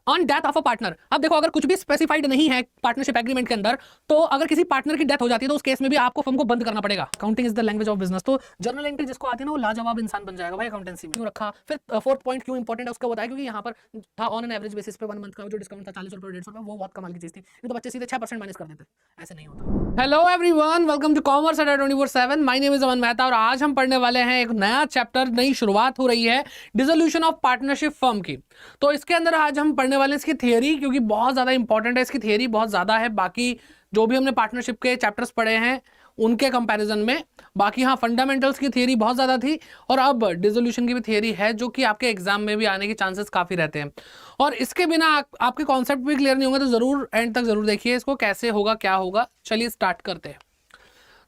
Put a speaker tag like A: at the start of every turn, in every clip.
A: On death of a partner. अब देखो अगर कुछ भी स्पेसिफाइड नहीं है पार्टनरशिप एग्रीमेंट के अंदर, तो अगर किसी पार्टनर की डेथ हो जाती है तो उस केस में भी आपको फर्म को बंद करना पड़ेगा। Accounting is the language of business. तो जर्नल एंट्री जिसको आती है ना वो लाजवाब इंसान बन जाएगा भाई अकाउंटेंसी में। क्यों रखा? फिर फोर्थ पॉइंट क्यों इंपॉर्टेंट है उसका बताया, क्योंकि यहाँ पर था ऑन एन एवरेज बेसिस पे 1 मंथ का जो डिस्काउंट था 40 रुपए 150 रुपए, वो बहुत कमाल की चीज थी। नहीं तो बच्चे सीधे 6% माइनस कर देते, ऐसे नहीं होता। Hello everyone, welcome to commerce Adda 24/7। My name is Aman Mehta और आज हम पढ़ने वाले हैं एक नया चैप्टर, नई शुरुआत हो रही है डिसोल्यूशन ऑफ पार्टनरशिप फर्म की। तो इसके अंदर आज हम पढ़ने वाले हैं इसकी थियरी, क्योंकि बहुत ज्यादा इंपॉर्टेंट है, इसकी थियरी बहुत ज्यादा है बाकी जो भी हमने पार्टनरशिप के चैप्टर्स पढ़े हैं उनके कंपैरिजन में। बाकी हाँ, फंडामेंटल्स की थियरी बहुत ज्यादा थी और अब डिसोल्यूशन की भी थियरी है जो कि आपके एग्जाम में भी आने के चांसेस काफी रहते हैं। और इसके बिना आपके कॉन्सेप्ट भी क्लियर नहीं होंगे, तो जरूर एंड तक जरूर देखिए इसको, कैसे होगा क्या होगा। चलिए स्टार्ट करते हैं।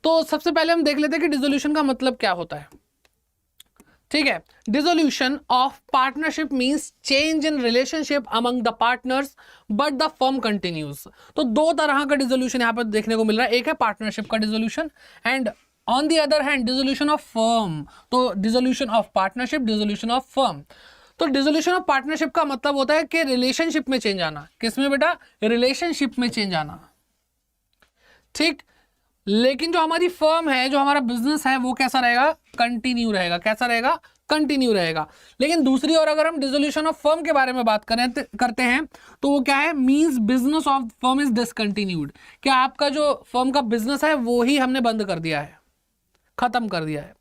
A: तो सबसे पहले हम देख लेते हैं कि डिसोल्यूशन का मतलब क्या होता है। ठीक है, dissolution of partnership means change in relationship among the partners but the firm continues. तो दो तरह का डिसोल्यूशन यहां पर देखने को मिल रहा है, एक है पार्टनरशिप का dissolution and on the other hand dissolution of firm. तो dissolution of partnership, dissolution of firm. तो डिसोल्यूशन ऑफ पार्टनरशिप का मतलब होता है कि रिलेशनशिप में चेंज आना। किसमें बेटा? रिलेशनशिप में चेंज आना। ठीक, लेकिन जो हमारी फर्म है, जो हमारा बिजनेस है, वो कैसा रहेगा? कंटिन्यू रहेगा। कैसा रहेगा? कंटिन्यू रहेगा। लेकिन दूसरी ओर अगर हम डिसोल्यूशन ऑफ फर्म के बारे में बात करते हैं तो वो क्या है? Means business of firm is discontinued. क्या आपका जो फर्म का बिजनेस है वो ही हमने बंद कर दिया है, खत्म कर दिया है।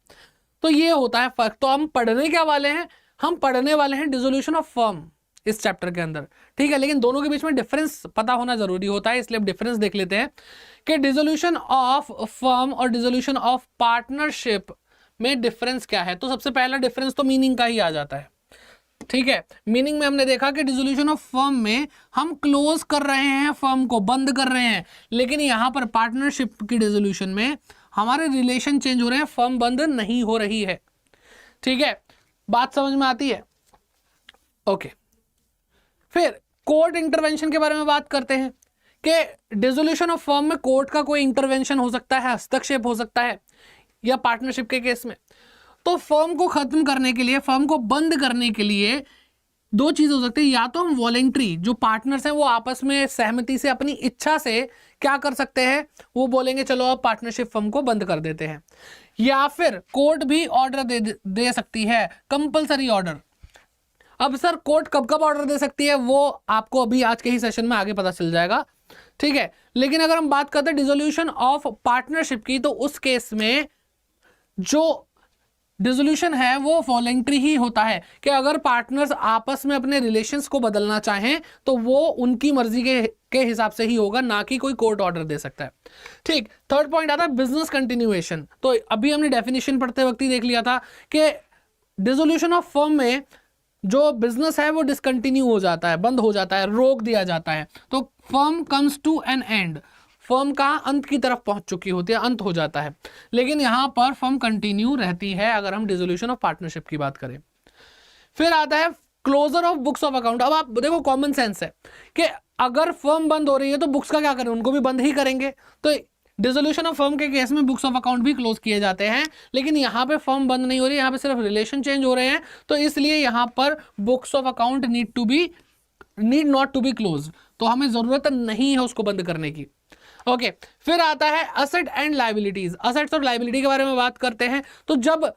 A: तो ये होता है फर्क। तो हम पढ़ने क्या वाले हैं? हम पढ़ने वाले हैं डिसोल्यूशन ऑफ फर्म इस चैप्टर के अंदर। ठीक है, लेकिन दोनों के बीच में डिफरेंस पता होना जरूरी होता है, इसलिए डिफरेंस देख लेते हैं कि डिसोल्यूशन ऑफ फर्म और डिसोल्यूशन ऑफ पार्टनरशिप में डिफरेंस क्या है। तो सबसे पहला डिफरेंस तो मीनिंग का ही आ जाता है। ठीक है, मीनिंग में हमने देखा कि डिसोल्यूशन ऑफ फर्म में हम क्लोज कर रहे हैं, फर्म को बंद कर रहे हैं, लेकिन यहां पर पार्टनरशिप की डिसोल्यूशन में हमारे रिलेशन चेंज हो रहे हैं, फर्म बंद नहीं हो रही है। ठीक है, बात समझ में आती है? ओके, फिर कोर्ट इंटरवेंशन के बारे में बात करते हैं कि डिसोल्यूशन ऑफ फर्म में कोर्ट का कोई इंटरवेंशन हो सकता है, हस्तक्षेप हो सकता है, या पार्टनरशिप के केस में। तो फर्म को खत्म करने के लिए, फर्म को बंद करने के लिए दो चीज हो सकती है। या तो हम वॉलेंट्री, जो पार्टनर्स हैं वो आपस में सहमति से, अपनी इच्छा से क्या कर सकते हैं, वो बोलेंगे चलो अब पार्टनरशिप फर्म को बंद कर देते हैं। या फिर कोर्ट भी ऑर्डर दे सकती है, कंपल्सरी ऑर्डर। अब सर कोर्ट कब कब ऑर्डर दे सकती है वो आपको अभी आज के ही सेशन में आगे पता चल जाएगा। ठीक है, लेकिन अगर हम बात करते हैं डिसोल्यूशन ऑफ पार्टनरशिप की, तो उस केस में जो डिसोल्यूशन है वो वॉलेंट्री ही होता है कि अगर पार्टनर्स आपस में अपने रिलेशंस को बदलना चाहें तो वो उनकी मर्जी के हिसाब से ही होगा, ना कि कोई कोर्ट ऑर्डर दे सकता है। ठीक, थर्ड पॉइंट आता है बिजनेस कंटिन्यूएशन। तो अभी हमने डेफिनेशन पढ़ते वक्त ही देख लिया था कि डिसोल्यूशन ऑफ फर्म में जो बिजनेस है वो डिसकंटिन्यू हो जाता है, बंद हो जाता है, रोक दिया जाता है। तो firm comes to an end, firm का अंत की तरफ पहुंच चुकी होती है, अंत हो जाता है। लेकिन यहां पर फर्म कंटिन्यू रहती है अगर हम डिसोल्यूशन ऑफ पार्टनरशिप की बात करें। फिर आता है closure of books of account. अब आप देखो, कॉमन सेंस है कि अगर फर्म बंद हो रही है तो बुक्स का क्या करें, उनको भी बंद ही करेंगे। तो डिसोल्यूशन ऑफ फर्म के केस में बुक्स ऑफ अकाउंट भी क्लोज किए जाते हैं, लेकिन यहाँ पे फर्म बंद नहीं हो रही, यहाँ पे सिर्फ रिलेशन चेंज हो रहे हैं। तो इसलिए यहाँ पर books of account need not to be close. तो हमें जरूरत नहीं है उसको बंद करने की। ओके, फिर आता है असेट एंड लायबिलिटीज। असेट्स और लायबिलिटी के बारे में बात करते हैं। तो जब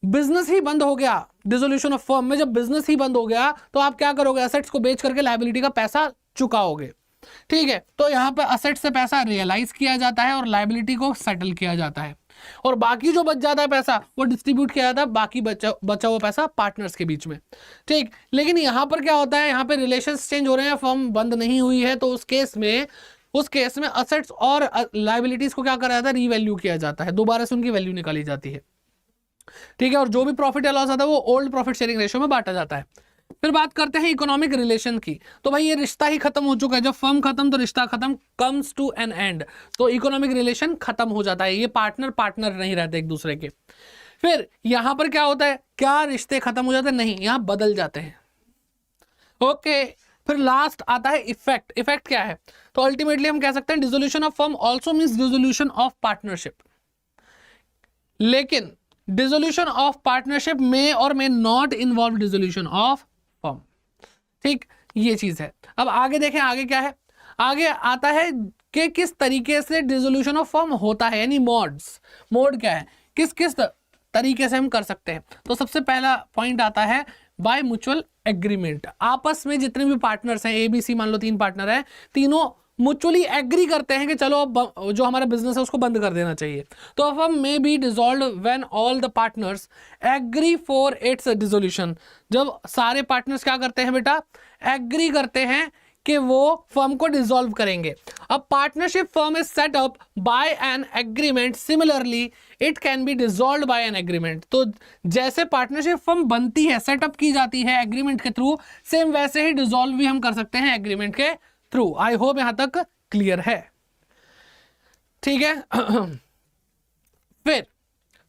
A: बिजनेस ही बंद हो गया, डिसोल्यूशन ऑफ फर्म में जब बिजनेस ही बंद हो गया तो आप क्या करोगे? असेट्स को बेच करके लायबिलिटी का पैसा चुकाओगे। ठीक है, तो यहां पर असेट से पैसा रियलाइज किया जाता है और लायबिलिटी को सेटल किया जाता है, और बाकी जो बच जाता है पैसा वो डिस्ट्रीब्यूट किया जाता है, बाकी बचा हुआ पैसा पार्टनर्स के बीच में। ठीक, लेकिन यहां पर क्या होता है, यहां पर रिलेशंस चेंज हो रहे हैं, फर्म बंद नहीं हुई है, तो उस केस में असेट्स और लायबिलिटीज को क्या करा जाता है? रीवैल्यू किया जाता है, दोबारा से उनकी वैल्यू निकाली जाती है। ठीक है, और जो भी प्रॉफिट या लॉस आता है वो ओल्ड प्रॉफिट शेयरिंग रेशियो में बांटा जाता है। फिर बात करते हैं इकोनॉमिक रिलेशन की। तो भाई ये रिश्ता ही खत्म हो चुका है, जब फर्म खत्म तो रिश्ता खत्म, कम्स टू एन एंड, तो इकोनॉमिक रिलेशन खत्म हो जाता है। ये पार्टनर नहीं रहते एक दूसरे के। फिर यहां पर क्या होता है? क्या रिश्ते खत्म हो जाते हैं? नहीं, यहां बदल जाते हैं। ओके, फिर लास्ट आता है इफेक्ट। इफेक्ट क्या है? तो अल्टीमेटली हम कह सकते हैं dissolution of firm also means dissolution of partnership, लेकिन डिसोल्यूशन ऑफ पार्टनरशिप में और may not involve dissolution of firm. ठीक, ये चीज है। अब आगे देखें, आगे क्या है, आगे आता है कि किस तरीके से डिसोल्यूशन ऑफ फर्म होता है, यानी मोड्स। मोड क्या है, किस किस तरीके से हम कर सकते हैं। तो सबसे पहला पॉइंट आता है बाय म्यूचुअल एग्रीमेंट। आपस में जितने भी पार्टनर्स हैं, ABC मान लो 3 पार्टनर हैं, तीनों म्यूचुअली एग्री करते हैं कि चलो अब जो हमारा बिजनेस है उसको बंद कर देना चाहिए। तो अब हम may be dissolve when all the partners agree for its dissolution. जब सारे पार्टनर्स क्या करते हैं बेटा, एग्री करते हैं कि वो फर्म को डिसॉल्व करेंगे। अब partnership firm is set up by an agreement, similarly it can be dissolved by an agreement. तो जैसे पार्टनरशिप फर्म बनती है, सेटअप की जाती है एग्रीमेंट के थ्रू, सेम वैसे ही डिसॉल्व भी हम कर सकते हैं एग्रीमेंट के थ्रू। आई होप यहां तक क्लियर है, ठीक है।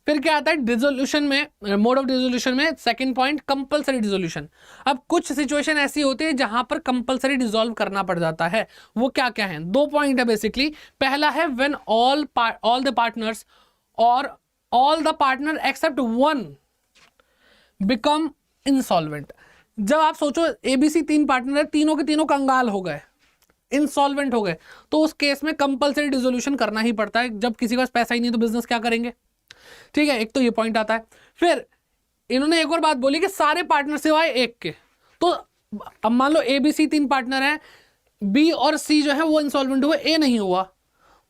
A: फिर क्या आता है डिसोल्यूशन में, मोड ऑफ डिसोल्यूशन में सेकंड पॉइंट कंपलसरी डिसोल्यूशन। अब कुछ सिचुएशन ऐसी होती है जहां पर कंपलसरी डिसॉल्व करना पड़ जाता है। वो क्या क्या है, 2 पॉइंट है बेसिकली। पहला है व्हेन ऑल द पार्टनर्स और all the partner except one become insolvent. जब आप सोचो ABC 3 पार्टनर है, तीनों के तीनों कंगाल हो गए, इंसॉल्वेंट हो गए, तो उस केस में कंपलसरी डिसोल्यूशन करना ही पड़ता है। जब किसी के पास पैसा ही नहीं तो बिजनेस क्या करेंगे, ठीक है। एक तो ये पॉइंट आता है। फिर इन्होंने एक और बात बोली कि सारे पार्टनर सिवाय एक के। तो अब मान लो ABC 3 पार्टनर हैं, B और C जो है वो इंसॉल्वेंट हुए, A नहीं हुआ,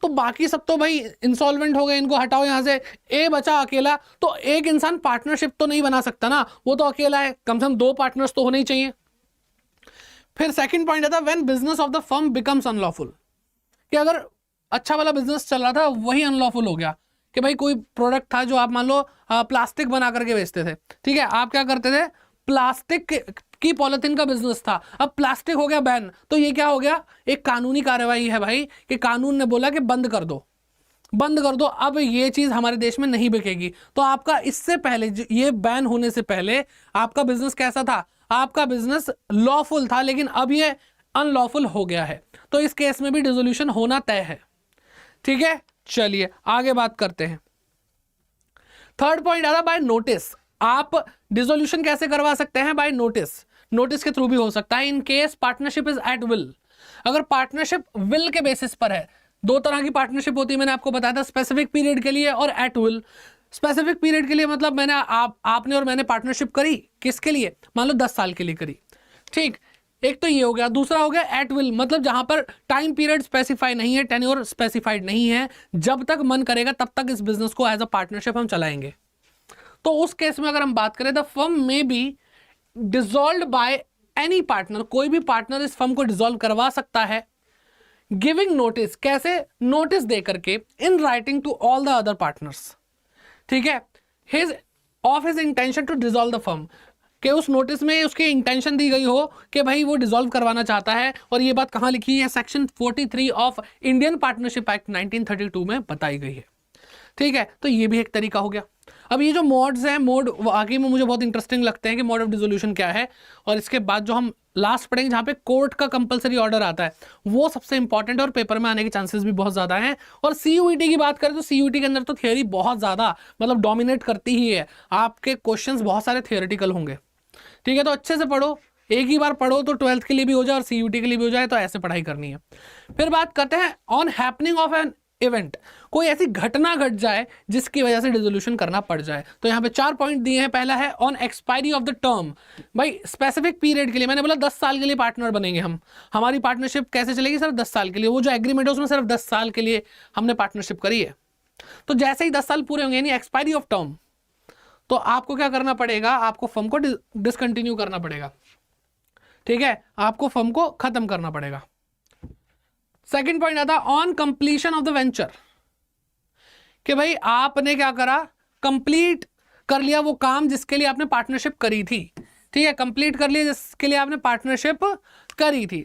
A: तो बाकी सब तो भाई इंसॉल्वेंट हो गए, इनको हटाओ यहां से, A बचा अकेला। तो एक इंसान पार्टनरशिप तो नहीं बना सकता ना, वो तो अकेला है, कम से कम 2 पार्टनर्स तो होने ही चाहिए। फिर सेकंड पॉइंट आता है when business of the firm becomes unlawful, कि अगर अच्छा वाला बिजनेस चल रहा था वही अनलॉफुल हो गया, कि भाई कोई प्रोडक्ट था जो आप मान लो प्लास्टिक बना करके बेचते थे, ठीक है, आप क्या करते थे, प्लास्टिक की पॉलिथीन का बिजनेस था, अब प्लास्टिक हो गया बैन, तो ये क्या हो गया, एक कानूनी कार्रवाई है भाई, कि कानून ने बोला कि बंद कर दो, बंद कर दो, अब ये चीज हमारे देश में नहीं बिकेगी। तो आपका इससे पहले, ये बैन होने से पहले आपका बिजनेस कैसा था, आपका बिजनेस लॉफुल था, लेकिन अब ये अनलॉफुल हो गया है, तो इस केस में भी डिसोल्यूशन होना तय है, ठीक है। चलिए आगे बात करते हैं। थर्ड पॉइंट आता है बाय नोटिस। आप डिसोल्यूशन कैसे करवा सकते हैं, बाय नोटिस। नोटिस के थ्रू भी हो सकता है in case partnership is at will. अगर पार्टनरशिप विल के बेसिस पर है, 2 तरह की पार्टनरशिप होती है, मैंने आपको बताया था, स्पेसिफिक पीरियड के लिए और एट विल। स्पेसिफिक पीरियड के लिए मतलब मैंने आपने और मैंने पार्टनरशिप करी, किसके लिए, मान लो 10 साल के लिए करी, ठीक, एक तो ये हो गया। दूसरा हो गया एट विल, मतलब जहां पर टाइम पीरियड स्पेसिफाई नहीं है, टेन्योर स्पेसिफाइड नहीं है, जब तक मन करेगा तब तक इस बिजनेस को एज अ पार्टनरशिप हम चलाएंगे। तो उस केस में अगर हम बात करें, द फर्म में be dissolved by any partner, कोई भी पार्टनर इस फर्म को डिसॉल्व करवा सकता है, गिविंग नोटिस, कैसे, नोटिस दे करके, in writing to all the other partners, ठीक है, his intention to dissolve the firm, कि उस नोटिस में उसकी इंटेंशन दी गई हो कि भाई वो डिसॉल्व करवाना चाहता है। और ये बात कहाँ लिखी है, section 43 of Indian partnership act 1932 में बताई गई है, ठीक है। तो ये भी एक तरीका हो गया। अब ये जो मोड्स हैं, मोड आगे में मुझे बहुत इंटरेस्टिंग लगते हैं कि मोड ऑफ डिसोल्यूशन क्या है, और इसके बाद जो हम लास्ट पढ़ेंगे जहां पे कोर्ट का कंपलसरी ऑर्डर आता है, वो सबसे इंपॉर्टेंट और पेपर में आने के चांसेस भी बहुत ज्यादा हैं। और CUET की बात करें तो CUET के अंदर तो थियोरी बहुत ज्यादा मतलब डोमिनेट करती ही है, आपके क्वेश्चंस बहुत सारे थियोरेटिकल होंगे, ठीक है। तो अच्छे से पढ़ो, एक ही बार पढ़ो तो 12th के लिए भी हो जाए और CUET के लिए भी हो जाए, तो ऐसे पढ़ाई करनी है। फिर बात करते हैं on happening of an event, कोई ऐसी घटना घट जाए जिसकी वजह से डिसोल्यूशन करना पड़ जाए। तो यहाँ पे 4 पॉइंट दिए हैं। पहला है on expiry of the term, भाई स्पेसिफिक पीरियड के लिए, मैंने बोला 10 साल के लिए पार्टनर बनेंगे हम, हमारी पार्टनरशिप कैसे चलेगी, सिर्फ 10 साल के लिए, वो जो एग्रीमेंट है उसमें सिर्फ 10 साल के लिए हमने पार्टनरशिप करी है। तो जैसे ही 10 साल पूरे होंगे, यानी एक्सपायरी ऑफ टर्म, तो आपको क्या करना पड़ेगा, आपको फर्म को डिसकंटिन्यू करना पड़ेगा, ठीक है, आपको फर्म को खत्म करना पड़ेगा। सेकंड पॉइंट आता है on completion of the venture, कि भाई आपने क्या करा, कंप्लीट कर लिया वो काम जिसके लिए आपने पार्टनरशिप करी थी, ठीक है, कंप्लीट कर लिया जिसके लिए आपने पार्टनरशिप करी थी।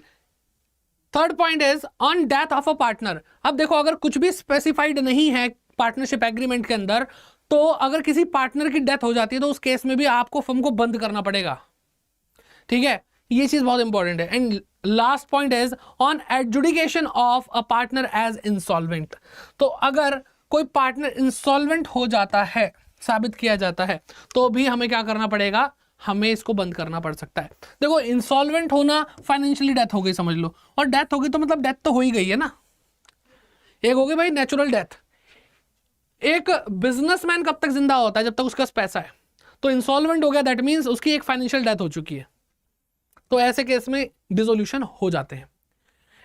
A: Third point is on death of a partner. अब देखो, अगर कुछ भी स्पेसिफाइड नहीं है पार्टनरशिप एग्रीमेंट के अंदर, तो अगर किसी पार्टनर की डेथ हो जाती है तो उस केस में भी आपको फर्म को बंद करना पड़ेगा, ठीक है, ये चीज बहुत इंपॉर्टेंट है। And last point is on adjudication of a partner as insolvent. तो अगर कोई पार्टनर इंसॉल्वेंट हो जाता है, साबित किया जाता है, तो भी हमें क्या करना पड़ेगा, हमें इसको बंद करना पड़ सकता है। देखो इंसॉल्वेंट होना, फाइनेंशियली डेथ हो गई समझ लो, और डेथ हो गई तो मतलब डेथ तो हो ही गई है ना। एक हो गई भाई नेचुरल डेथ। एक बिजनेसमैन कब तक जिंदा होता है? जब तक उसके पास पैसा है। तो इंसॉल्वेंट हो गया, दैट मींस उसकी एक फाइनेंशियल डेथ हो चुकी है। तो ऐसे केस में डिसोल्यूशन हो जाते हैं।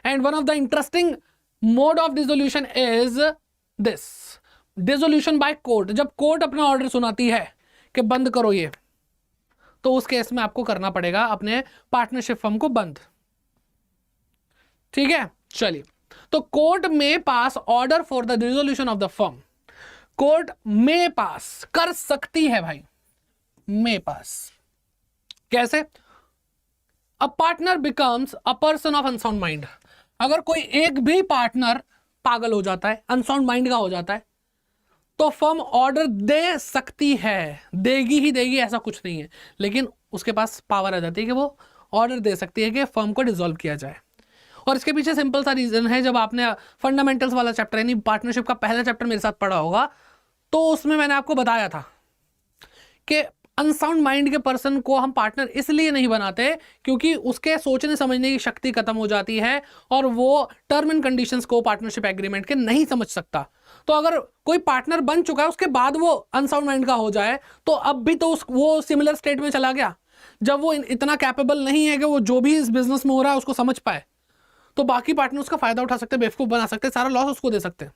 A: And one of the interesting mode of dissolution is this, dissolution by court. जब कोर्ट अपना ऑर्डर सुनाती है कि बंद करो ये, तो उस केस में आपको करना पड़ेगा अपने पार्टनरशिप फर्म को बंद। ठीक है, चलिए। तो कोर्ट में pass order for the dissolution of the firm. Court में पास कर सकती है भाई, में पास कैसे? A partner becomes a person of unsound mind. अगर कोई एक भी पार्टनर पागल हो जाता है, अनसाउंड माइंड का हो जाता है, तो फर्म ऑर्डर दे सकती है, देगी ही देगी ऐसा कुछ नहीं है, लेकिन उसके पास पावर आ जाती है कि वो ऑर्डर दे सकती है कि फर्म को डिसॉल्व किया जाए। और इसके पीछे सिंपल सा रीजन है, जब आपने फंडामेंटल्स वाला चैप्टर यानी पार्टनरशिप का पहला चैप्टर मेरे साथ पढ़ा होगा, तो उसमें मैंने आपको बताया था कि अनसाउंड माइंड के पर्सन को हम पार्टनर इसलिए नहीं बनाते क्योंकि उसके सोचने समझने की शक्ति खत्म हो जाती है और वो टर्म एंड कंडीशंस को पार्टनरशिप एग्रीमेंट के नहीं समझ सकता। तो अगर कोई पार्टनर बन चुका है उसके बाद वो अनसाउंड माइंड का हो जाए, तो अब भी तो वो सिमिलर स्टेट में चला गया। जब वो इतना कैपेबल नहीं है कि वो जो भी इस बिजनेस में हो रहा है उसको समझ पाए, तो बाकी पार्टनर उसका फायदा उठा सकते हैं, बेवकूफ बना सकते हैं, सारा लॉस उसको दे सकते हैं।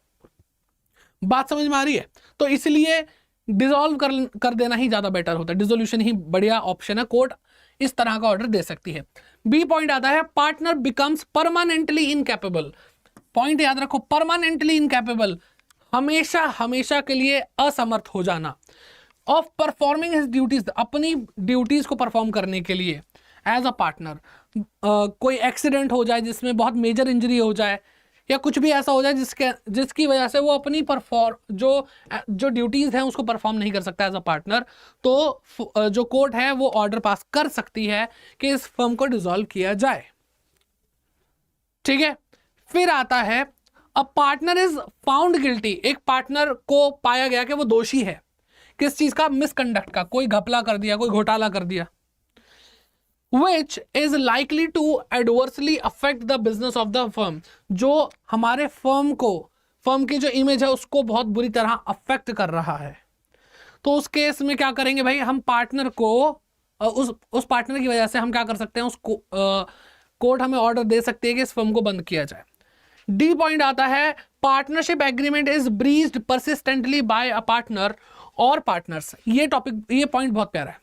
A: बात समझ में आ रही है? तो इसलिए डिसॉल्व कर देना ही ज्यादा बेटर होता है, डिसोल्यूशन ही बढ़िया ऑप्शन है। कोर्ट इस तरह का ऑर्डर दे सकती है। बी पॉइंट आता है partner becomes permanently incapable. Point याद रखो, परमानेंटली इनकैपेबल, हमेशा हमेशा के लिए असमर्थ हो जाना, ऑफ परफॉर्मिंग हिज ड्यूटीज, अपनी ड्यूटीज को परफॉर्म करने के लिए एज अ पार्टनर। कोई एक्सीडेंट हो जाए जिसमें बहुत मेजर इंजरी हो जाए, या कुछ भी ऐसा हो जाए जिसकी वजह से वो अपनी जो ड्यूटीज हैं उसको परफॉर्म नहीं कर सकता एज अ पार्टनर, तो जो कोर्ट है वो ऑर्डर पास कर सकती है कि इस फर्म को डिसॉल्व किया जाए। ठीक है, फिर आता है a partner is found guilty. एक पार्टनर को पाया गया कि वो दोषी है, किस चीज का? मिसकंडक्ट का, कोई घपला कर दिया, कोई घोटाला कर दिया। which is likely to adversely affect the business of the firm, जो हमारे फर्म की जो इमेज है उसको बहुत बुरी तरह अफेक्ट कर रहा है। तो उस केस में क्या करेंगे भाई? हम पार्टनर को उस पार्टनर की वजह से हम क्या कर सकते हैं? उसको कोर्ट हमें ऑर्डर दे सकती है कि इस फर्म को बंद किया जाए। डी पॉइंट आता है partnership agreement is breached persistently by a partner और पार्टनर्स। ये पॉइंट बहुत प्यारा है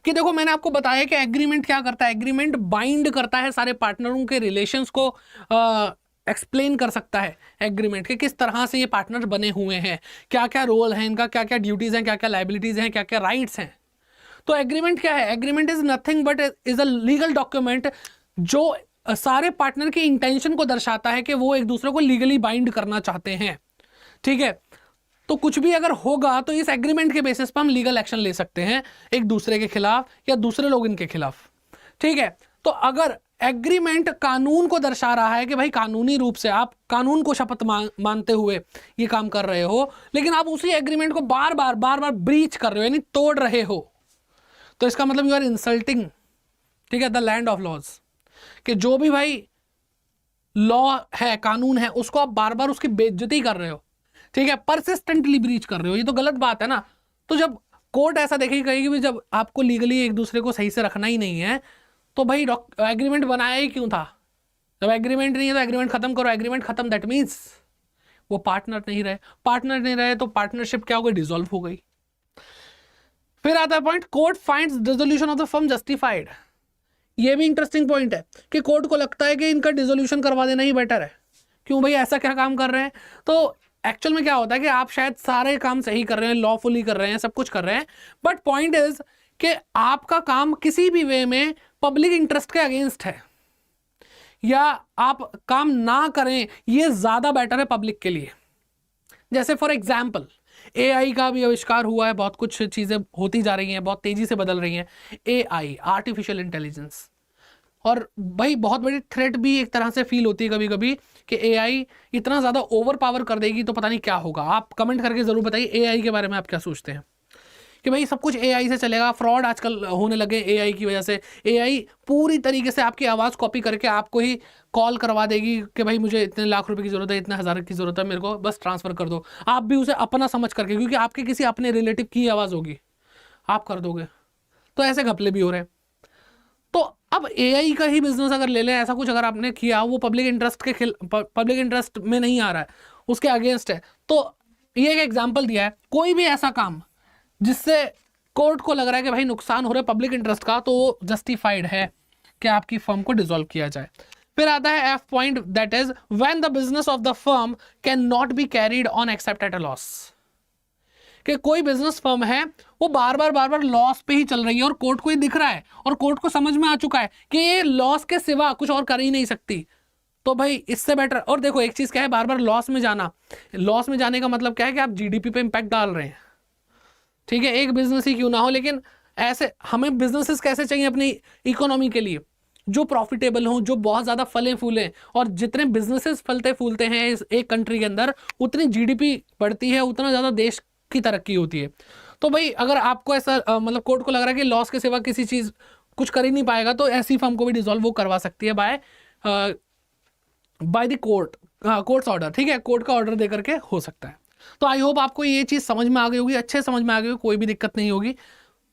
A: कि देखो मैंने आपको बताया कि एग्रीमेंट क्या करता है, एग्रीमेंट बाइंड करता है सारे पार्टनरों के रिलेशंस को, एक्सप्लेन कर सकता है एग्रीमेंट के किस तरह से ये पार्टनर बने हुए हैं, क्या क्या रोल है इनका, क्या क्या ड्यूटीज हैं, क्या क्या लाइबिलिटीज हैं, क्या क्या राइट्स हैं। तो एग्रीमेंट क्या है? Agreement is nothing but is a legal document जो सारे पार्टनर की इंटेंशन को दर्शाता है कि वो एक दूसरे को लीगली बाइंड करना चाहते हैं। ठीक है, तो कुछ भी अगर होगा तो इस एग्रीमेंट के बेसिस पर हम लीगल एक्शन ले सकते हैं एक दूसरे के खिलाफ या दूसरे लोग इनके खिलाफ। ठीक है, तो अगर एग्रीमेंट कानून को दर्शा रहा है कि भाई कानूनी रूप से आप कानून को शपथ मानते हुए ये काम कर रहे हो, लेकिन आप उसी एग्रीमेंट को बार बार ब्रीच कर रहे हो यानी तोड़ रहे हो, तो इसका मतलब यू आर इंसल्टिंग, ठीक है, द लैंड ऑफ लॉज, कि जो भी भाई लॉ है, कानून है, उसको आप बार बार उसकी बेइज्जती कर रहे हो। ठीक है, परसिस्टेंटली ब्रीच कर रहे हो, ये तो गलत बात है ना। तो जब कोर्ट ऐसा देखेगी, कहेगी भी जब आपको लीगली एक दूसरे को सही से रखना ही नहीं है तो भाई एग्रीमेंट बनाया ही क्यों था? जब एग्रीमेंट नहीं है तो एग्रीमेंट खत्म करो। एग्रीमेंट खत्म दैट मीन्स वो पार्टनर नहीं रहे तो पार्टनरशिप क्या हो गई? डिसॉल्व हो गई। फिर आता है point court finds dissolution of the firm justified. ये भी इंटरेस्टिंग पॉइंट है कि कोर्ट को लगता है कि इनका डिसोल्यूशन करवा देना ही बेटर है। क्यों भाई, ऐसा क्या काम कर रहे हैं? तो एक्चुअल में क्या होता है कि आप शायद सारे काम सही कर रहे हैं, लॉफुली कर रहे हैं, सब कुछ कर रहे हैं, बट पॉइंट इज कि आपका काम किसी भी वे में पब्लिक इंटरेस्ट के अगेंस्ट है, या आप काम ना करें ये ज्यादा बेटर है पब्लिक के लिए। जैसे फॉर एग्जाम्पल AI का भी आविष्कार हुआ है, बहुत कुछ चीजें होती जा रही हैं, बहुत तेजी से बदल रही हैं। AI आर्टिफिशियल इंटेलिजेंस, और भाई बहुत बड़ी थ्रेट भी एक तरह से फील होती है कभी कभी कि AI इतना ज़्यादा ओवर पावर कर देगी तो पता नहीं क्या होगा। आप कमेंट करके ज़रूर बताइए AI के बारे में आप क्या सोचते हैं। कि भाई सब कुछ एआई से चलेगा, फ्रॉड आजकल होने लगे एआई की वजह से। एआई पूरी तरीके से आपकी आवाज़ कॉपी करके आपको ही कॉल करवा देगी कि भाई मुझे इतने लाख रुपए की ज़रूरत है, इतने हज़ार की ज़रूरत है, मेरे को बस ट्रांसफ़र कर दो। आप भी उसे अपना समझ करके, क्योंकि आपके किसी अपने रिलेटिव की आवाज़ होगी, आप कर दोगे। तो ऐसे घपले भी हो रहे हैं। तो अब एआई का ही बिजनेस अगर ले लें, ऐसा कुछ अगर आपने किया, वो पब्लिक इंटरेस्ट में नहीं आ रहा है, उसके अगेंस्ट है, तो ये एक एग्जांपल दिया है। कोई भी ऐसा काम जिससे कोर्ट को लग रहा है कि भाई नुकसान हो रहा है पब्लिक इंटरेस्ट का, तो वो जस्टिफाइड है कि आपकी फर्म को डिसॉल्व किया जाए। फिर आता है F point, that is when the business of the firm can not be carried on accept at a loss. कि कोई बिजनेस फर्म है वो बार बार लॉस पे ही चल रही है और कोर्ट को ये दिख रहा है और कोर्ट को समझ में आ चुका है कि ये लॉस के सिवा कुछ और कर ही नहीं सकती, तो भाई इससे बेटर। और देखो एक चीज क्या है, बार बार लॉस में जाना, लॉस में जाने का मतलब क्या है कि आप जीडीपी पे इंपैक्ट डाल रहे हैं। ठीक है, एक बिजनेस ही क्यों ना हो, लेकिन ऐसे हमें बिजनेसेस कैसे चाहिए अपनी इकोनॉमी के लिए, जो प्रॉफिटेबल हो, जो बहुत ज्यादा फले फूले। और जितने बिजनेसेस फलते फूलते हैं इस एक कंट्री के अंदर, उतनी जीडीपी बढ़ती है, उतना ज्यादा देश की तरक्की होती है। तो भाई अगर आपको ऐसा मतलब कोर्ट को लग रहा है कि लॉस के सिवा किसी चीज कुछ कर ही नहीं पाएगा, तो ऐसी फर्म को भी डिसॉल्व वो करवा सकती है बाय द कोर्ट्स ऑर्डर। ठीक है, कोर्ट का ऑर्डर दे करके हो सकता है। तो आई होप आपको ये चीज समझ में आ गई होगी, अच्छे समझ में आ गई होगी, कोई भी दिक्कत नहीं होगी,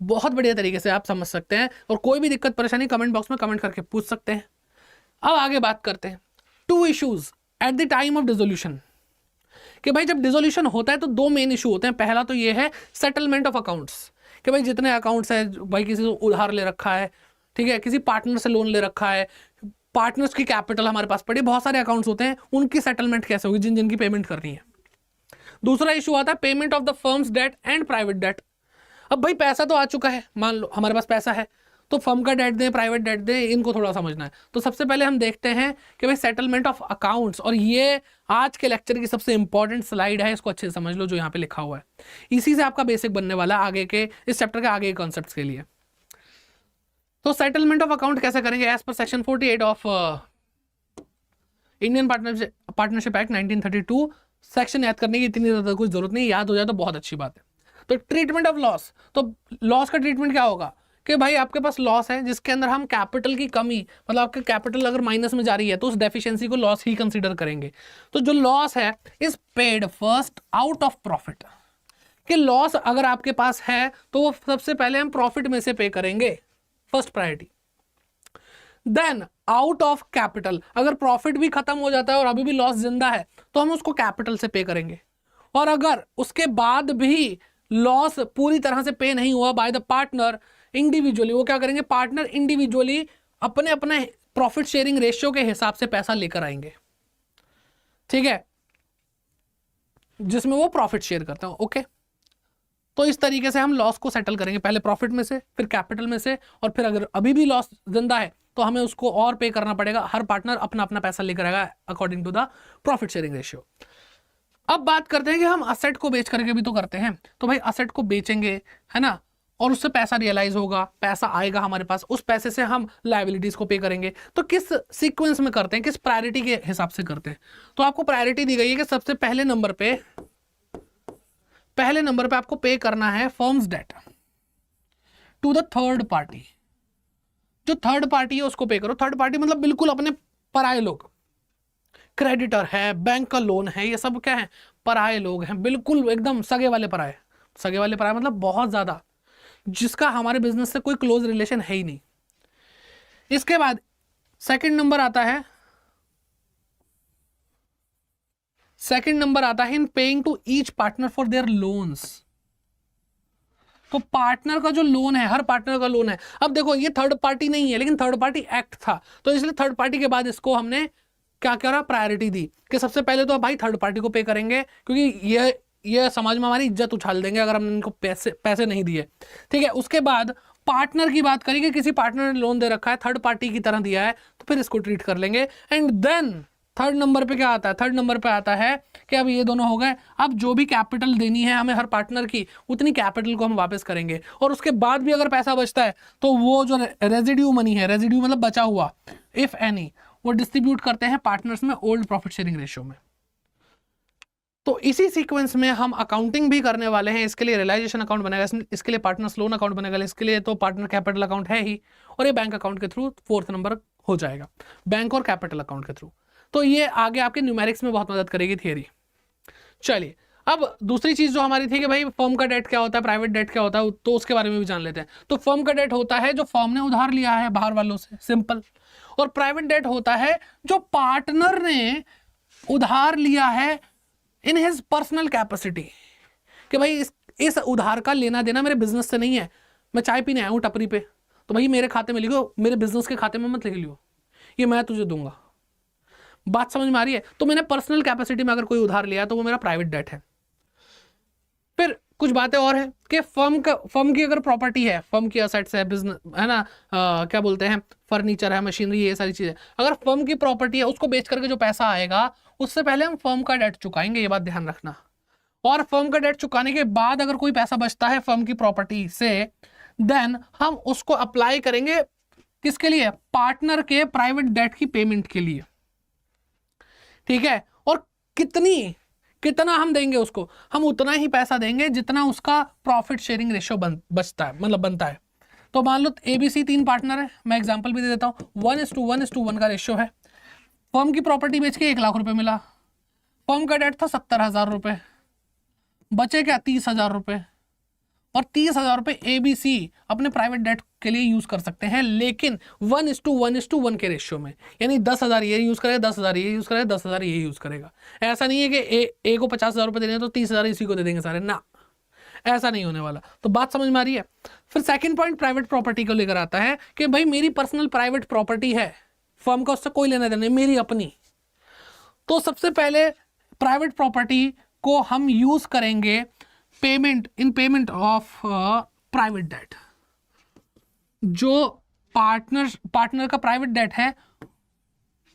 A: बहुत बढ़िया तरीके से आप समझ सकते हैं। और कोई भी दिक्कत परेशानी कमेंट बॉक्स में कमेंट करके पूछ सकते हैं। अब आगे बात करते हैं 2 issues at the time of dissolution. कि भाई जब डिसोल्यूशन होता है तो 2 मेन इशू होते हैं। पहला तो ये है सेटलमेंट ऑफ अकाउंट्स, कि भाई जितने अकाउंट्स है, भाई किसी से उधार ले रखा है, ठीक है, किसी पार्टनर से लोन ले रखा है, पार्टनर्स की कैपिटल हमारे पास पड़ी, बहुत सारे अकाउंट्स होते हैं, उनकी सेटलमेंट कैसे होगी, जिन जिनकी पेमेंट करनी है। दूसरा इशू आता है payment of the firm's debt and private debt. अब भाई पैसा तो आ चुका है, मान लो हमारे पास पैसा है, तो फर्म का डेट दें, प्राइवेट डेट दें, इनको थोड़ा समझना है। तो सबसे पहले हम देखते हैं कि भाई सेटलमेंट ऑफ अकाउंट्स, और ये आज के लेक्चर की सबसे इंपॉर्टेंट स्लाइड है, इसको अच्छे से समझ लो जो यहाँ पे लिखा हुआ है। इसी से आपका बेसिक बनने वाला है आगे के इस चैप्टर के आगे के कॉन्सेप्ट्स के लिए। तो सेटलमेंट ऑफ अकाउंट कैसे करेंगे, एज पर section 48 of Indian partnership act 1932। Section याद करने की इतनी ज्यादा कुछ जरूरत नहीं, याद हो जाए तो बहुत अच्छी बात है। तो ट्रीटमेंट ऑफ लॉस, तो लॉस का ट्रीटमेंट क्या होगा कि भाई आपके पास लॉस है जिसके अंदर हम कैपिटल की कमी, मतलब आपके कैपिटल अगर माइनस में जा रही है तो उस डेफिशिएंसी को लॉस ही कंसीडर करेंगे। तो जो लॉस है is paid first out of profit. कि लॉस अगर आपके पास है तो वो सबसे पहले हम प्रॉफिट में से पे करेंगे, first priority. Then out of capital, अगर प्रॉफिट भी खत्म हो जाता है और अभी भी लॉस जिंदा है तो हम उसको कैपिटल से पे करेंगे। और अगर उसके बाद भी लॉस पूरी तरह से पे नहीं हुआ बाय द पार्टनर इंडिविजुअली, वो क्या करेंगे, पार्टनर इंडिविजुअली अपने अपने प्रॉफिट शेयरिंग रेशियो के हिसाब से पैसा लेकर आएंगे। ठीक है, जिसमें वो प्रॉफिट शेयर करते हैं। ओके, तो इस तरीके से हम लॉस को सेटल करेंगे, पहले प्रॉफिट में से, फिर कैपिटल में से, और फिर अगर अभी भी लॉस जिंदा है तो हमें उसको और पे करना पड़ेगा। हर पार्टनर अपना अपना पैसा लेकर आएगा according to the profit sharing ratio. अब बात करते हैं कि हम असेट को बेच करके भी तो करते हैं। तो भाई असेट को बेचेंगे, है ना, और उससे पैसा रियलाइज होगा, पैसा आएगा हमारे पास, उस पैसे से हम लायबिलिटीज को पे करेंगे। तो किस सीक्वेंस में करते हैं, किस प्रायोरिटी के हिसाब से करते हैं। तो आपको प्रायोरिटी दी गई है कि सबसे पहले नंबर पे आपको पे करना है firm's debt to the third party. जो थर्ड पार्टी है उसको पे करो। थर्ड पार्टी मतलब बिल्कुल अपने पराये लोग, क्रेडिटर है, बैंक का लोन है, ये सब क्या है, पराये लोग हैं, बिल्कुल एकदम सगे वाले पराये। सगे वाले पराये मतलब बहुत ज्यादा, जिसका हमारे बिजनेस से कोई क्लोज रिलेशन है ही नहीं। इसके बाद सेकंड नंबर आता है in paying to each partner for their loans. तो पार्टनर का जो लोन है, हर पार्टनर का लोन है। अब देखो ये थर्ड पार्टी नहीं है, लेकिन थर्ड पार्टी एक्ट था, तो इसलिए थर्ड पार्टी के बाद इसको हमने क्या करा, प्रायोरिटी दी कि सबसे पहले तो भाई थर्ड पार्टी को पे करेंगे, क्योंकि ये समाज में हमारी इज्जत उछाल देंगे अगर हमने इनको पैसे नहीं दिए। ठीक है, उसके बाद पार्टनर की बात करेंगे, किसी पार्टनर ने लोन दे रखा है, थर्ड पार्टी की तरह दिया है, तो फिर इसको ट्रीट कर लेंगे। एंड देन थर्ड नंबर पे क्या आता है, थर्ड नंबर पे आता है कि अब ये दोनों हो गए, अब जो भी कैपिटल देनी है हमें हर पार्टनर की, उतनी कैपिटल को हम वापस करेंगे। और उसके बाद भी अगर पैसा बचता है तो वो जो रेजिड्यू मनी है, रेजिड्यू मतलब बचा हुआ, इफ एनी, वो डिस्ट्रीब्यूट करते हैं पार्टनर्स में ओल्ड प्रॉफिट शेयरिंग रेशियो में। तो इसी सीक्वेंस में हम अकाउंटिंग भी करने वाले हैं। इसके लिए रियलाइजेशन अकाउंट बनेगा, इसके लिए पार्टनर्स लोन अकाउंट बनेगा, इसके लिए तो पार्टनर कैपिटल अकाउंट है ही, और ये बैंक अकाउंट के थ्रू 4th नंबर हो जाएगा, बैंक और कैपिटल अकाउंट के थ्रू। तो ये आगे आपके न्यूमेरिक्स में बहुत मदद करेगी थियरी। चलिए, अब दूसरी चीज जो हमारी थी कि भाई फर्म का डेट क्या होता है, प्राइवेट डेट क्या होता है, तो उसके बारे में भी जान लेते हैं। तो फर्म का डेट होता है जो फर्म ने उधार लिया है बाहर वालों से, सिंपल। और प्राइवेट डेट होता है जो पार्टनर ने उधार लिया है इन हिज पर्सनल कैपेसिटी, कि भाई इस उधार का लेना देना मेरे बिजनेस से नहीं है, मैं चाय पीने आया हूँ टपरी पे, तो भाई मेरे खाते में लिखो, मेरे बिजनेस के खाते में मत लिख लियो, ये मैं तुझे दूंगा। बात समझ में आ रही है? तो मैंने पर्सनल कैपेसिटी में अगर कोई उधार लिया तो वो मेरा प्राइवेट डेट है। फिर कुछ बातें और हैं कि फर्म की अगर प्रॉपर्टी है, फर्म की असेट्स है, बिजनेस है ना, क्या बोलते हैं, फर्नीचर है, मशीनरी, ये सारी चीजें, अगर फर्म की प्रॉपर्टी है, उसको बेच करके जो पैसा आएगा उससे पहले हम फर्म का डेट चुकाएंगे, ये बात ध्यान रखना। और फर्म का डेट चुकाने के बाद अगर कोई पैसा बचता है फर्म की प्रॉपर्टी से, देन हम उसको अप्लाई करेंगे किसके लिए? पार्टनर के प्राइवेट डेट की पेमेंट के लिए, ठीक है। और कितना हम देंगे उसको? हम उतना ही पैसा देंगे जितना उसका प्रॉफिट शेयरिंग रेशियो बचता है, मतलब बनता है। तो मान लो ABC 3 पार्टनर है, मैं एग्जांपल भी दे देता हूँ, 1:1:1 का रेशियो है। फर्म की प्रॉपर्टी बेच के 1 लाख रुपए मिला, फर्म का डेट था 70,000 रुपए, बचे क्या? 30,000 रुपए, और 30,000 रुपए ABC अपने प्राइवेट डेट के लिए यूज कर सकते हैं, लेकिन 1:1:1 के रेशियो में, यानी 10,000 ये यूज करेगा, 10,000 ये यूज करेगा, 10,000 ये यूज करेगा। ऐसा नहीं है कि ए को 50,000 रुपए देने तो 30,000 इसी को दे देंगे सारे, ना, ऐसा नहीं होने वाला। तो बात समझ में आ रही है? फिर सेकंड पॉइंट प्राइवेट प्रॉपर्टी को लेकर आता है कि भाई मेरी पर्सनल प्राइवेट प्रॉपर्टी है, फर्म का उससे कोई लेना देना नहीं, मेरी अपनी। तो सबसे पहले प्राइवेट प्रॉपर्टी को हम यूज करेंगे पेमेंट ऑफ प्राइवेट डेट। जो पार्टनर का प्राइवेट डेट है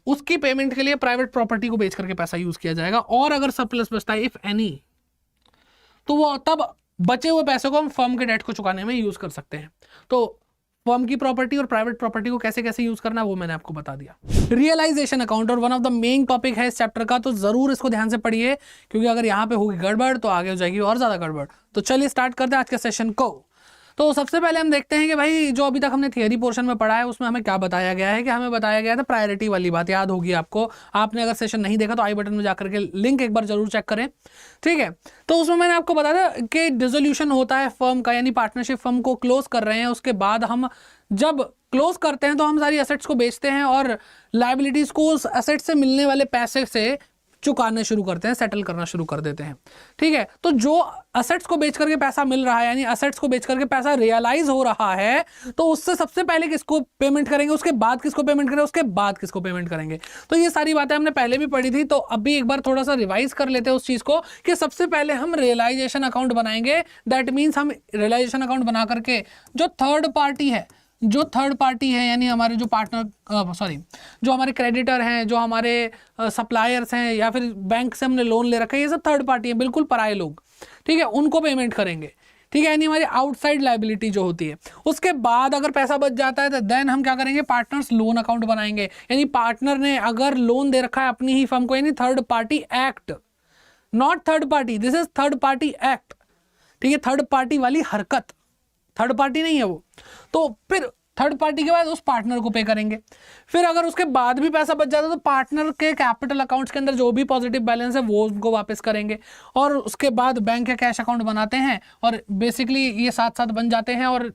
A: उसकी पेमेंट के लिए प्राइवेट प्रॉपर्टी को बेच करके पैसा यूज किया जाएगा। और अगर सरप्लस बचता है, इफ एनी, तो वो तब बचे हुए पैसे को हम फर्म के डेट को चुकाने में यूज कर सकते हैं। तो फर्म की प्रॉपर्टी और प्राइवेट प्रॉपर्टी को कैसे कैसे यूज करना है वो मैंने आपको बता दिया। रियलाइजेशन अकाउंट और one of the main topic है इस चैप्टर का, तो जरूर इसको ध्यान से पढ़िए, क्योंकि अगर यहाँ पे होगी गड़बड़ तो आगे हो जाएगी और ज्यादा गड़बड़। तो चलिए स्टार्ट करते हैं आज के सेशन को। तो सबसे पहले हम देखते हैं कि भाई जो अभी तक हमने थियरी पोर्शन में पढ़ा है उसमें हमें क्या बताया गया है। कि हमें बताया गया था प्रायोरिटी वाली बात, याद होगी आपको। आपने अगर सेशन नहीं देखा तो आई बटन में जाकर के लिंक एक बार जरूर चेक करें, ठीक है। तो उसमें मैंने आपको बताया था कि डिसोल्यूशन होता है फर्म का, यानी पार्टनरशिप फर्म को क्लोज कर रहे हैं, उसके बाद हम जब क्लोज करते हैं तो हम सारी एसेट्स को बेचते हैं और लायबिलिटीज को उस एसेट से मिलने वाले पैसे से चुकाने शुरू करते हैं, सेटल करना शुरू कर देते हैं, ठीक है। तो जो असेट्स को बेच करके पैसा मिल रहा है, यानी असेट्स को बेच करके पैसा रियलाइज हो रहा है, तो उससे सबसे पहले किसको पेमेंट करेंगे, उसके बाद किसको पेमेंट करेंगे, उसके बाद किसको पेमेंट करेंगे। तो ये सारी बातें हमने पहले भी पढ़ी थी, तो अभी एक बार थोड़ा सा रिवाइज कर लेते हैं उस चीज को कि सबसे पहले हम रियलाइजेशन अकाउंट बनाएंगे। दैट मीन्स हम रियलाइजेशन अकाउंट बना करके जो थर्ड पार्टी है, यानी हमारे जो जो हमारे क्रेडिटर हैं, जो हमारे सप्लायर्स हैं, या फिर बैंक से हमने लोन ले रखा है, ये सब थर्ड पार्टी है, बिल्कुल पराये लोग, ठीक है, उनको पेमेंट करेंगे, ठीक है। यानी हमारी आउटसाइड लायबिलिटी जो होती है। उसके बाद अगर पैसा बच जाता है तो देन हम क्या करेंगे, पार्टनर्स लोन अकाउंट बनाएंगे। यानी पार्टनर ने अगर लोन दे रखा है अपनी ही फर्म को, यानी third party act, not third party, this is third party act, ठीक है, थर्ड पार्टी वाली हरकत, थर्ड पार्टी नहीं है वो। तो फिर थर्ड पार्टी के बाद उस पार्टनर को पे करेंगे। फिर अगर उसके बाद भी पैसा बच जाता है तो पार्टनर के कैपिटल अकाउंट्स के अंदर जो भी पॉजिटिव बैलेंस है वो उनको वापस करेंगे। और उसके बाद बैंक के कैश अकाउंट बनाते हैं और बेसिकली ये साथ साथ बन जाते हैं। और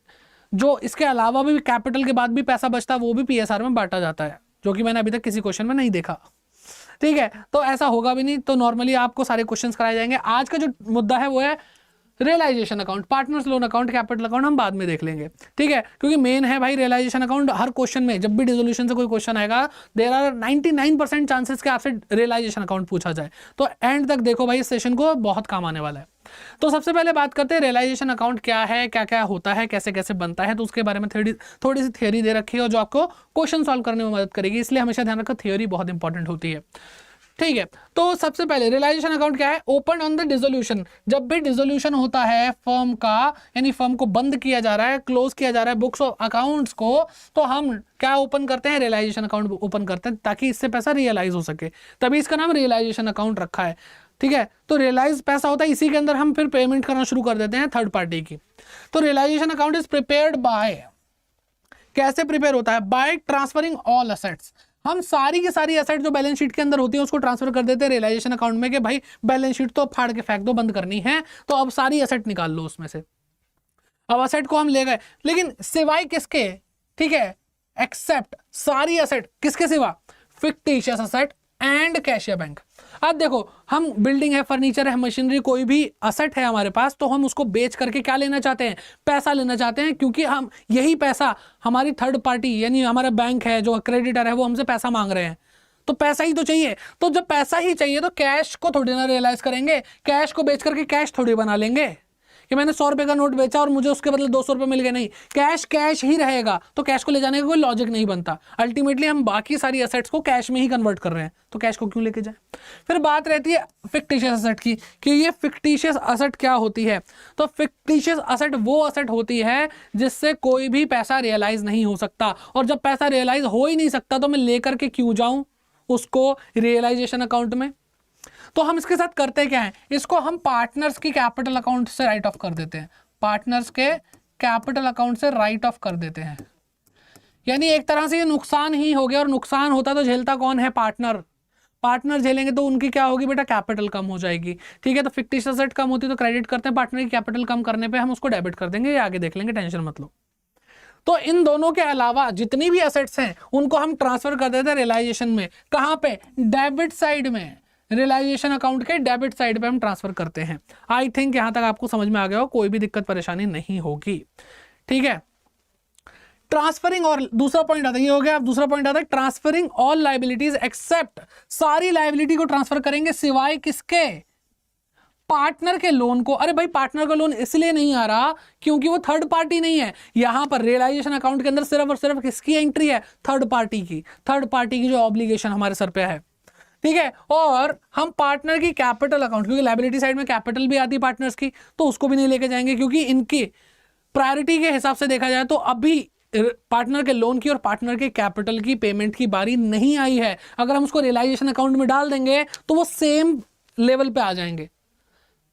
A: जो इसके अलावा भी कैपिटल के बाद भी पैसा बचता है वो भी PSR में बांटा जाता है, जो कि मैंने अभी तक किसी क्वेश्चन में नहीं देखा, ठीक है। तो ऐसा होगा भी नहीं, तो नॉर्मली आपको सारे क्वेश्चन कराए जाएंगे। आज का जो मुद्दा है वो है realisation account, partners loan account, capital account हम बाद में देख लेंगे, ठीक है। क्योंकि मेन है भाई रियलाइजेशन अकाउंट। हर क्वेश्चन में जब भी डिसोल्यूशन से कोई क्वेश्चन आएगा, देयर आर 99% चांसेस कि आपसे रियलाइजेशन अकाउंट पूछा जाए। तो एंड तक देखो भाई, इस सेशन को बहुत काम आने वाला है। तो सबसे पहले बात करते हैं रियलाइजेशन अकाउंट क्या है, क्या क्या होता है, कैसे कैसे बनता है। तो उसके बारे में थोड़ी सी थियोरी दे रखी है जो आपको क्वेश्चन सॉल्व करने में मदद करेगी, इसलिए हमेशा ध्यान रखो थियोरी बहुत इंपॉर्टेंट होती है, ठीक है। तो सबसे पहले रियलाइजेशन अकाउंट क्या है, ओपन ऑन द डिसोल्यूशन। जब भी डिसोल्यूशन होता है फर्म का, यानी फर्म को बंद किया जा रहा है, क्लोज किया जा रहा है बुक्स ऑफ अकाउंट्स को, तो हम क्या ओपन करते हैं, रियलाइजेशन अकाउंट ओपन करते हैं, ताकि इससे पैसा रियलाइज हो सके। तभी इसका नाम रियलाइजेशन अकाउंट रखा है। ठीक है, तो रियलाइज पैसा होता है, इसी के अंदर हम फिर पेमेंट करना शुरू कर देते हैं थर्ड पार्टी की। तो realisation account is prepared by, कैसे प्रिपेयर होता है? बाय ट्रांसफरिंग ऑल असेट्स, हम सारी की सारी एसेट जो बैलेंस शीट के अंदर होती है उसको ट्रांसफर कर देते हैं रियलाइजेशन अकाउंट में कि भाई बैलेंस शीट तो फाड़ के फेंक दो, बंद करनी है, तो अब सारी एसेट निकाल लो उसमें से। अब एसेट को हम ले गए, लेकिन सिवाय किसके? ठीक है, एक्सेप्ट, सारी एसेट किसके सिवा? Fictitious asset and cashier bank. अब देखो, हम बिल्डिंग है, फर्नीचर है, मशीनरी, कोई भी असेट है हमारे पास, तो हम उसको बेच करके क्या लेना चाहते हैं? पैसा लेना चाहते हैं, क्योंकि हम यही पैसा हमारी थर्ड पार्टी यानी हमारा बैंक है जो क्रेडिटर है वो हमसे पैसा मांग रहे हैं, तो पैसा ही तो चाहिए। तो जब पैसा ही चाहिए तो कैश को थोड़ी ना रियलाइज करेंगे, कैश को बेच करके कैश थोड़ी बना लेंगे कि मैंने 100 रुपए का नोट बेचा और मुझे उसके बदले 200 रुपए मिल गए, नहीं, कैश कैश ही रहेगा, तो कैश को ले जाने का कोई लॉजिक नहीं बनता। अल्टीमेटली हम बाकी सारी एसेट्स को कैश में ही कन्वर्ट कर रहे हैं, तो कैश को क्यों लेके जाए? फिर बात रहती है फिक्टिशियस एसेट की, कि ये फिक्टिशियस एसेट क्या होती है? तो फिक्टिशियस एसेट वो एसेट होती है जिससे कोई भी पैसा रियलाइज नहीं हो सकता, और जब पैसा रियलाइज हो ही नहीं सकता तो मैं लेकर के क्यों जाऊं उसको रियलाइजेशन अकाउंट में? तो हम इसके साथ करते क्या है, इसको हम पार्टनर्स की कैपिटल अकाउंट से राइट ऑफ कर देते हैं, पार्टनर्स के कैपिटल अकाउंट से राइट ऑफ कर देते हैं। यानी एक तरह से ये नुकसान ही हो गया, और नुकसान होता तो झेलता कौन है? पार्टनर। पार्टनर झेलेंगे तो उनकी क्या होगी बेटा? कैपिटल कम हो जाएगी। ठीक है, तो फिक्टिशियस एसेट कम होती है तो क्रेडिट करते हैं, पार्टनर की कैपिटल कम करने पे हम उसको डेबिट कर देंगे, ये आगे देख लेंगे, टेंशन मत लो। तो इन दोनों के अलावा जितनी भी एसेट्स हैं उनको हम ट्रांसफर कर देते हैं रियलाइजेशन में। कहां पे? डेबिट साइड में, रियलाइजेशन अकाउंट के डेबिट साइड पे हम ट्रांसफर करते हैं। आई थिंक यहां तक आपको समझ में आ गया हो, कोई भी दिक्कत परेशानी नहीं होगी। ठीक है, ट्रांसफरिंग, और दूसरा पॉइंट आता है, ये हो गया। अब दूसरा पॉइंट आता है ट्रांसफरिंग ऑल लायबिलिटीज एक्सेप्ट, सारी लायबिलिटी को ट्रांसफर करेंगे सिवाय किसके? पार्टनर के लोन को। अरे भाई, पार्टनर का लोन इसलिए नहीं आ रहा क्योंकि वो थर्ड पार्टी नहीं है। यहां पर रियलाइजेशन अकाउंट के अंदर सिर्फ और सिर्फ किसकी एंट्री है? थर्ड पार्टी की। थर्ड पार्टी की जो ऑब्लिगेशन हमारे सर पे है, ठीक है। और हम पार्टनर की कैपिटल अकाउंट, क्योंकि लायबिलिटी साइड में कैपिटल भी आती है पार्टनर्स की, तो उसको भी नहीं लेके जाएंगे, क्योंकि इनकी प्रायोरिटी के हिसाब से देखा जाए तो अभी पार्टनर के लोन की और पार्टनर के कैपिटल की पेमेंट की बारी नहीं आई है। अगर हम उसको रियलाइजेशन अकाउंट में डाल देंगे तो वो सेम लेवल पे आ जाएंगे,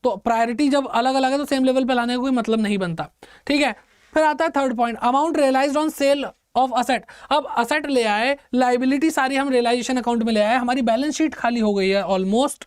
A: तो प्रायोरिटी जब अलग अलग है तो सेम लेवल पे लाने का कोई मतलब नहीं बनता। ठीक है, फिर आता है third point, amount realised on sale of asset. अब असेट ले आए, लायबिलिटी सारी हम रियलाइजेशन अकाउंट में ले आए, हमारी बैलेंस शीट खाली हो गई है ऑलमोस्ट,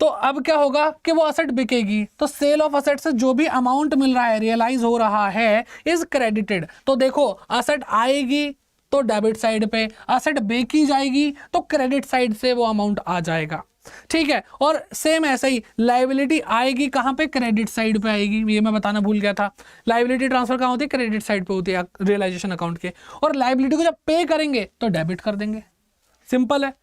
A: तो अब क्या होगा कि वो असेट बिकेगी। तो सेल ऑफ असेट से जो भी अमाउंट मिल रहा है, रियलाइज हो रहा है, इज क्रेडिटेड। तो देखो, असेट आएगी तो डेबिट साइड पे, असेट बेची जाएगी तो क्रेडिट साइड से वो अमाउंट आ जाएगा। ठीक है, और सेम ऐसे ही लायबिलिटी आएगी कहां पे? क्रेडिट साइड पे आएगी। ये मैं बताना भूल गया था, लायबिलिटी ट्रांसफर कहां होती है? क्रेडिट साइड पे होती है रियलाइजेशन अकाउंट के, और लायबिलिटी को जब पे करेंगे तो डेबिट कर देंगे। सिंपल है,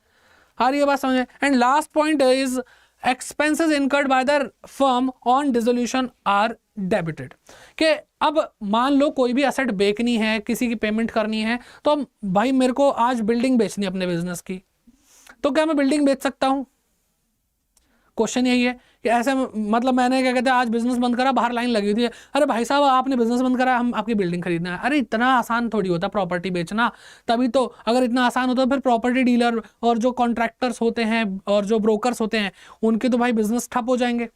A: आ रही है बात समझ में? And last point is expenses incurred by the firm on dissolution are debited. कि अब मान लो कोई भी एसेट बेचनी है, किसी की पेमेंट करनी है, तो भाई मेरे को आज बिल्डिंग बेचनी है अपने बिजनेस की, तो क्या मैं बिल्डिंग बेच सकता हूं? क्वेश्चन यही है कि ऐसे मतलब मैंने क्या कहते हैं आज बिजनेस बंद करा, बाहर लाइन लगी हुई थी, अरे भाई साहब आपने बिजनेस बंद करा, हम आपकी बिल्डिंग खरीदना है। अरे इतना आसान थोड़ी होता प्रॉपर्टी बेचना, तभी तो अगर इतना आसान होता तो फिर प्रॉपर्टी डीलर और जो कॉन्ट्रैक्टर्स होते हैं और जो ब्रोकर्स होते हैं उनके तो भाई बिजनेस ठप हो जाएंगे।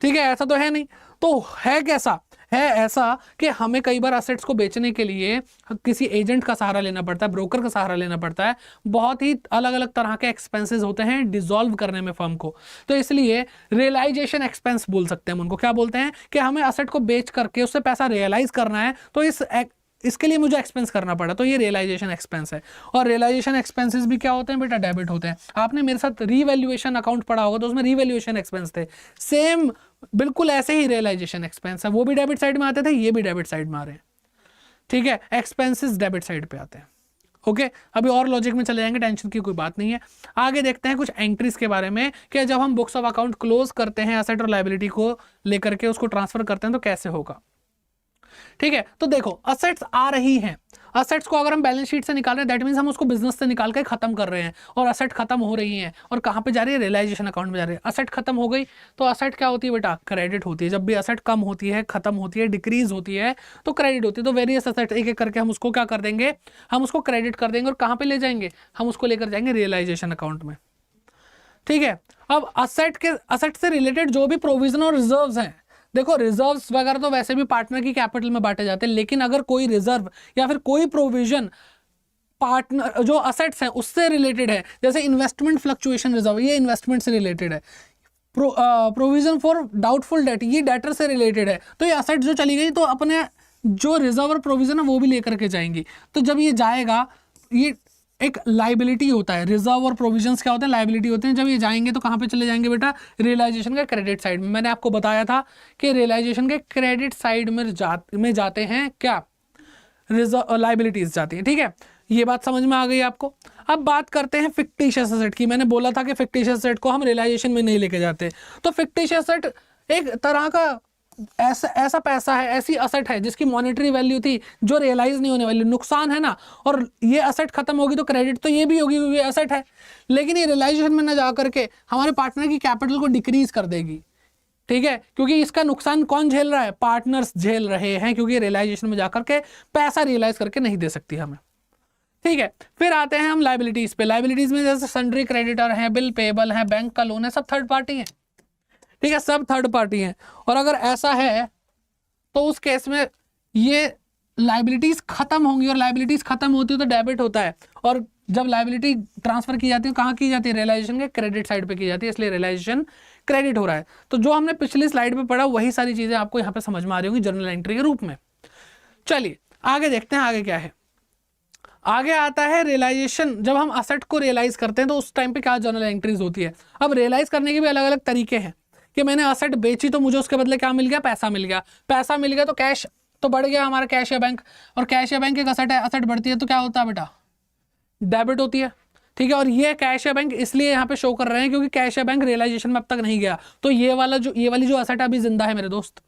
A: ठीक है, ऐसा तो है नहीं। तो है कैसा? है ऐसा कि हमें कई बार असेट्स को बेचने के लिए किसी एजेंट का सहारा लेना पड़ता है, ब्रोकर का सहारा लेना पड़ता है, बहुत ही अलग अलग तरह के एक्सपेंसेस होते हैं डिसॉल्व करने में फर्म को। तो इसलिए रियलाइजेशन एक्सपेंस बोल सकते हैं हम उनको। क्या बोलते हैं कि हमें असेट को बेच करके उससे पैसा रियलाइज करना है, तो इसके लिए मुझे एक्सपेंस करना पड़ा, तो ये रियलाइजेशन एक्सपेंस है। और रियलाइजेशन एक्सपेंसेस भी क्या होते हैं बेटा? डेबिट होते हैं। आपने मेरे साथ रीवैल्यूएशन अकाउंट पढ़ा होगा तो उसमें रीवैल्यूएशन एक्सपेंस थे, सेम बिल्कुल ऐसे ही रियलाइजेशन एक्सपेंस है, वो भी डेबिट साइड में आते थे, ये भी डेबिट साइड में आ रहे हैं। ठीक है, एक्सपेंसेस डेबिट साइड पे आते हैं। ओके, अभी और लॉजिक में चले जाएंगे, टेंशन की कोई बात नहीं है। आगे देखते हैं कुछ एंट्रीज के बारे में कि जब हम बुक्स ऑफ अकाउंट क्लोज करते हैं एसेट और लायबिलिटी को लेकर के उसको ट्रांसफर करते हैं तो कैसे होगा। ठीक है, तो देखो असेट्स आ रही हैं, असेट्स को अगर हम बैलेंस शीट से निकाल रहे हैं दैट मींस हम उसको बिजनेस से निकाल के खत्म कर रहे हैं, और असेट खत्म हो रही हैं और कहां पे जा रही है? रियलाइजेशन अकाउंट में जा रही है। असेट खत्म हो गई तो असेट क्या होती है बेटा? क्रेडिट होती है। जब भी असेट कम होती है, खत्म होती है, डिक्रीज होती है तो क्रेडिट होती है। तो वेरियस असेट एक एक करके हम उसको क्या कर देंगे? हम उसको क्रेडिट कर देंगे, और कहां पे ले जाएंगे? हम उसको लेकर जाएंगे रियलाइजेशन अकाउंट में। ठीक है, अब असेट से रिलेटेड जो भी प्रोविजन और रिजर्व्स हैं, देखो रिजर्व्स वगैरह तो वैसे भी पार्टनर की कैपिटल में बांटे जाते हैं, लेकिन अगर कोई रिजर्व या फिर कोई प्रोविजन पार्टनर जो असेट्स हैं उससे रिलेटेड है, जैसे इन्वेस्टमेंट फ्लक्चुएशन रिजर्व, ये इन्वेस्टमेंट से रिलेटेड है। प्रोविजन फॉर डाउटफुल डेट, ये डेटर से रिलेटेड है। तो ये असेट जो चली गई तो अपने जो रिजर्व और प्रोविजन है वो भी लेकर के जाएंगी। तो जब ये जाएगा, ये एक लाइबिलिटी होता है। रिजर्व और प्रोविजंस क्या होते हैं, लाइबिलिटी होते हैं। जब ये जाएंगे तो कहाँ पे चले जाएंगे बेटा, रियलाइजेशन के क्रेडिट साइड में। मैंने आपको बताया था कि रियलाइजेशन के क्रेडिट साइड में जाते हैं क्या, रिजर्व लाइबिलिटीज जाती है। ठीक है, ये बात समझ में आ गई आपको। अब बात करते हैं फिक्टिशियस एसेट की। मैंने बोला था कि फिक्टिशियस एसेट को हम रियलाइजेशन में नहीं लेके जाते। तो फिक्टिशियस एसेट एक तरह का ऐसा पैसा है, ऐसी असेट है जिसकी मॉनेटरी वैल्यू थी जो रियलाइज नहीं होने वाली, नुकसान है ना, और ये असेट खत्म होगी तो क्रेडिट तो ये भी होगी क्योंकि ये असेट है, लेकिन ये रियलाइजेशन में ना जा करके हमारे पार्टनर की कैपिटल को डिक्रीज कर देगी। ठीक है, क्योंकि इसका नुकसान कौन झेल रहा है, पार्टनर्स झेल रहे हैं, क्योंकि रियलाइजेशन में जाकर के पैसा रियलाइज करके नहीं दे सकती हमें। ठीक है, फिर आते हैं हम लाइबिलिटीज पे। लाइबिलिटीज में जैसे सन्ड्री क्रेडिटर है, बिल पेबल है, बैंक का लोन है, सब थर्ड पार्टी है। ठीक है, सब थर्ड पार्टी हैं। और अगर ऐसा है तो उस केस में ये लाइबिलिटीज खत्म होंगी, और लाइबिलिटीज खत्म होती है तो डेबिट होता है। और जब लाइबिलिटी ट्रांसफर की जाती है कहाँ की जाती है, रियलाइजेशन के क्रेडिट साइड पे की जाती है, इसलिए रियलाइजेशन क्रेडिट हो रहा है। तो जो हमने पिछली स्लाइड पे पढ़ा वही सारी चीजें आपको यहाँ पे समझ में आ रही होंगी जर्नल एंट्री के रूप में। चलिए आगे देखते हैं, आगे क्या है। आगे आता है रियलाइजेशन। जब हम असेट को रियलाइज करते हैं तो उस टाइम पे क्या जर्नल एंट्रीज होती है। अब रियलाइज करने के भी अलग अलग तरीके हैं कि मैंने असेट बेची तो मुझे उसके बदले क्या मिल गया, पैसा मिल गया। पैसा मिल गया तो कैश तो बढ़ गया हमारा, कैश या बैंक, और कैश या बैंक एक असेट है, असेट बढ़ती है तो क्या होता है बेटा, डेबिट होती है। ठीक है, और ये कैश या बैंक इसलिए यहाँ पे शो कर रहे हैं क्योंकि कैश या बैंक रियलाइजेशन में अब तक नहीं गया, तो ये वाली जो असेट है अभी जिंदा है मेरे दोस्त।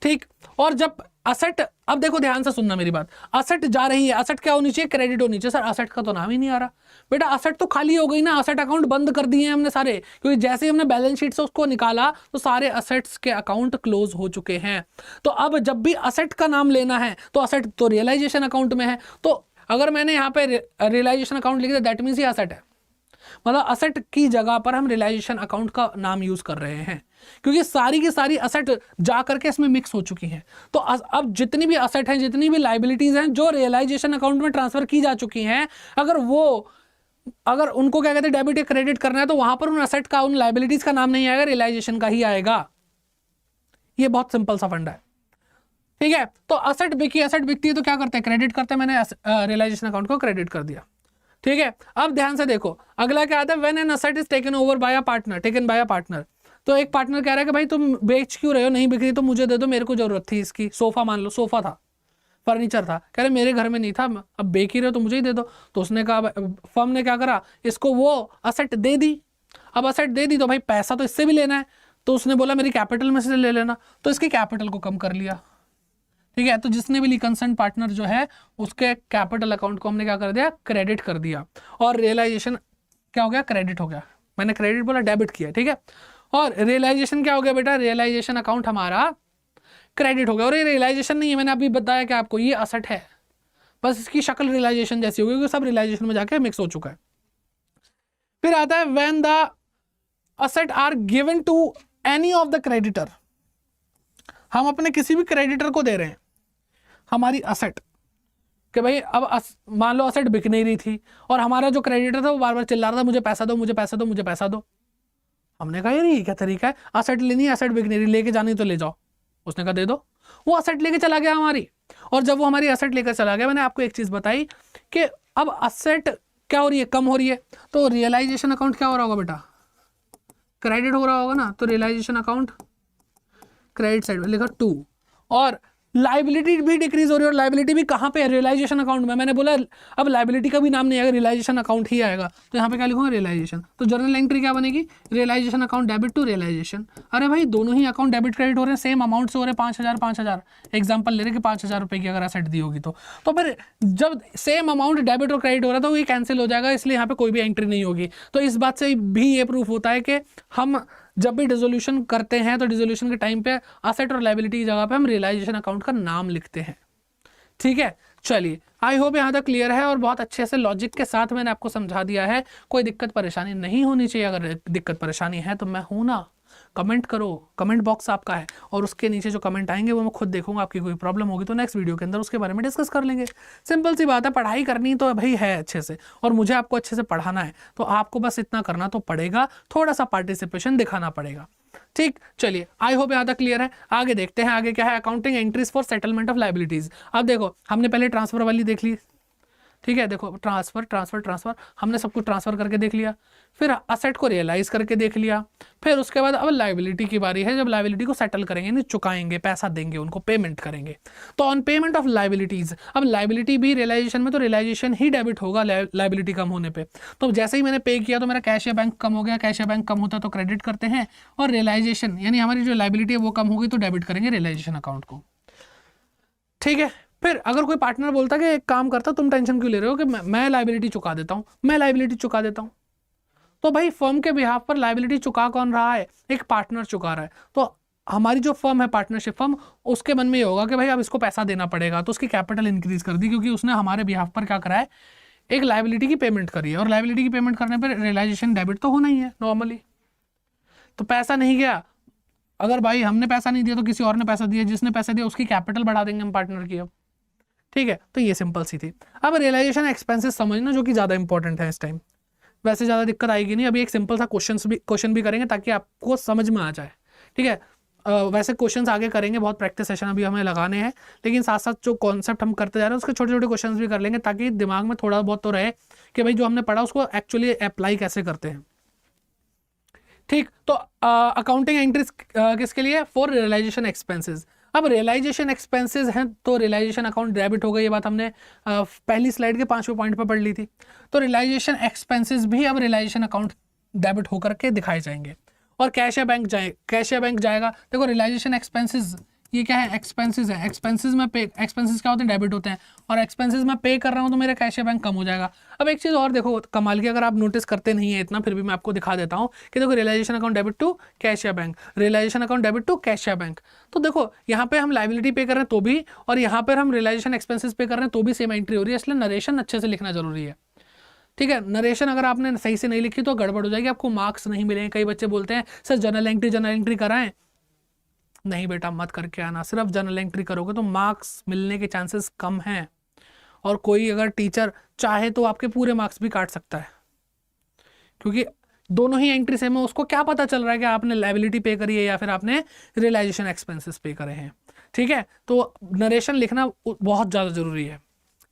A: ठीक, और जब असेट, अब देखो ध्यान से सुनना मेरी बात, असेट जा रही है, असेट क्या होनी चाहिए, क्रेडिट होनी चाहिए। सर असेट का तो नाम ही नहीं आ रहा बेटा, असेट तो खाली हो गई ना, असेट अकाउंट बंद कर दिए हैं हमने सारे, क्योंकि जैसे ही हमने बैलेंस शीट से उसको निकाला तो सारे असेट्स के अकाउंट क्लोज हो चुके हैं। तो अब जब भी असेट का नाम लेना है तो असेट तो रियलाइजेशन अकाउंट में है, तो अगर मैंने यहाँ पे रियलाइजेशन अकाउंट लिख दिया दैट मीन्स ये असेट है, मतलब असेट की जगह पर हम रियलाइजेशन अकाउंट का नाम यूज कर रहे हैं, क्योंकि सारी की सारी असेट जा करके इसमें मिक्स हो चुकी हैं। तो अब जितनी भी असेट हैं, जितनी भी लाइबिलिटीज हैं जो रियलाइजेशन अकाउंट में ट्रांसफर की जा चुकी हैं, अगर उनको क्या कहते हैं डेबिट या क्रेडिट करना है तो वहां पर उन असेट का, उन लाइबिलिटीज का नाम नहीं आएगा, रियलाइजेशन का ही आएगा। ये बहुत सिंपल सा फंडा है। ठीक है, तो असेट बिकी, असेट बिकती है तो क्या करते हैं, क्रेडिट करते हैं। मैंने रियलाइजेशन अकाउंट को क्रेडिट कर दिया। ठीक है, अब ध्यान से देखो अगला क्या आता है, when an asset is taken over by a partner, taken by a partner. तो एक पार्टनर कह रहा है कि भाई तुम बेच क्यों रहे हो, नहीं बिक रही तो मुझे दे दो, मेरे को जरूरत थी इसकी। सोफा मान लो, सोफा था, फर्नीचर था, कह रहे मेरे घर में नहीं था, अब बेच ही रहे हो तो मुझे ही दे दो। तो उसने कहा, फर्म ने क्या करा, इसको वो असेट दे दी। अब असेट दे दी तो भाई पैसा तो इससे भी लेना है, तो उसने बोला मेरी कैपिटल में से ले लेना, तो इसकी कैपिटल को कम कर लिया। ठीक है, तो जिसने भी कंसर्न पार्टनर जो है उसके कैपिटल अकाउंट को हमने क्या कर दिया, क्रेडिट कर दिया, और रियलाइजेशन क्या हो गया, क्रेडिट हो गया। मैंने क्रेडिट बोला, डेबिट किया। ठीक है, और रियलाइजेशन क्या हो गया बेटा, रियलाइजेशन अकाउंट हमारा क्रेडिट हो गया। और ये रियलाइजेशन नहीं है, मैंने अभी बताया कि आपको ये असेट है, बस इसकी शक्ल रियलाइजेशन जैसी होगी क्योंकि सब रियलाइजेशन में जाके मिक्स हो चुका है। फिर आता है when the asset are given to any of the creditor, हम अपने किसी भी क्रेडिटर को दे रहे हैं हमारी असेट, कि भाई अब मान लो असेट बिक नहीं रही थी और हमारा जो क्रेडिटर था वो बार बार चिल्ला रहा था मुझे पैसा दो, मुझे पैसा दो, मुझे पैसा दो। हमने कहा यार ये क्या तरीका है, असेट लेनी है, असेट बिक नहीं रही, लेके जानी तो ले जाओ। उसने कहा दे दो, वो असेट लेके चला गया हमारी। और जब वो हमारी असेट लेकर चला गया, मैंने आपको एक चीज बताई कि अब असेट क्या हो रही है, कम हो रही है, तो रियलाइजेशन अकाउंट क्या हो रहा होगा बेटा, क्रेडिट हो रहा होगा ना। तो रियलाइजेशन अकाउंट क्रेडिट साइड में लिखा 2, और लाइबिलिटी भी डिक्रीज हो रही है, और लाइबिलिटी भी कहाँ पे है, रियलाइजेशन अकाउंट में। मैंने बोला अब लाइबिलिटी का भी नाम नहीं आएगा, रियलाइजेशन अकाउंट ही आएगा, तो यहाँ पे क्या लिखूंगा, रियलाइजेशन। तो जर्नल एंट्री क्या बनेगी, realisation account debit to realisation. अरे भाई दोनों ही अकाउंट डेबिट क्रेडिट हो रहे हैं, सेम अमाउंट से हो रहे हैं, 5,000 एग्जाम्पल ले रहे कि 5,000 रुपये की अगर असेट दी होगी तो फिर जब सेम अमाउंट डेबिट और क्रेडिट हो रहा है तो ये कैंसिल हो जाएगा, इसलिए यहाँ पे कोई भी एंट्री नहीं होगी। तो इस बात से भी ये प्रूफ होता है कि हम जब भी डिसोल्यूशन करते हैं तो डिसोल्यूशन के टाइम पे असेट और लायबिलिटी की जगह पे हम रियलाइजेशन अकाउंट का नाम लिखते हैं। ठीक है, चलिए, आई होप यहाँ तक क्लियर है और बहुत अच्छे से लॉजिक के साथ मैंने आपको समझा दिया है। कोई दिक्कत परेशानी नहीं होनी चाहिए। अगर दिक्कत परेशानी है तो मैं हूं ना, कमेंट करो, कमेंट बॉक्स आपका है और उसके नीचे जो कमेंट आएंगे वो मैं खुद देखूंगा। आपकी कोई प्रॉब्लम होगी तो नेक्स्ट वीडियो के अंदर उसके बारे में डिस्कस कर लेंगे। सिंपल सी बात है, पढ़ाई करनी तो भाई है अच्छे से, और मुझे आपको अच्छे से पढ़ाना है, तो आपको बस इतना करना तो पड़ेगा, थोड़ा सा पार्टिसिपेशन दिखाना पड़ेगा। ठीक, चलिए, आई होप यहाँ तक क्लियर है। आगे देखते हैं, आगे क्या है, accounting entries for settlement of liabilities. अब देखो, हमने पहले ट्रांसफर वाली देख ली, ठीक है, देखो ट्रांसफर ट्रांसफर ट्रांसफर, हमने सब कुछ ट्रांसफर करके देख लिया, फिर असेट को रियलाइज करके देख लिया, फिर उसके बाद अब लाइबिलिटी की बारी है। जब लाइबिलिटी को सेटल करेंगे, नहीं चुकाएंगे, पैसा देंगे उनको, पेमेंट करेंगे, तो ऑन पेमेंट ऑफ लाइबिलिटीज, अब लाइबिलिटी भी रियलाइजेशन में, तो रियलाइजेशन ही डेबिट होगा लाइबिलिटी कम होने पे। तो जैसे ही मैंने पे किया तो मेरा कैश या बैंक कम हो गया, कैश या बैंक कम होता है तो क्रेडिट करते हैं, और रियलाइजेशन यानी हमारी जो लाइबिलिटी है वो कम होगी तो डेबिट करेंगे रियलाइजेशन अकाउंट को। ठीक है, फिर अगर कोई पार्टनर बोलता कि एक काम करता, तुम टेंशन क्यों ले रहे हो कि मैं लाइबिलिटी चुका देता हूं, मैं लाइबिलिटी चुका देता हूं, तो भाई फर्म के बिहाफ पर लाइबिलिटी चुका कौन रहा है, एक पार्टनर चुका रहा है। तो हमारी जो फर्म है, पार्टनरशिप फर्म, उसके मन में ये होगा कि भाई अब इसको पैसा देना पड़ेगा, तो उसकी कैपिटल इंक्रीज कर दी, क्योंकि उसने हमारे बिहाफ पर क्या करा है, एक लाइबिलिटी की पेमेंट करी है, और लाइबिलिटी की पेमेंट करने पर रियलाइजेशन डेबिट तो होना ही है नॉर्मली। तो पैसा नहीं गया, अगर भाई हमने पैसा नहीं दिया तो किसी और ने पैसा दिया, जिसने पैसा दिया उसकी कैपिटल बढ़ा देंगे हम पार्टनर की। अब ठीक है, तो ये सिंपल सी थी। अब रियलाइजेशन एक्सपेंसेस समझना, जो कि ज़्यादा इंपॉर्टेंट है इस टाइम, वैसे ज़्यादा दिक्कत आएगी नहीं। अभी एक सिंपल सा क्वेश्चन भी करेंगे ताकि आपको समझ में आ जाए, ठीक है। वैसे क्वेश्चंस आगे करेंगे, बहुत प्रैक्टिस सेशन अभी हमें लगाने हैं, लेकिन साथ साथ जो कॉन्सेप्ट हम करते जा रहे हैं उसके छोटे छोटे क्वेश्चंस भी कर लेंगे, ताकि दिमाग में थोड़ा बहुत तो रहे कि भाई जो हमने पढ़ा उसको एक्चुअली अप्लाई कैसे करते हैं। ठीक, तो अकाउंटिंग एंट्रीज किसके लिए, फॉर रियलाइजेशन एक्सपेंसेस। अब रियलाइजेशन एक्सपेंसेस हैं तो रियलाइजेशन अकाउंट डेबिट होगा, ये बात हमने पहली स्लाइड के 5वें पॉइंट पर पढ़ ली थी। तो रियलाइजेशन एक्सपेंसेस भी अब रियलाइजेशन अकाउंट डेबिट होकर के दिखाए जाएंगे, और कैश या बैंक जाएगा। देखो रियलाइजेशन एक्सपेंसेस ये क्या है, एक्सपेंसेस है, एक्सपेंसेस में पे, एक्सपेंसेस क्या होते हैं, डेबिट होते हैं, और एक्सपेंसेस में पे कर रहा हूँ तो मेरा कैश या बैंक कम हो जाएगा। अब एक चीज़ और देखो कमाल की, अगर आप नोटिस करते नहीं है इतना, फिर भी मैं आपको दिखा देता हूँ कि देखो realisation account debit to cash या bank, realisation account debit to cash या बैंक। तो देखो यहाँ पे हम लाइबिलिटी पे कर रहे हैं तो भी, और यहाँ पर हम रियलाइजेशन एक्सपेंसेस पे कर रहे हैं तो भी सेम एंट्री हो रही है, इसलिए नरेशन अच्छे से लिखना जरूरी है। ठीक है, नरेशन अगर आपने सही से नहीं लिखी तो गड़बड़ हो जाएगी, आपको मार्क्स नहीं मिलेंगे। कई बच्चे बोलते हैं सर जनरल एंट्री कराएं, नहीं बेटा मत करके आना, सिर्फ जनरल एंट्री करोगे तो मार्क्स मिलने के चांसेस कम हैं, और कोई अगर टीचर चाहे तो आपके पूरे मार्क्स भी काट सकता है, क्योंकि दोनों ही एंट्री सेम है, उसको क्या पता चल रहा है कि आपने लायबिलिटी पे करी है या फिर आपने रियलाइजेशन एक्सपेंसेस पे करे हैं। ठीक है, तो नरेशन लिखना बहुत ज़्यादा जरूरी है।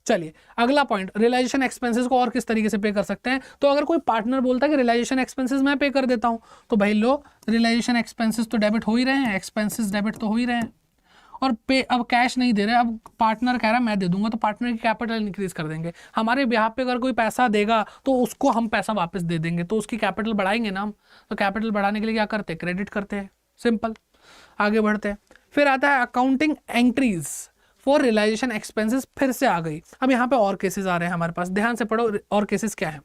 A: चलिए अगला पॉइंट, रियलाइजेशन एक्सपेंसेस को और किस तरीके से पे कर सकते हैं। तो अगर कोई पार्टनर बोलता है कि रियलाइजेशन एक्सपेंसेस मैं पे कर देता हूं, तो भाई लो रियलाइजेशन एक्सपेंसेस तो डेबिट हो ही रहे हैं, एक्सपेंसेस डेबिट तो हो ही रहे हैं, और पे अब कैश नहीं दे रहे, अब पार्टनर कह रहा है मैं दे दूंगा, तो पार्टनर की कैपिटल इंक्रीज कर देंगे। हमारे बिहाफ पे अगर कोई पैसा देगा तो उसको हम पैसा वापस दे देंगे, तो उसकी कैपिटल बढ़ाएंगे ना हम। तो कैपिटल बढ़ाने के लिए क्या करते हैं, क्रेडिट करते हैं, सिंपल। आगे बढ़ते हैं, फिर आता है accounting entries for realisation expenses, फिर से आ गई। अब यहाँ पे और केसेस आ रहे हैं हमारे पास, ध्यान से पढ़ो और केसेस क्या है।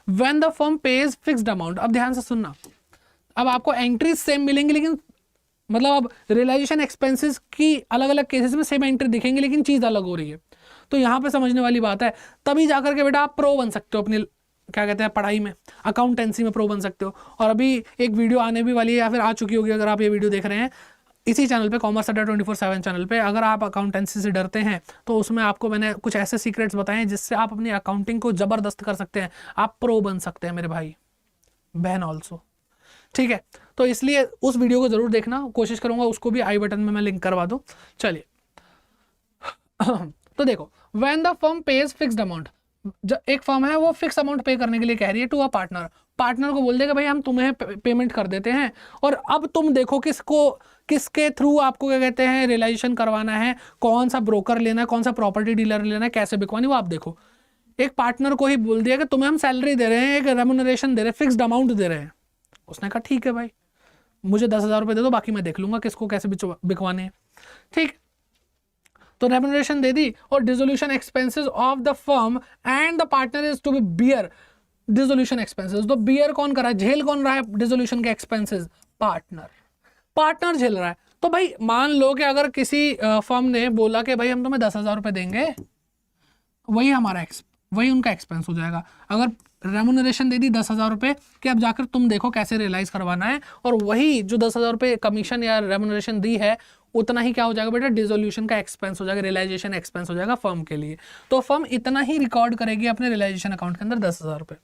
A: When the firm page fixed amount, अब ध्यान से सुनना, अब आपको एंट्रीज सेम मिलेंगी, लेकिन मतलब अब रियलाइजेशन एक्सपेंसेस की अलग अलग केसेस में सेम एंट्री दिखेंगे, लेकिन चीज अलग हो रही है। तो यहाँ पे समझने वाली बात है, तभी जाकर के बेटा आप प्रो बन सकते हो अपनी क्या कहते हैं पढ़ाई में, अकाउंटेंसी में प्रो बन सकते हो। और अभी एक वीडियो आने भी वाली है या फिर आ चुकी होगी अगर आप ये वीडियो देख रहे हैं इसी चैनल पे, कॉमर्स अड्डा 24/7 चैनल पे। अगर आप अकाउंटेंसी से डरते हैं तो उसमें आपको मैंने कुछ ऐसे सीक्रेट्स बताए हैं जिससे आप अपनी अकाउंटिंग को जबरदस्त कर सकते हैं, आप प्रो बन सकते हैं मेरे भाई बहन ऑल्सो। ठीक है, तो इसलिए उस वीडियो को जरूर देखना, कोशिश करूंगा उसको भी आई बटन में मैं लिंक करवा दूं। चलिए तो देखो, when the firm page fixed amount, एक फर्म है वो फिक्स अमाउंट पे करने के लिए कह रही है टू अ पार्टनर, पार्टनर को बोल देगा भाई हम तुम्हें पेमेंट कर देते हैं, और अब तुम देखो किसके थ्रू आपको क्या कहते हैं रियलाइजेशन करवाना है, कौन सा ब्रोकर लेना है, कौन सा प्रॉपर्टी डीलर लेना है, कैसे बिकवानी, वो आप देखो। एक पार्टनर को ही बोल दिया कि तुम्हें हम सैलरी दे रहे हैं, एक रेम्यूनरेशन दे रहे हैं, फिक्स्ड अमाउंट दे रहे हैं। उसने कहा ठीक है भाई मुझे 10,000 रुपये दे दो, बाकी मैं देख लूंगा किसको कैसे बिकवाने हैं। ठीक, तो रेम्यूनरेशन दे दी, और dissolution expenses of the firm and the partner is to be bear dissolution expenses. तो बियर कौन कर रहा है, झेल कौन रहा है डिसोल्यूशन के एक्सपेंसेस, पार्टनर झेल रहा है। तो भाई मान लो कि अगर किसी फर्म ने बोला कि भाई हम तुम्हें 10,000 रुपये देंगे, वही हमारा वही उनका एक्सपेंस हो जाएगा। अगर रेमुनरेशन दे दी 10,000 रुपये कि अब जाकर तुम देखो कैसे रियलाइज करवाना है, और वही जो 10,000 रुपये कमीशन या रेमुनरेशन दी है उतना ही क्या हो जाएगा बेटा, डिसोल्यूशन का एक्सपेंस हो जाएगा, रियलाइजेशन एक्सपेंस हो जाएगा फर्म के लिए। तो फर्म इतना ही रिकॉर्ड करेगी अपने रियलाइजेशन अकाउंट के अंदर 10,000 रुपये।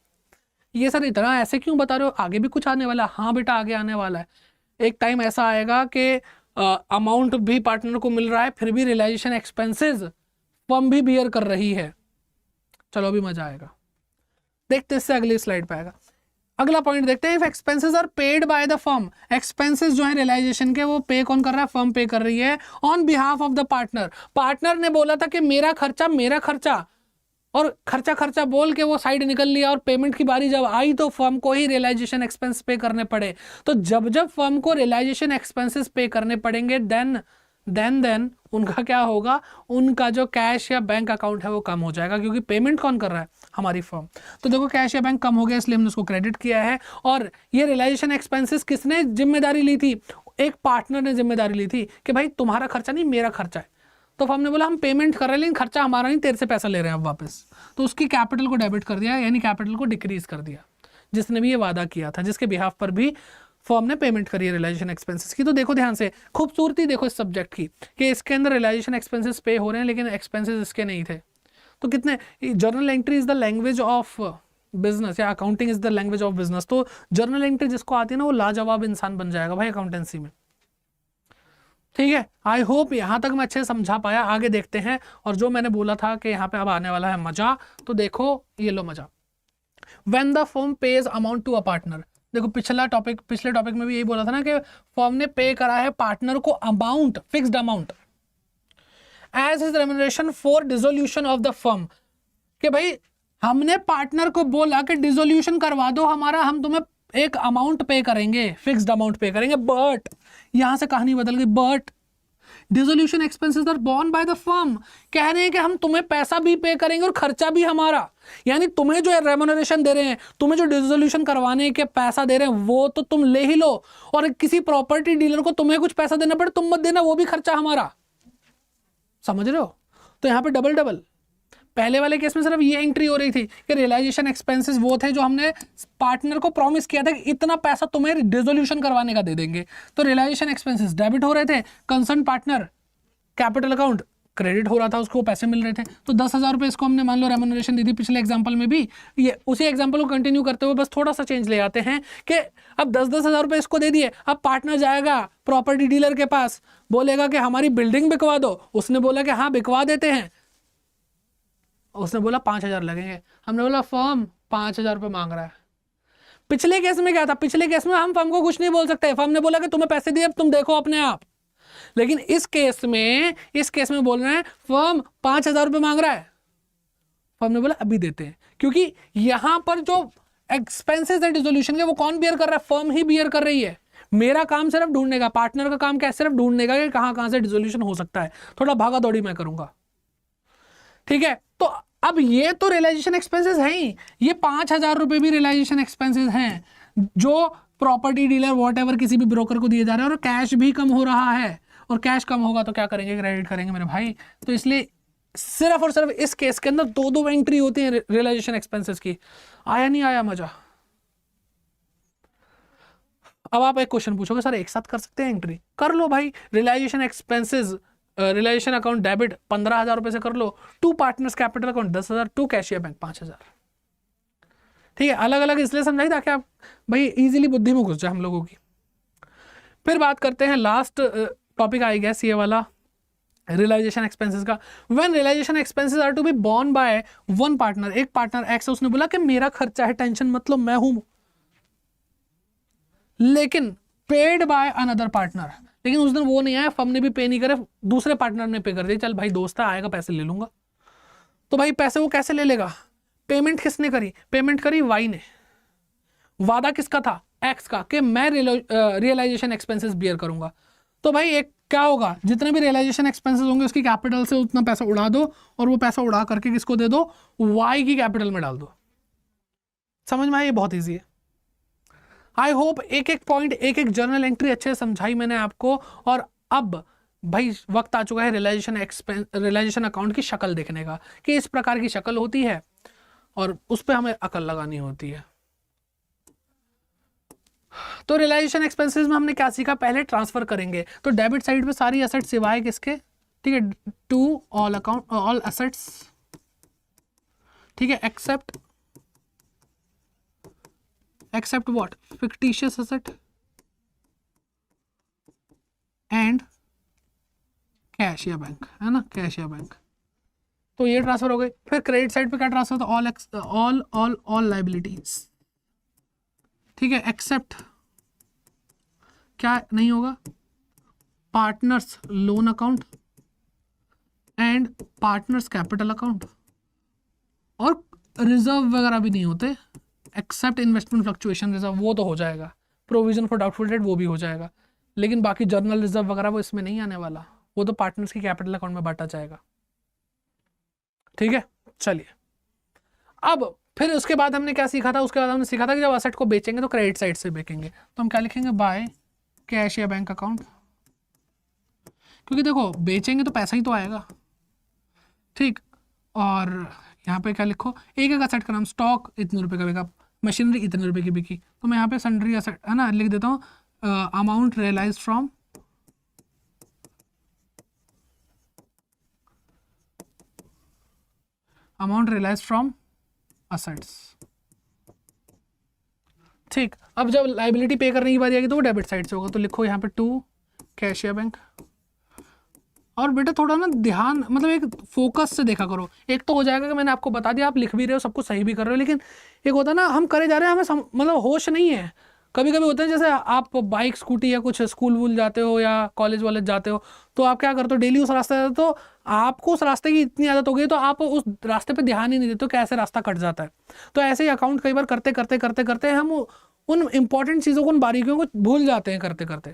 A: ये सर इतना ऐसे क्यों बता रहे हो, आगे भी कुछ आने वाला है? हाँ बेटा आगे आने वाला है। एक टाइम ऐसा आएगा कि अमाउंट भी पार्टनर को मिल रहा है फिर भी रियलाइजेशन एक्सपेंसेस फर्म भी बियर कर रही है। चलो अभी मजा आएगा, देखते इससे अगली स्लाइड पे आएगा। अगला पॉइंट देखते हैं, if expenses are paid by the firm, expenses जो है रियलाइजेशन के वो पे कौन कर रहा है, फर्म पे कर रही है on behalf of the partner. Partner ने बोला था कि मेरा खर्चा, और खर्चा बोल के वो साइड निकल लिया, और पेमेंट की बारी जब आई तो फर्म को ही रियलाइजेशन एक्सपेंस पे करने पड़े। तो जब फर्म को रियलाइजेशन एक्सपेंसेस पे करने पड़ेंगे देन उनका क्या होगा, उनका जो कैश या बैंक अकाउंट है वो कम हो जाएगा, क्योंकि पेमेंट कौन कर रहा है, हमारी फर्म। तो देखो कैश या बैंक कम हो गया, इसलिए हमने उसको क्रेडिट किया है। और ये रियलाइजेशन एक्सपेंसेस किसने जिम्मेदारी ली थी, एक पार्टनर ने जिम्मेदारी ली थी कि भाई तुम्हारा खर्चा नहीं मेरा खर्चा है। तो फर्म ने बोला हम पेमेंट कर रहे हैं लेकिन खर्चा हमारा नहीं, तेरे से पैसा ले रहे हैं अब वापस। तो उसकी कैपिटल को डेबिट कर दिया, यानी कैपिटल को डिक्रीज कर दिया, जिसने भी ये वादा किया था, जिसके बिहाफ पर भी फर्म ने पेमेंट करी है रियलाइजेशन एक्सपेंसेस की। तो देखो ध्यान से, खूबसूरती देखो इस सब्जेक्ट की कि इसके अंदर रियलाइजेशन एक्सपेंसेस पे हो रहे हैं लेकिन एक्सपेंसेस इसके नहीं थे। तो कितने, journal entry is the language of business या accounting is the language of business. तो जर्नल एंट्री जिसको आती है ना वो लाजवाब इंसान बन जाएगा भाई अकाउंटेंसी में। ठीक है, आई होप यहां तक मैं अच्छे समझा पाया। आगे देखते हैं, और जो मैंने बोला था कि यहाँ पे अब आने वाला है मजा, तो देखो ये लो मजा। When the firm pays amount to a partner, देखो पिछले टॉपिक में भी यही बोला था ना कि फर्म ने पे करा है पार्टनर को amount, fixed amount as his remuneration for dissolution of the firm, कि भाई हमने पार्टनर को बोला कि डिसोल्यूशन करवा दो हमारा, हम तुम्हें एक अमाउंट पे करेंगे, फिक्स्ड अमाउंट पे करेंगे। बट यहां से कहानी बदल गई, but dissolution expenses are borne by the firm, कह रहे हैं कि हम तुम्हें पैसा भी पे करेंगे और खर्चा भी हमारा। यानी तुम्हें जो रेम्युनरेशन दे रहे हैं, तुम्हें जो डिसोल्यूशन करवाने के पैसा दे रहे हैं वो तो तुम ले ही लो, और किसी प्रॉपर्टी डीलर को तुम्हें कुछ पैसा देना पड़े तुम मत देना, वो भी खर्चा हमारा। समझ रहे हो? तो यहाँ पे डबल। पहले वाले केस में सिर्फ ये एंट्री हो रही थी कि रियलाइजेशन एक्सपेंसेस वो थे जो हमने पार्टनर को प्रॉमिस किया था कि इतना पैसा तुम्हें डिसोल्यूशन करवाने का दे देंगे। तो रियलाइजेशन एक्सपेंसेस डेबिट हो रहे थे, concern partner capital account credit हो रहा था, उसको पैसे मिल रहे थे। तो 10,000 रुपये इसको हमने मान लो रेम्युनरेशन दी थी पिछले एग्जाम्पल में भी। ये उसी एग्जाम्पल को कंटिन्यू करते हुए बस थोड़ा सा चेंज ले आते हैं कि अब 10,000 रुपये इसको दे दिए, अब पार्टनर जाएगा प्रॉपर्टी डीलर के पास, बोलेगा कि हमारी बिल्डिंग बिकवा दो। उसने बोला कि हाँ बिकवा देते हैं, उसने बोला 5,000 लगेंगे। हमने बोला फर्म 5,000 रुपये मांग रहा है। पिछले केस में क्या था, पिछले केस में हम फर्म को कुछ नहीं बोल सकते, फर्म ने बोला कि तुम्हें पैसे दिए अब तुम देखो अपने आप। लेकिन इस केस में बोल रहे हैं फर्म 5,000 रुपये मांग रहा है, फर्म ने बोला अभी देते हैं, क्योंकि यहां पर जो एक्सपेंसेस है डिसोल्यूशन के वो कौन बियर कर रहा है, फर्म ही बियर कर रही है। मेरा काम सिर्फ ढूंढने का, पार्टनर का काम क्या है, सिर्फ ढूंढने का कि कहां से डिसोल्यूशन हो सकता है। थोड़ा भागा दौड़ी मैं करूंगा, ठीक है। तो अब ये तो रियलाइजेशन एक्सपेंसेस हैं ही, ये 5,000 रुपये भी रियलाइजेशन एक्सपेंसेस हैं जो प्रॉपर्टी डीलर वॉटएवर किसी भी ब्रोकर को दिए जा रहे हैं, और कैश भी कम हो रहा है। और कैश कम होगा तो क्या करेंगे, क्रेडिट करेंगे मेरे भाई। तो इसलिए सिर्फ और सिर्फ इस केस के अंदर दो एंट्री होती है रियलाइजेशन एक्सपेंसेस की। आया नहीं आया मजा? अब आप एक क्वेश्चन पूछोगे सर एक साथ कर सकते हैं एंट्री? कर लो भाई, realisation expenses realisation account debit 15,000 रुपए से कर लो, to partners capital account 10,000, to cashier bank 5,000। ठीक है, अलग अलग इसलिए समझाई ताकि आप भाई इजीली बुद्धि में घुस जाए हम लोगों की। फिर बात करते हैं लास्ट टॉपिक आई गैस ये वाला रियलाइजेशन एक्सपेंसेस का। When realisation expenses are to be borne by one partner, एक पार्टनर एक्स उसने बोला कि मेरा खर्चा है, टेंशन मतलब मैं हूं, लेकिन पेड बाय अनदर पार्टनर, लेकिन उस दिन वो नहीं आया, फर्म ने भी पे नहीं करे, दूसरे पार्टनर ने पे कर दिया। चल भाई दोस्त आएगा पैसे ले लूंगा। तो भाई पैसे वो कैसे ले लेगा? पेमेंट किसने करी? पेमेंट करी वाई ने। वादा किसका था? एक्स का, कि मैं रियलाइजेशन एक्सपेंसेस बियर करूंगा। तो भाई एक क्या होगा, जितने भी रियलाइजेशन एक्सपेंसेस होंगे उसकी कैपिटल से उतना पैसा उड़ा दो, और वो पैसा उड़ा करके किसको दे दो? वाई की कैपिटल में डाल दो। समझ में आया? ये बहुत ईजी है। आई होप एक एक पॉइंट, एक एक जर्नल एंट्री अच्छे से समझाई मैंने आपको। और अब भाई वक्त आ चुका है रियलाइजेशन अकाउंट की शक्ल देखने का, कि इस प्रकार की शक्ल होती है और उस पर हमें अकल लगानी होती है। तो रियलाइजेशन एक्सपेंसेस में हमने क्या सीखा, पहले ट्रांसफर करेंगे तो डेबिट साइड पे सारी एसेट सिवाय किसके, ठीक है, to all account all assets, ठीक है, except what, fictitious asset and cash या बैंक, है ना, कैश या बैंक। तो ये ट्रांसफर हो गए। फिर क्रेडिट साइड पे क्या ट्रांसफर होता है, ऑल लाइबिलिटीज, ठीक है, एक्सेप्ट क्या नहीं होगा, partners loan account and partners capital account, और रिजर्व वगैरह भी नहीं होते, एक्सेप्ट इन्वेस्टमेंट फ्लक्चुएशन रिजर्व, वो तो हो जाएगा, प्रोविजन फॉर डाउटफुल डेट वो भी हो जाएगा, लेकिन बाकी जर्नल रिजर्व वगैरह वो इसमें नहीं आने वाला, वो तो पार्टनर्स की कैपिटल अकाउंट में बांटा जाएगा। ठीक है, चलिए अब फिर उसके बाद हमने क्या सीखा था, उसके बाद हमने सीखा था कि जब असेट को बेचेंगे तो क्रेडिट साइड से बेचेंगे, तो हम क्या लिखेंगे, बाय कैश या बैंक अकाउंट, क्योंकि देखो बेचेंगे तो पैसा ही तो आएगा, ठीक। और यहाँ पे क्या लिखो, एक एक असेट का नाम, स्टॉक इतने रुपए का बिका, मशीनरी इतने रुपए की बिकी, तो मैं यहाँ पे सन्ड्री असेट, है ना, लिख देता हूँ, अमाउंट रियलाइज फ्रॉम असेट्स, ठीक। अब जब लाइबिलिटी पे करने की बारी आएगी तो वो डेबिट साइड से होगा, तो लिखो यहाँ पे टू कैश या बैंक। और बेटा थोड़ा ना ध्यान, मतलब एक फोकस से देखा करो, एक तो हो जाएगा कि मैंने आपको बता दिया, आप लिख भी रहे हो, सब कुछ सही भी कर रहे हो, लेकिन एक होता है ना हम करे जा रहे हैं, हमें मतलब होश नहीं है। कभी कभी होता है जैसे आप बाइक स्कूटी या कुछ स्कूल वूल जाते हो या कॉलेज वॉलेज जाते हो, तो आप क्या करते हो, डेली उस रास्ते जाते हो, तो आपको उस रास्ते की इतनी आदत हो गई तो आप उस रास्ते पे ध्यान ही नहीं देते हो, कैसे रास्ता कट जाता है। तो ऐसे ही अकाउंट कई बार करते करते करते करते हम उन इंपॉर्टेंट चीज़ों को, उन बारीकियों को भूल जाते हैं करते करते।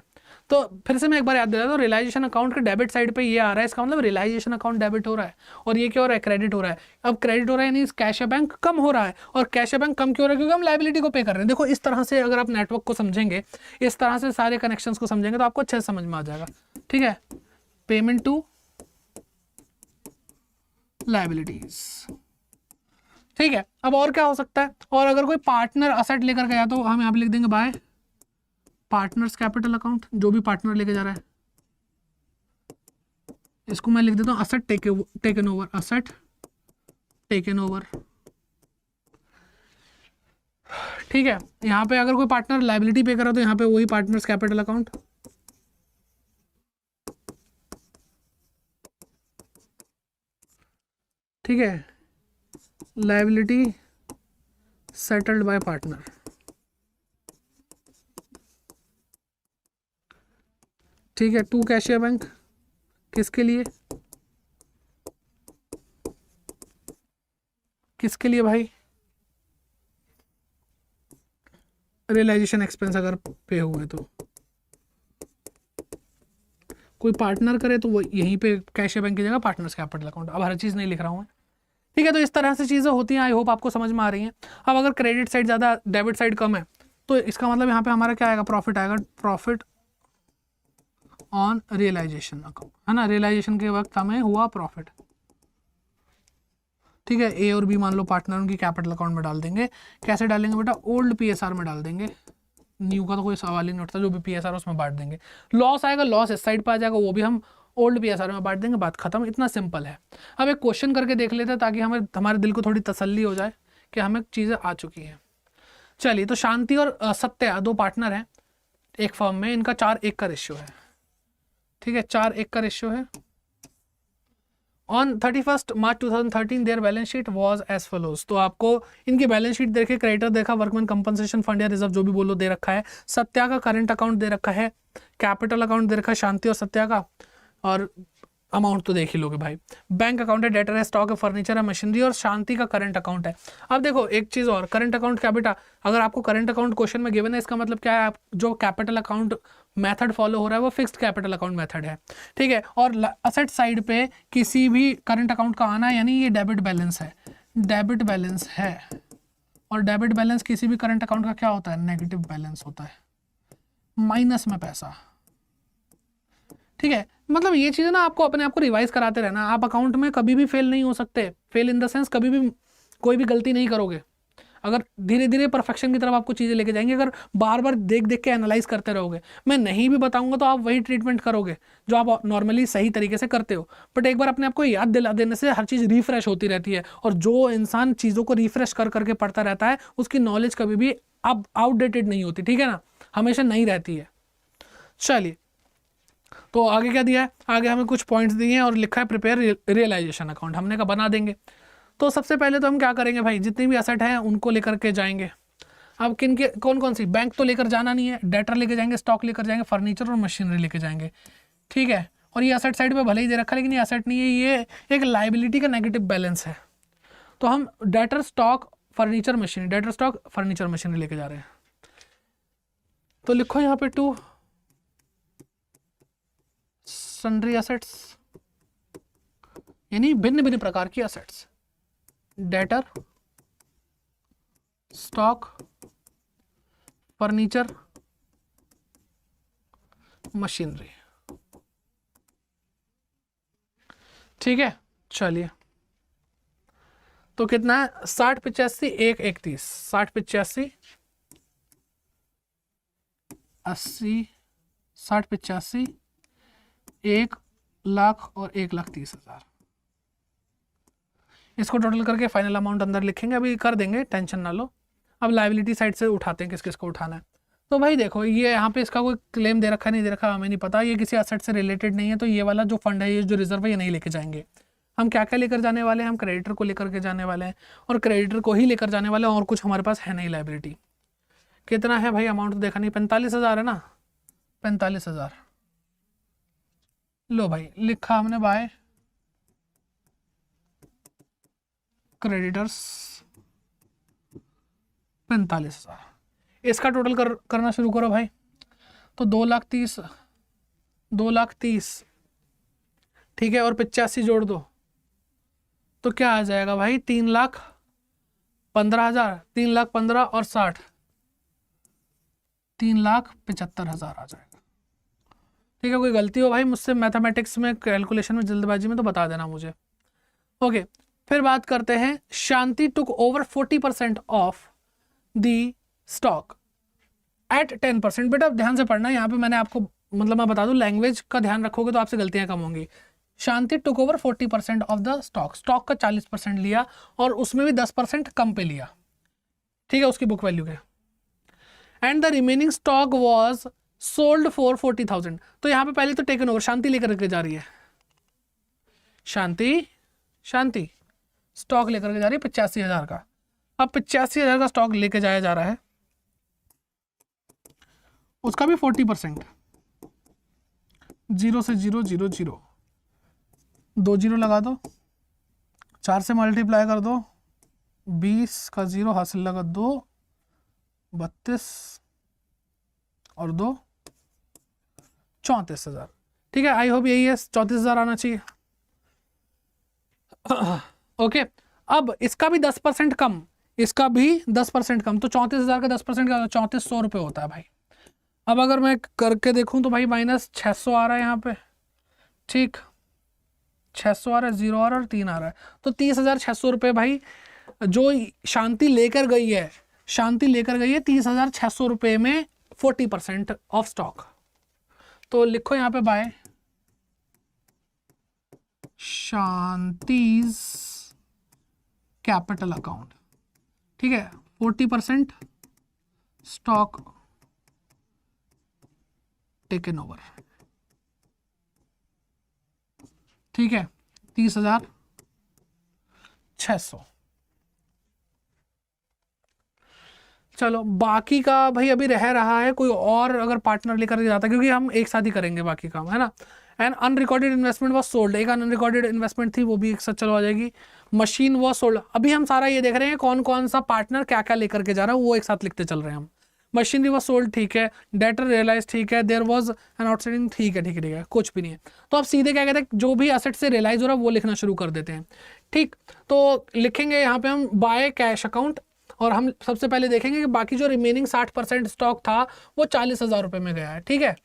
A: तो फिर से मैं एक बार याद दिलाता हूँ, रियलाइजेशन अकाउंट के डेबिट साइड पे ये आ रहा है, इसका मतलब रियलाइजेशन अकाउंट डेबिट हो रहा है, और ये क्या हो रहा है, क्रेडिट हो रहा है। अब क्रेडिट हो रहा है यानी कैश या बैंक कम हो रहा है, और कैश या बैंक कम क्यों हो रहा है, क्योंकि हम लाइबिलिटी को पे कर रहे हैं। देखो इस तरह से अगर आप नेटवर्क को समझेंगे, इस तरह से सारे कनेक्शंस को समझेंगे तो आपको अच्छे से समझ में आ जाएगा। ठीक है, पेमेंट टू लाइबिलिटीज, ठीक है। अब और क्या हो सकता है, और अगर कोई पार्टनर असेट लेकर गया तो हम यहाँ पे लिख देंगे बाय पार्टनर्स कैपिटल अकाउंट, जो भी पार्टनर लेके जा रहा है, इसको मैं लिख देता हूँ asset taken over, asset taken over. ठीक है, यहाँ पे अगर कोई पार्टनर लाइबिलिटी पे कर रहा है तो यहाँ पे वही पार्टनर्स कैपिटल अकाउंट। ठीक है, लाइबिलिटी सेटल्ड बाय पार्टनर। ठीक है, टू कैशियर बैंक, किसके लिए, किसके लिए भाई, रियलाइजेशन एक्सपेंस अगर पे हुए तो, कोई पार्टनर करे तो वो यहीं पे कैशियर बैंक की जगह पार्टनर्स कैपिटल अकाउंट। अब हर चीज़ नहीं लिख रहा हूँ मैं, ठीक है। तो इस तरह से चीज़ें होती हैं, आई होप आपको समझ में आ रही हैं। अब अगर क्रेडिट साइड ज़्यादा डेबिट साइड कम है तो इसका मतलब यहाँ पे हमारा क्या आएगा, प्रॉफिट आएगा, प्रॉफिट ऑन रियलाइजेशन अकाउंट, है ना, रियलाइजेशन के वक्त हमें हुआ प्रॉफिट। ठीक है, ए और बी मान लो पार्टनर, उनकी कैपिटल अकाउंट में डाल देंगे। कैसे डालेंगे बेटा, ओल्ड पीएसआर में डाल देंगे, न्यू का तो कोई सवाल ही नहीं उठता, जो भी पीएसआर उसमें बांट देंगे। लॉस आएगा, लॉस इस साइड पर आ जाएगा, वो भी हम ओल्ड पीएसआर में बांट देंगे, बात खत्म। इतना सिंपल है। अब एक क्वेश्चन करके देख लेते हैं ताकि हमें हमारे दिल को थोड़ी तसल्ली हो जाए कि हमें चीज़ें आ चुकी हैं। चलिए, तो शांति और सत्या दो पार्टनर हैं एक फर्म में, इनका 4:1 का रेशियो है। ठीक है, 4:1 का रेशियो है। On 31 March 2013 their balance sheet was as follows. तो आपको इनकी बैलेंस शीट देखे, क्रेडिटर देखा, वर्कमैन कंपनसेशन फंड या रिजर्व जो भी बोलो दे रखा है, सत्या का करंट अकाउंट दे रखा है, कैपिटल अकाउंट दे रखा है शांति और सत्या का, और अमाउंट तो देख ही लोगे भाई। बैंक अकाउंट है, डेटर है, स्टॉक है, फर्नीचर है, मशीनरी, और शांति का करंट अकाउंट है। अब देखो एक चीज़ और, करंट अकाउंट क्या बेटा, अगर आपको करंट अकाउंट क्वेश्चन में गिवन है, इसका मतलब क्या है, आप जो कैपिटल अकाउंट मेथड फॉलो हो रहा है वो फिक्स्ड कैपिटल अकाउंट मेथड है। ठीक है, और असेट साइड पे किसी भी करंट अकाउंट का आना यानी ये डेबिट बैलेंस है, डेबिट बैलेंस है, और डेबिट बैलेंस किसी भी करंट अकाउंट का क्या होता है, नेगेटिव बैलेंस होता है, माइनस में पैसा। ठीक है, मतलब ये चीज़ ना आपको अपने आप को रिवाइज कराते रहना। आप अकाउंट में कभी भी फेल नहीं हो सकते, फेल इन द सेंस कभी भी कोई भी गलती नहीं करोगे अगर धीरे धीरे परफेक्शन की तरफ आपको चीज़ें लेके जाएंगे। अगर बार बार देख देख के एनालाइज करते रहोगे, मैं नहीं भी बताऊंगा तो आप वही ट्रीटमेंट करोगे जो आप नॉर्मली सही तरीके से करते हो। बट एक बार अपने आप को याद दिला देने से हर चीज़ रिफ्रेश होती रहती है, और जो इंसान चीज़ों को रिफ्रेश कर करके पढ़ता रहता है उसकी नॉलेज कभी भी अब आउटडेटेड नहीं होती, ठीक है ना, हमेशा नई रहती है। चलिए, तो आगे क्या दिया है, आगे हमें कुछ पॉइंट्स दिए हैं और लिखा है प्रिपेयर रियलाइजेशन अकाउंट। हमने कहा बना देंगे। तो सबसे पहले तो हम क्या करेंगे भाई, जितनी भी असेट हैं उनको लेकर के जाएंगे। अब किन के कौन कौन सी, बैंक तो लेकर जाना नहीं है, डेटर लेके जाएंगे, स्टॉक लेकर जाएंगे, फर्नीचर और मशीनरी लेके जाएंगे, ठीक है। और ये असेट साइड पे भले ही दे रखा है लेकिन ये असेट नहीं है, ये एक लाइबिलिटी का नेगेटिव बैलेंस है। तो हम debtor stock furniture machinery, debtor stock furniture machinery लेके जा रहे हैं। तो लिखो यहाँ पे 2 सन्ड्री असेट्स, यानी भिन्न भिन्न प्रकार की assets, debtor stock furniture machinery, ठीक है। चलिए, तो कितना है, 60 85 1 31, 60 85 80 60 85 1 लाख और 1,30,000, इसको टोटल करके फाइनल अमाउंट अंदर लिखेंगे, अभी कर देंगे, टेंशन ना लो। अब लायबिलिटी साइड से उठाते हैं किस किस को उठाना है। तो भाई देखो, ये यहाँ पे इसका कोई क्लेम दे रखा नहीं दे रखा हमें नहीं पता, ये किसी असेट से रिलेटेड नहीं है, तो ये वाला जो फंड है, ये जो रिजर्व है, ये नहीं लेके जाएंगे। हम क्या क्या लेकर जाने वाले हैं, हम क्रेडिटर को लेकर के जाने वाले हैं, और क्रेडिटर को ही लेकर जाने वाले हैं, और कुछ हमारे पास है नहीं लायबिलिटी। कितना है भाई, अमाउंट तो देखा नहीं, 45,000 है ना, 45,000। लो भाई, लिखा हमने बाय क्रेडिटर्स 45,000। इसका टोटल करना शुरू करो भाई। तो 2,30,000, ठीक है, और 85 जोड़ दो तो क्या आ जाएगा भाई, 3,15,000, 3,15,000 और 60, 3,75,000 आ जाएगा, ठीक है। कोई गलती हो भाई मुझसे मैथमेटिक्स में, कैलकुलेशन में, जल्दबाजी में, तो बता देना मुझे। ओके, फिर बात करते हैं, Shanti took over 40% of the stock at 10%। बेटा ध्यान से पढ़ना, यहाँ पे मैंने आपको, मतलब मैं बता दूं, लैंग्वेज का ध्यान रखोगे तो आपसे गलतियां कम होंगी। Shanti took over 40% of the stock, stock का 40% लिया और उसमें भी 10% कम पे लिया, ठीक है, उसकी बुक वैल्यू के। And the remaining stock was sold for 40,000। तो यहाँ पे पहले तो टेकन ओवर, शांति लेकर के जा रही है, शांति स्टॉक लेकर के जा रही है 85,000 का। अब 85,000 का स्टॉक लेके जाया जा रहा है, उसका भी 40%, 0 से 0 0 0, 2 0 लगा दो, 4 से मल्टीप्लाई कर दो, 20 का 0 हासिल लगा 2, 32 और 2 34,000, ठीक है। आई होप यही है, 34,000 आना चाहिए। ओके, अब इसका भी 10% कम, इसका भी 10% कम, तो 34,000 का 10% का 3400 रुपये होता है भाई। अब अगर मैं करके देखूं तो भाई -600 आ रहा है यहाँ पे, ठीक, 600 आ रहा है, 0 आ रहा है और 3 आ रहा है, तो 30,600 रुपये भाई जो शांति लेकर गई है, 30,600 रुपये में 40% ऑफ स्टॉक। तो लिखो यहाँ पे बाय शांतिज कैपिटल अकाउंट, ठीक है, 40% स्टॉक टेकन ओवर, ठीक है, 30,600। चलो बाकी का भाई अभी रह रहा है, कोई और अगर पार्टनर लेकर जाता है, क्योंकि हम एक साथ ही करेंगे बाकी काम, है ना। And unrecorded investment was sold, एक अनरिकॉर्डेड इन्वेस्टमेंट थी, वो भी एक साथ चलो आ जाएगी। मशीन वॉज सोल्ड, अभी हम सारा ये देख रहे हैं कौन कौन सा पार्टनर क्या क्या लेकर के जा रहा है, वो एक साथ लिखते चल रहे हैं हम। मशीनरी वॉज सोल्ड, ठीक है, डेटर रियलाइज, ठीक है, देयर वॉज एन आउटस्टैंडिंग, ठीक है, ठीक है, ठीक है, कुछ भी नहीं है। तो आप सीधे क्या कहते हैं, जो भी एसेट से रियलाइज हो रहा है वो लिखना शुरू कर देते हैं, ठीक। तो लिखेंगे यहाँ पे हम बाय कैश अकाउंट, और हम सबसे पहले देखेंगे कि बाकी जो रिमेनिंग 60% स्टॉक था वो 40,000 रुपये में गया है, ठीक है।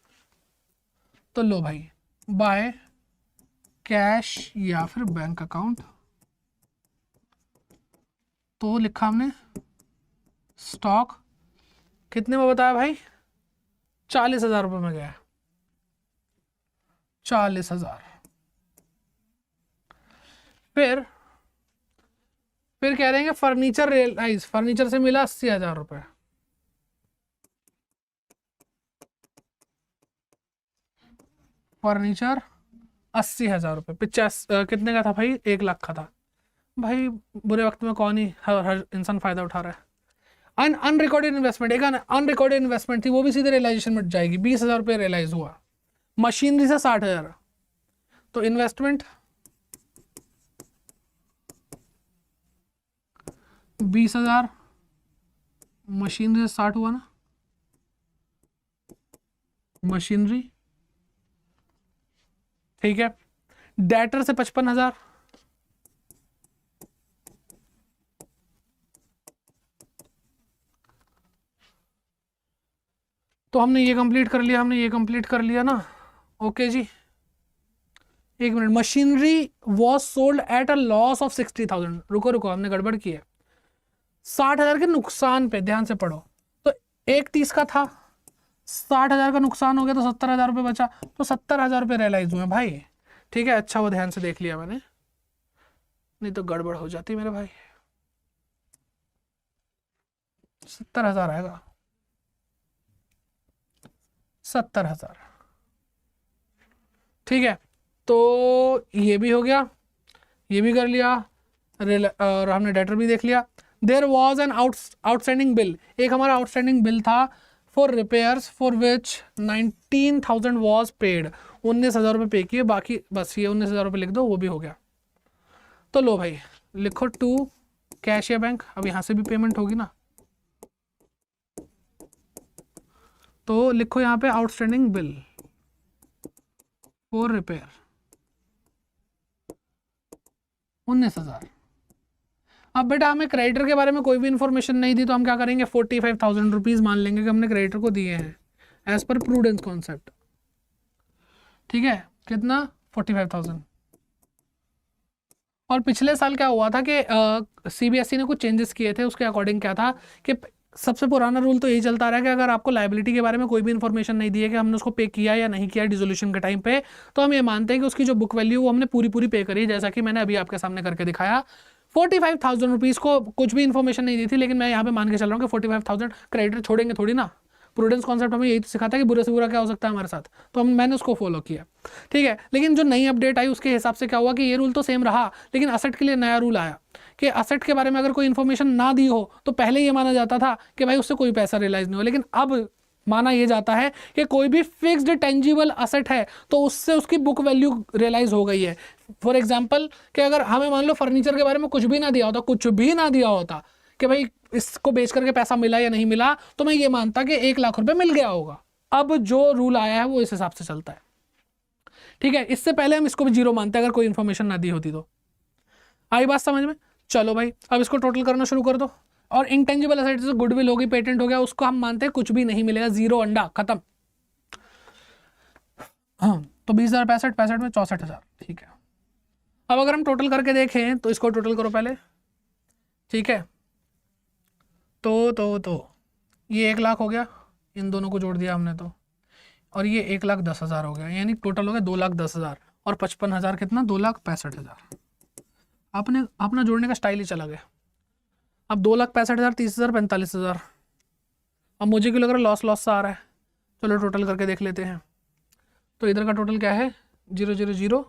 A: तो लो भाई, बाय कैश या फिर बैंक अकाउंट। तो लिखा हमने स्टॉक कितने में बताया भाई, 40,000 रुपये में गया, 40,000। फिर कह रहे हैं फर्नीचर रियलाइज, फर्नीचर से मिला 80,000 रुपये। फर्नीचर 80,000 रुपये, 50 कितने का था भाई, 1 लाख का था। भाई बुरे वक्त में कौन ही हर इंसान फायदा उठा रहा है। अनरिकॉर्डेड इन्वेस्टमेंट, एक अनरिकॉर्डेड इन्वेस्टमेंट थी, वो भी सीधे रियलाइजेशन में जाएगी। 20,000 रुपये रियलाइज हुआ, मशीनरी से 60,000। तो इन्वेस्टमेंट 20,000, मशीनरी से 60 हुआ ना, मशीनरी ठीक है। डेटर से 55,000, तो हमने ये कंप्लीट कर लिया, हमने ये कंप्लीट कर लिया ना। ओके जी, एक minute. Machinery was sold at a loss of 60,000। रुको रुको, हमने गड़बड़ की है। 60,000 के नुकसान पे ध्यान से पढ़ो। तो 1,30 का था, 60,000 का नुकसान हो गया तो 70,000 रुपये बचा, तो 70,000 रुपये रियलाइज हुए भाई। ठीक है, अच्छा वो ध्यान से देख लिया मैंने, नहीं तो गड़बड़ हो जाती मेरे भाई। 70,000 आएगा, 70,000। ठीक है, तो ये भी हो गया, ये भी कर लिया, और हमने डेटर भी देख लिया। There was an outstanding bill, एक हमारा आउटस्टैंडिंग बिल था for repairs for which 19,000 was paid. 19,000 रुपये पे किए, बाकी बस ये 19,000 रुपये लिख दो, वो भी हो गया। तो लो भाई लिखो टू कैश या बैंक, अब यहाँ से भी पेमेंट होगी ना, तो लिखो यहाँ पे आउटस्टैंडिंग बिल फॉर रिपेयर 19,000। अब बेटा हमें क्रेडिटर के बारे में कोई भी इंफॉर्मेशन नहीं दी, तो हम क्या करेंगे, 45,000 रुपीज़ मान लेंगे कि हमने क्रेडिटर को दिए हैं एज पर प्रूडेंस कॉन्सेप्ट। ठीक है, कितना, 45,000। और पिछले साल क्या हुआ था कि CBSE ने कुछ चेंजेस किए थे, उसके अकॉर्डिंग क्या था कि सबसे पुराना रूल तो यही चलता रहा है कि अगर आपको लायबिलिटी के बारे में कोई भी इन्फॉर्मेशन नहीं दी है कि हमने उसको पे किया या नहीं किया डिसोल्यूशन के टाइम पे, तो हम ये मानते हैं कि उसकी जो बुक वैल्यू वो हमने पूरी पे करी, जैसा कि मैंने अभी आपके सामने करके दिखाया। 45,000 रुपीज़ को कुछ भी इन्फॉर्मेशन नहीं दी थी, लेकिन मैं यहाँ पे मान के चल रहा हूँ कि 45,000 क्रेडिटर छोड़ेंगे थोड़ी ना। प्रूडेंस कॉन्सेप्ट हमें यही तो सिखाता है कि बुरे से बुरा क्या हो सकता है हमारे साथ, तो मैंने उसको फॉलो किया। ठीक है, लेकिन जो नई अपडेट आई उसके हिसाब से क्या हुआ कि ये रूल तो सेम रहा, लेकिन असेट के लिए नया रूल आया कि असेट के बारे में अगर कोई इन्फॉर्मेशन ना दी हो तो पहले ये माना जाता था कि भाई उससे कोई पैसा रियलाइज नहीं हो, लेकिन अब माना यह जाता है कि कोई भी फिक्स्ड टेंजिबल असेट है तो उससे उसकी बुक वैल्यू रियलाइज हो गई है। फॉर एग्जांपल कि अगर हमें मान लो फर्नीचर के बारे में कुछ भी ना दिया होता, कुछ भी ना दिया होता कि भाई इसको बेच करके पैसा मिला या नहीं मिला, तो मैं ये मानता कि 1 लाख रुपए मिल गया होगा। अब जो रूल आया है वो इस हिसाब से चलता है। ठीक है, इससे पहले हम इसको भी जीरो मानते हैं अगर कोई इन्फॉर्मेशन ना दी होती तो। आई बात समझ में? चलो भाई अब इसको टोटल करना शुरू कर दो। और इंटेंजिबल एसेट्स जैसे गुडविल होगी, पेटेंट हो गया, उसको हम मानते हैं कुछ भी नहीं मिलेगा, जीरो, अंडा, खत्म। हाँ, तो 20,000 65 में 64,000। ठीक है, अब अगर हम टोटल करके देखें तो इसको टोटल करो पहले। ठीक है, तो ये 1 लाख हो गया, इन दोनों को जोड़ दिया हमने तो, और ये 1,10,000 हो गया, यानी टोटल हो गया 2,10,000 और 55,000 कितना, 2,65,000। आपने अपना जोड़ने का स्टाइल ही चला गया। अब 2,65,000, 30,000, 45,000। अब मुझे क्यों लग रहा है लॉस सा आ रहा है, चलो टोटल करके देख लेते हैं। तो इधर का टोटल क्या है, 0 0 0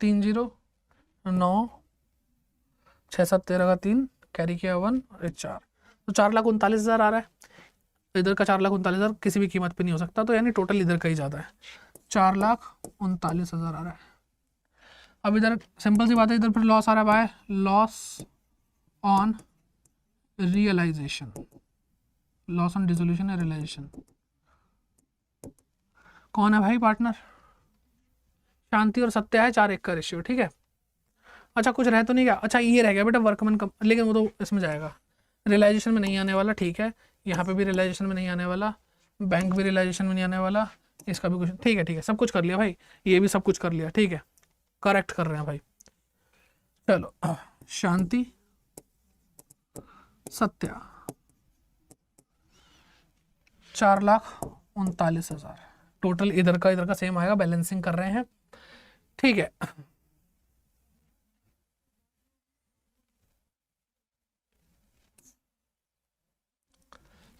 A: 3 0 9 6 7 13 का 3 कैरी किया 1 और 4, तो 4,39,000 आ रहा है। इधर का 4,39,000 किसी भी कीमत पे नहीं हो सकता, तो यानी टोटल इधर का ही ज़्यादा है, 4,39,000 आ रहा है। अब इधर सिंपल सी बात है, इधर फिर लॉस आ रहा है by loss on realisation, loss on dissolution या रियलाइजेशन। कौन है भाई पार्टनर, शांति और सत्या है, 4:1 का रेशियो। ठीक है, अच्छा कुछ रह तो नहीं गया, अच्छा ये रह गया बेटा वर्कमैन कम, लेकिन वो तो इसमें जाएगा, रियलाइजेशन में नहीं आने वाला। ठीक है, यहाँ पे भी रियलाइजेशन में नहीं आने वाला, बैंक भी रियलाइजेशन में नहीं आने वाला, इसका भी कुछ, ठीक है, सब कुछ कर लिया भाई, ये भी सब कुछ कर लिया, ठीक है, करेक्ट कर रहे हैं भाई। चलो शांति सत्या 4,39,000 टोटल, इधर का सेम आएगा, बैलेंसिंग कर रहे हैं, ठीक है।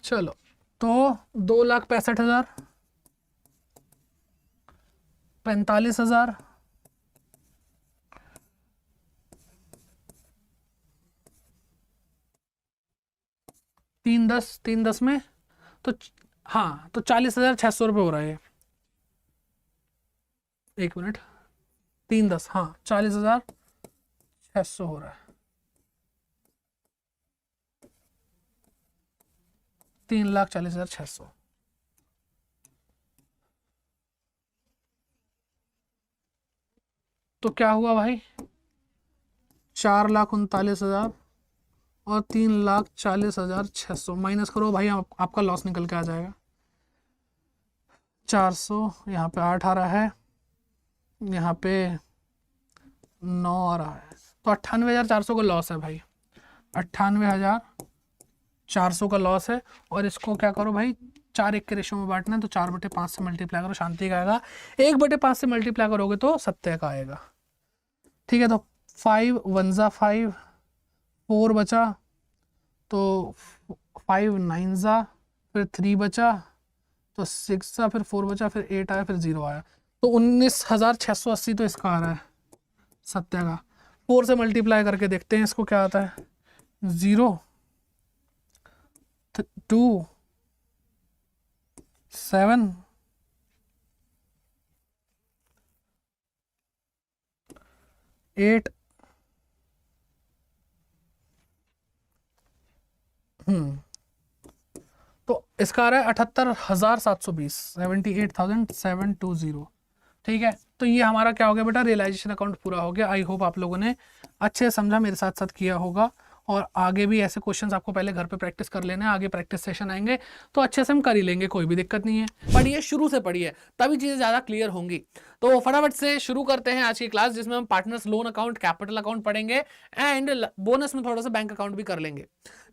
A: चलो तो 2,65,000, 45,000, 3,10 में तो हाँ, तो 40,600 रुपये हो रहा है, एक मिनट, 3,10, हाँ 40,600 हो रहा है, 3,40,600। तो क्या हुआ भाई, 4,39,000 और 3,40,600 माइनस करो भाई, आपका लॉस निकल के आ जाएगा। 400, यहाँ पे 8 आ रहा है, यहाँ पे 9 आ रहा है, तो 98,400 का लॉस है भाई, 98,400 का लॉस है। और इसको क्या करो भाई, 4:1 के रेशो में बांटना है, तो 4/5 से मल्टीप्लाई करो, शांति का आएगा। 1/5 से मल्टीप्लाई करोगे तो सत्य का आएगा, ठीक है। तो 5 1 जा 5, 4 बचा, तो 5 9 जा, फिर 3 बचा, तो 6 जा, फिर 4 बचा, फिर 8 आया, फिर 0 आया, तो 19,680 तो इसका आ रहा है सत्य का। 4 से मल्टीप्लाई करके देखते हैं इसको क्या आता है, 0 2 7 8 तो इसका आ रहा है 78,720, 78,720, ठीक है। तो ये हमारा क्या हो गया बेटा, रियलाइजेशन अकाउंट पूरा हो गया। आई होप आप लोगों ने अच्छे से समझा, मेरे साथ साथ किया होगा, और आगे भी ऐसे क्वेश्चंस आपको पहले घर पे प्रैक्टिस कर लेना है, आगे प्रैक्टिस सेशन आएंगे तो अच्छे से हम कर ही लेंगे, कोई भी दिक्कत नहीं है। पढ़िए, शुरू से पढ़िए, तभी चीजें ज्यादा क्लियर होंगी। तो फटाफट से शुरू करते हैं आज की क्लास, जिसमें हम partners loan account, capital account पढ़ेंगे, एंड बोनस में थोड़ा सा बैंक अकाउंट भी कर लेंगे,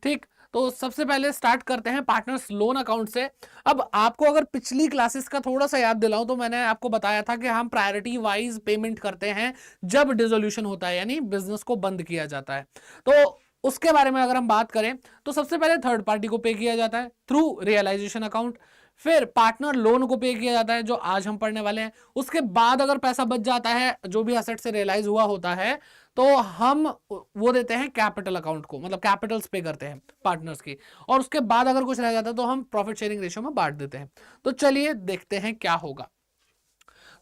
A: ठीक। तो सबसे पहले स्टार्ट करते हैं पार्टनर्स लोन अकाउंट से। अब आपको अगर पिछली क्लासेस का थोड़ा सा याद दिलाऊं, तो मैंने आपको बताया था कि हम प्रायोरिटी वाइज पेमेंट करते हैं जब डिसोल्यूशन होता है, यानी बिजनेस को बंद किया जाता है। तो उसके बारे में अगर हम बात करें, तो सबसे पहले थर्ड पार्टी को पे किया जाता है थ्रू रियलाइजेशन अकाउंट, फिर पार्टनर लोन को पे किया जाता है, जो आज हम पढ़ने वाले हैं। उसके बाद अगर पैसा बच जाता है, जो भी एसेट से रियलाइज हुआ होता है, तो हम वो देते हैं कैपिटल अकाउंट को, मतलब कैपिटल्स पे करते हैं पार्टनर्स की। और उसके बाद अगर कुछ रह जाता है तो हम प्रॉफिट शेयरिंग रेशियो में बांट देते हैं। तो चलिए देखते हैं क्या होगा।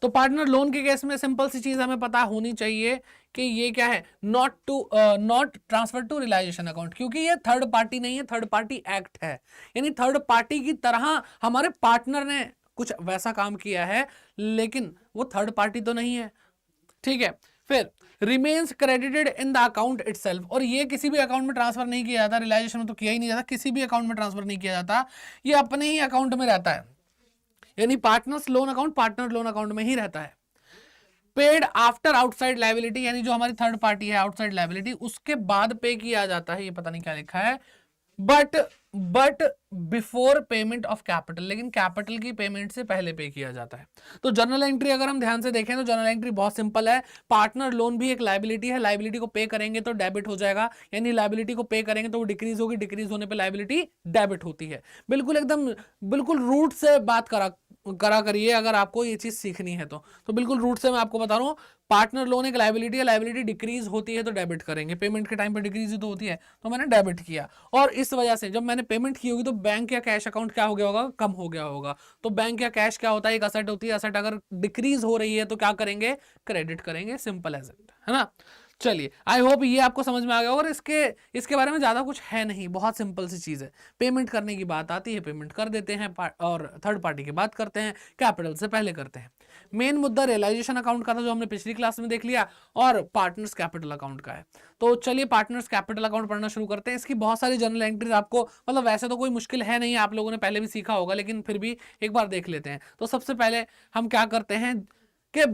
A: तो पार्टनर लोन के केस में सिंपल सी चीज हमें पता होनी चाहिए कि ये क्या है, not transfer to realisation account, क्योंकि ये थर्ड पार्टी नहीं है, थर्ड पार्टी एक्ट है, यानी थर्ड पार्टी की तरह हमारे पार्टनर ने कुछ वैसा काम किया है, लेकिन वो थर्ड पार्टी तो नहीं है, ठीक है। फिर remains credited in the account itself, और ये किसी भी अकाउंट में ट्रांसफर नहीं किया जाता, रियलाइजेशन में तो किया ही नहीं जाता, किसी भी अकाउंट में ट्रांसफर नहीं किया जाता, ये अपने ही अकाउंट में रहता है, यानी partners loan account partner loan account में ही रहता है। पेड आफ्टर आउटसाइड लायबिलिटी, यानी जो हमारी थर्ड पार्टी है आउटसाइड लायबिलिटी, उसके बाद पे किया जाता है, ये पता नहीं क्या लिखा है, but before payment of capital, लेकिन कैपिटल की पेमेंट से पहले पे किया जाता है। तो जर्नल एंट्री अगर हम ध्यान से देखें तो जर्नल एंट्री बहुत सिंपल है। पार्टनर लोन भी एक लायबिलिटी है, लायबिलिटी को पे करेंगे तो डेबिट हो जाएगा, यानी लायबिलिटी को पे करेंगे तो वो डिक्रीज होगी, डिक्रीज होने पे लायबिलिटी डेबिट होती है। बिल्कुल एकदम बिल्कुल रूट से बात करा करिए अगर आपको ये चीज सीखनी है तो बिल्कुल रूट से मैं आपको बता रहा हूँ। पार्टनर लोन एक लायबिलिटी है, लायबिलिटी डिक्रीज होती है तो डेबिट करेंगे, पेमेंट के टाइम पे डिक्रीज ही तो होती है, तो मैंने डेबिट किया। और इस वजह से जब मैंने पेमेंट की होगी तो बैंक या कैश अकाउंट क्या हो गया होगा, कम हो गया होगा। तो बैंक या कैश क्या होता है, एक असेट होती है, असेट अगर डिक्रीज हो रही है तो क्या करेंगे, क्रेडिट करेंगे, सिंपल एज इट, है ना। चलिए, आई होप ये आपको समझ में आ गया। और इसके बारे में ज़्यादा कुछ है नहीं, बहुत सिंपल सी चीज़ है। पेमेंट करने की बात आती है, पेमेंट कर देते हैं, और थर्ड पार्टी की बात करते हैं, कैपिटल से पहले करते हैं। मेन मुद्दा रियलाइजेशन अकाउंट का था जो हमने पिछली क्लास में देख लिया, और पार्टनर्स कैपिटल अकाउंट का है। तो चलिए पार्टनर्स कैपिटल अकाउंट पढ़ना शुरू करते हैं। इसकी बहुत सारी जनरल एंट्रीज आपको, मतलब वैसे तो कोई मुश्किल है नहीं, आप लोगों ने पहले भी सीखा होगा, लेकिन फिर भी एक बार देख लेते हैं। तो सबसे पहले हम क्या करते हैं कि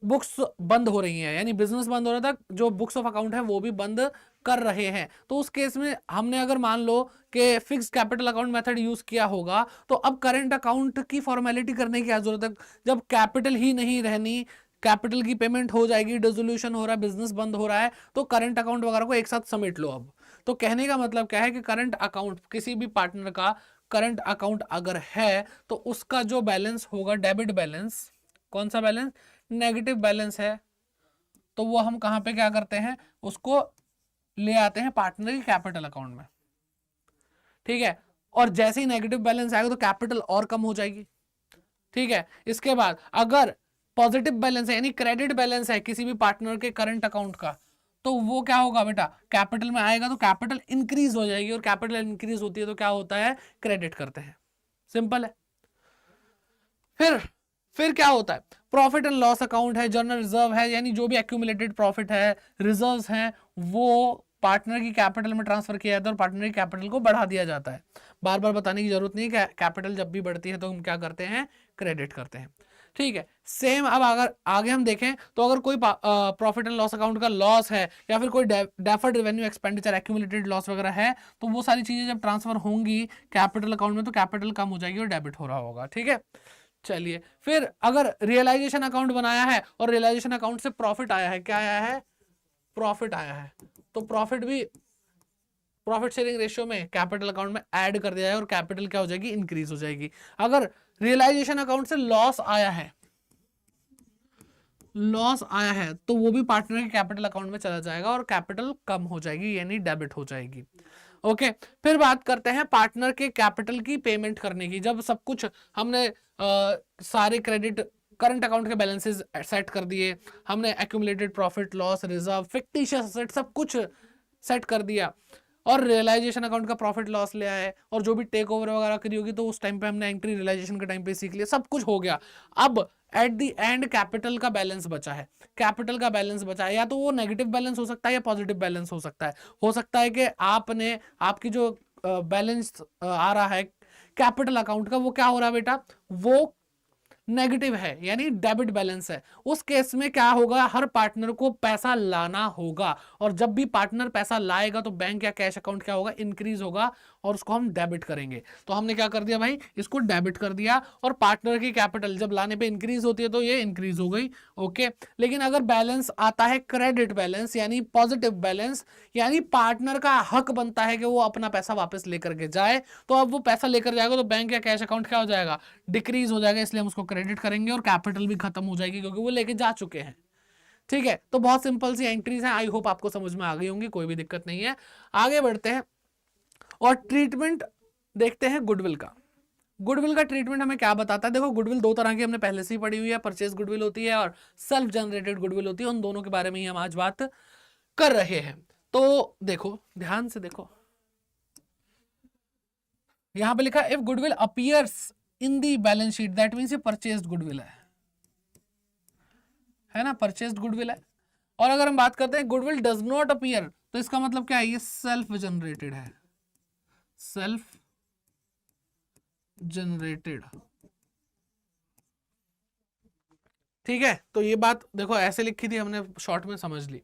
A: बुक्स बंद हो रही हैं, यानी बिजनेस बंद हो रहा था, जो बुक्स ऑफ अकाउंट है वो भी बंद कर रहे हैं। तो उस केस में हमने अगर मान लो कि fix capital account method use किया होगा, तो अब करंट अकाउंट की फॉर्मेलिटी करने की क्या जरूरत है, जब कैपिटल ही नहीं रहनी, कैपिटल की पेमेंट हो जाएगी, डिसोल्यूशन हो रहा है, बिजनेस बंद हो रहा है, तो करंट अकाउंट वगैरह को एक साथ समेट लो। अब तो कहने का मतलब क्या है कि करंट अकाउंट, किसी भी पार्टनर का करंट अकाउंट अगर है तो उसका जो बैलेंस होगा डेबिट बैलेंस, कौन सा बैलेंस, नेगेटिव बैलेंस है, तो वो हम कहां पे क्या करते हैं, उसको ले आते हैं पार्टनर के कैपिटल अकाउंट में। ठीक है, और जैसे ही नेगेटिव बैलेंस आएगा तो कैपिटल और कम हो जाएगी। ठीक है, इसके बाद अगर पॉजिटिव बैलेंस है, यानी क्रेडिट बैलेंस है किसी भी पार्टनर के करंट अकाउंट का, तो वो क्या होगा बेटा, कैपिटल में आएगा तो कैपिटल इंक्रीज हो जाएगी, और कैपिटल इंक्रीज होती है तो क्या होता है, क्रेडिट करते हैं। सिंपल है। फिर क्या होता है, प्रॉफिट एंड लॉस अकाउंट है, जनरल रिजर्व है, यानी जो भी एक्यूमुलेटेड प्रॉफिट है, रिजर्व्स हैं, वो पार्टनर की कैपिटल में ट्रांसफर किया जाता है और पार्टनर की कैपिटल को बढ़ा दिया जाता है। बार बार बताने की जरूरत नहीं है, कैपिटल जब भी बढ़ती है तो हम क्या करते हैं, क्रेडिट करते हैं। ठीक है, सेम अब अगर आगे हम देखें तो अगर कोई प्रॉफिट एंड लॉस अकाउंट का लॉस है, या फिर कोई deferred revenue expenditure accumulated loss वगैरह है, तो वो सारी चीजें जब ट्रांसफर होंगी कैपिटल अकाउंट में, तो कैपिटल कम हो जाएगी और डेबिट हो रहा होगा। ठीक है, चलिए फिर अगर रियलाइजेशन अकाउंट बनाया है और रियलाइजेशन अकाउंट से प्रॉफिट आया है, क्या आया है, प्रॉफिट आया है, तो प्रॉफिट भी प्रॉफिट शेयरिंग रेशियो में कैपिटल अकाउंट में ऐड कर दिया है और कैपिटल क्या हो जाएगी, इंक्रीज हो जाएगी। अगर रियलाइजेशन अकाउंट से लॉस आया है, लॉस आया है, तो वो भी पार्टनर के कैपिटल अकाउंट में चला जाएगा और कैपिटल कम हो जाएगी, यानी डेबिट हो जाएगी। ओके, फिर बात करते हैं पार्टनर के कैपिटल की पेमेंट करने की। जब सब कुछ हमने सारे क्रेडिट करंट अकाउंट के बैलेंसेस सेट कर दिए, हमने accumulated profit, loss, reserve, fictitious asset सब कुछ सेट कर दिया, और रियलाइजेशन अकाउंट का प्रॉफिट लॉस ले आए, और जो भी टेक ओवर वगैरह करी होगी तो उस टाइम पे हमने एंट्री रियलाइजेशन के टाइम पे सीख लिया, सब कुछ हो गया। अब एट द एंड कैपिटल का बैलेंस बचा है, कैपिटल का बैलेंस बचा है, या तो वो नेगेटिव बैलेंस हो सकता है या पॉजिटिव बैलेंस हो सकता है। हो सकता है कि आपने, आपकी जो बैलेंस आ रहा है कैपिटल अकाउंट का, वो क्या हो रहा है बेटा, वो नेगेटिव है, यानी डेबिट बैलेंस है। उस केस में क्या होगा, हर पार्टनर को पैसा लाना होगा, और जब भी पार्टनर पैसा लाएगा तो बैंक या कैश अकाउंट क्या होगा, इंक्रीज होगा, और उसको हम डेबिट करेंगे। तो हमने क्या कर दिया भाई, इसको डेबिट कर दिया, और पार्टनर की कैपिटल जब लाने पे इंक्रीज होती है तो ये इंक्रीज हो गई। ओके, लेकिन अगर बैलेंस आता है क्रेडिट बैलेंस, यानी पॉजिटिव बैलेंस, यानी पार्टनर का हक बनता है कि वो अपना पैसा वापस लेकर के जाए, तो अब वो पैसा लेकर जाएगा तो बैंक या कैश अकाउंट क्या हो जाएगा, डिक्रीज हो जाएगा, इसलिए हम उसको क्रेडिट करेंगे, और कैपिटल भी खत्म हो जाएगी क्योंकि वो लेके जा चुके हैं। ठीक है, तो बहुत सिंपल सी एंट्रीज हैं, आई होप आपको समझ में आ गई होंगी, कोई भी दिक्कत नहीं है। आगे बढ़ते हैं और ट्रीटमेंट देखते हैं गुडविल का। गुडविल का ट्रीटमेंट हमें क्या बताता है, देखो गुडविल दो तरह की हमने पहले से ही पढ़ी हुई है, परचेज गुडविल होती है और सेल्फ जनरेटेड गुडविल होती है, उन दोनों के बारे में ही हम आज बात कर रहे हैं। तो देखो, ध्यान से देखो, यहां पे लिखा if goodwill appears in the balance sheet, that means ये परचेज्ड गुडविल है ना, परचेज्ड गुडविल है। और अगर हम बात करते हैं गुडविल डज नॉट अपीयर, तो इसका मतलब क्या है, ये सेल्फ जनरेटेड है, सेल्फ जनरेटेड। ठीक है, तो ये बात देखो ऐसे लिखी थी हमने, शॉर्ट में समझ ली।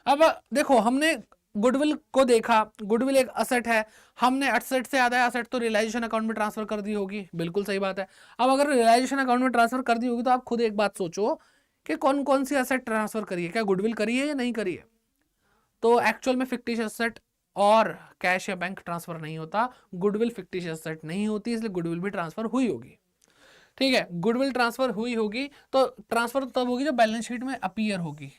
A: अब देखो हमने गुडविल को देखा, गुडविल एक असेट है, हमने एसेट से याद है, असेट तो रियलाइजेशन अकाउंट में ट्रांसफर कर दी होगी, बिल्कुल सही बात है। अब अगर रियलाइजेशन अकाउंट में ट्रांसफर कर दी होगी तो आप खुद एक बात सोचो कि कौन कौन सी असेट ट्रांसफर करी है, क्या गुडविल करी है या नहीं करी है। तो एक्चुअल में फिक्टिशियस असेट और कैश या बैंक ट्रांसफर नहीं होता, गुडविल फिक्टिशियस असेट नहीं होती, इसलिए गुडविल भी ट्रांसफर हुई होगी। ठीक है, गुडविल ट्रांसफर हुई होगी, तो ट्रांसफर तब होगी जब बैलेंस शीट में अपीयर होगी,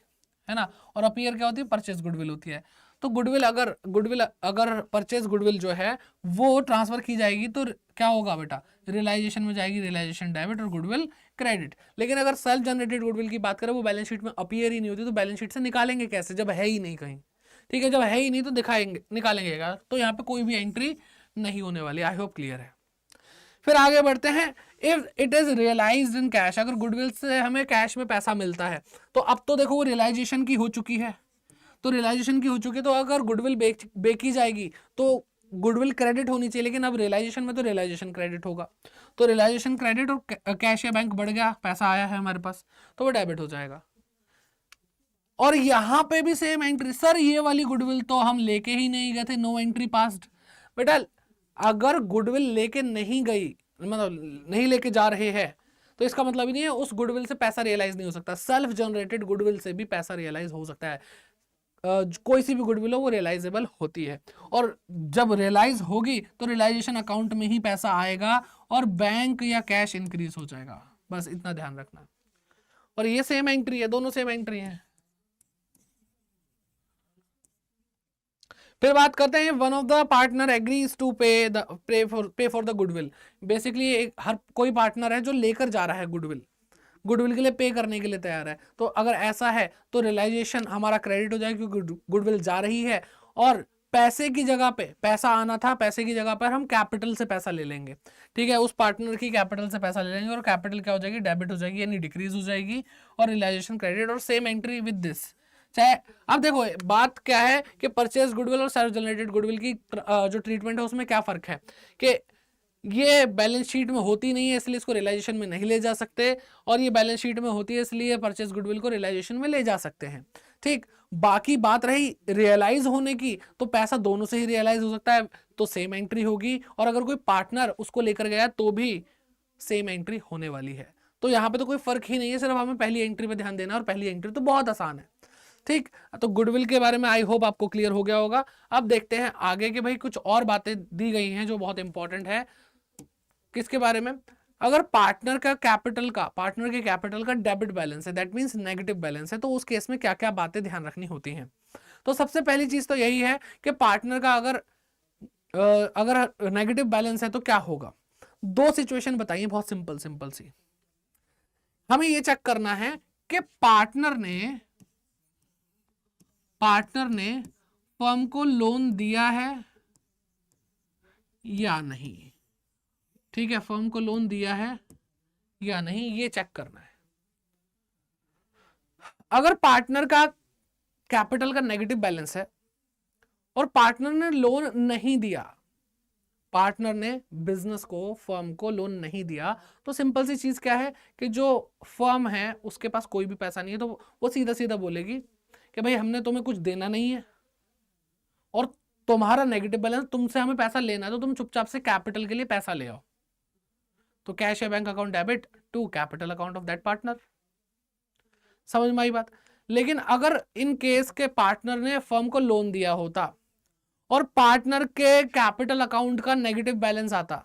A: है ना, और अपीयर क्या होती है, परचेज गुडविल होती है। तो गुडविल अगर परचेज गुडविल जो है वो ट्रांसफर की जाएगी तो क्या होगा बेटा, रियलाइजेशन में जाएगी, रियलाइजेशन डेबिट और गुडविल क्रेडिट। लेकिन अगर सेल्फ जनरेटेड गुडविल की बात करें वो बैलेंस शीट में अपीयर ही नहीं होती, तो बैलेंस शीट से निकालेंगे कैसे जब है ही नहीं कहीं, ठीक है, जब है ही नहीं तो दिखाएंगे निकालेंगे, तो यहाँ पे कोई भी एंट्री नहीं होने वाली। आई होप क्लियर है। फिर आगे बढ़ते हैं, if it is realised in cash, अगर गुडविल से हमें कैश में पैसा मिलता है तो अब तो देखो वो रियलाइजेशन की हो चुकी है, तो रियलाइजेशन की हो चुकी है, तो अगर गुडविल बेची जाएगी तो गुडविल क्रेडिट होनी चाहिए, लेकिन अब रियलाइजेशन में तो रियलाइजेशन क्रेडिट होगा, तो रियलाइजेशन क्रेडिट और कैश या बैंक बढ़ गया, पैसा आया है हमारे पास तो वो डेबिट हो जाएगा। और यहां पे भी सेम एंट्री, सर ये वाली गुडविल तो हम लेके ही नहीं गए थे, नो एंट्री पास्ड। बेटा अगर गुडविल लेके नहीं गई, मतलब नहीं लेके जा रहे हैं, तो इसका मतलब ही नहीं है उस गुडविल से पैसा रियलाइज नहीं हो सकता। सेल्फ जनरेटेड गुडविल से भी पैसा रियलाइज हो सकता है, कोई सी भी गुडविल हो वो रियलाइजेबल होती है, और जब रियलाइज होगी तो रियलाइजेशन अकाउंट में ही पैसा आएगा और बैंक या कैश इंक्रीज हो जाएगा, बस इतना ध्यान रखना। और ये सेम एंट्री है, दोनों सेम एंट्री है। फिर बात करते हैं, one of the partner agrees to pay for the goodwill. Basically हर कोई पार्टनर है जो लेकर जा रहा है गुडविल के लिए पे करने के लिए तैयार है, तो अगर ऐसा है तो रियलाइजेशन हमारा क्रेडिट हो जाएगा क्योंकि गुडविल जा रही है, और पैसे की जगह पे पैसा आना था, पैसे की जगह पर हम कैपिटल से पैसा ले लेंगे, ठीक है, उस पार्टनर की कैपिटल से पैसा ले लेंगे और कैपिटल क्या हो जाएगी, डेबिट हो जाएगी, यानी डिक्रीज हो जाएगी, और रियलाइजेशन क्रेडिट, और सेम एंट्री विद दिस। चाहे अब देखो बात क्या है कि परचेज गुडविल और सेल्फ जनरेटेड गुडविल की जो ट्रीटमेंट है उसमें क्या फर्क है कि ये बैलेंस शीट में होती नहीं है इसलिए इसको रियलाइजेशन में नहीं ले जा सकते, और ये बैलेंस शीट में होती है इसलिए परचेज गुडविल को रियलाइजेशन में ले जा सकते हैं, ठीक। बाकी बात रही रियलाइज होने की, तो पैसा दोनों से ही रियलाइज हो सकता है, तो सेम एंट्री होगी, और अगर कोई पार्टनर उसको लेकर गया तो भी सेम एंट्री होने वाली है। तो यहाँ पे तो कोई फर्क ही नहीं है, सिर्फ हमें पहली एंट्री पे ध्यान देना, और पहली एंट्री तो बहुत आसान है, ठीक। तो गुडविल के बारे में आई होप आपको क्लियर हो गया होगा। अब देखते हैं आगे के भाई कुछ और बातें दी गई हैं जो बहुत इंपॉर्टेंट है। किसके बारे में, अगर पार्टनर के कैपिटल का डेबिट बैलेंस है, दैट मींस नेगेटिव बैलेंस है, तो उस केस में क्या क्या बातें ध्यान रखनी होती हैं। तो सबसे पहली चीज तो यही है कि पार्टनर का अगर नेगेटिव बैलेंस है तो क्या होगा। दो सिचुएशन बताइए, बहुत सिंपल सी। हमें ये चेक करना है कि पार्टनर ने फर्म को लोन दिया है या नहीं, ठीक है, फर्म को लोन दिया है या नहीं, ये चेक करना है। अगर पार्टनर का कैपिटल का नेगेटिव बैलेंस है और पार्टनर ने लोन नहीं दिया, पार्टनर ने बिजनेस को, फर्म को लोन नहीं दिया, तो सिंपल सी चीज क्या है कि जो फर्म है उसके पास कोई भी पैसा नहीं है, तो वो सीधा सीधा बोलेगी कि भाई हमने तुम्हें कुछ देना नहीं है और तुम्हारा नेगेटिव बैलेंस, तुमसे हमें पैसा लेना है, तो तुम चुपचाप से कैपिटल के लिए पैसा ले आओ। तो कैश या bank account debit to capital account of that partner. समझ में आई बात। लेकिन अगर इन केस के पार्टनर ने फर्म को लोन दिया होता और पार्टनर के कैपिटल अकाउंट का नेगेटिव बैलेंस आता,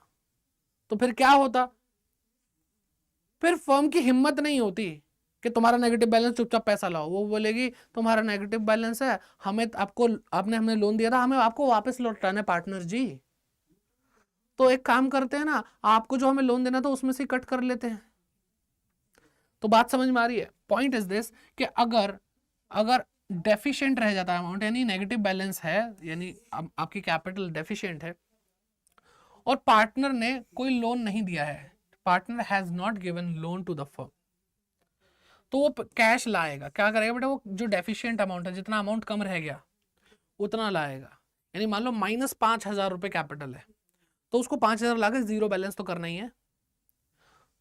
A: तो फिर क्या होता, फिर फर्म की हिम्मत नहीं होती कि तुम्हारा नेगेटिव बैलेंस, चुपचाप पैसा लाओ। वो बोलेगी तुम्हारा नेगेटिव बैलेंस है, हमने लोन दिया था, हमें आपको वापस लौटाना है पार्टनर जी, तो एक काम करते हैं ना, आपको जो हमें लोन देना था उसमें से कट कर लेते हैं। तो बात समझ में आ रही है। पॉइंट इज दिस कि अगर डेफिशिएंट रह जाता है अमाउंट, यानी नेगेटिव बैलेंस है, यानी आपकी कैपिटल डेफिशिएंट है और पार्टनर ने कोई लोन नहीं दिया है, partner has not given loan to the firm, तो वो कैश लाएगा। क्या करेगा बेटा, वो जो डेफिशिएंट अमाउंट है, जितना अमाउंट कम रह गया उतना लाएगा। यानी मान लो -5,000 रुपए कैपिटल है, तो उसको 5,000 लाकर जीरो बैलेंस तो करना ही है,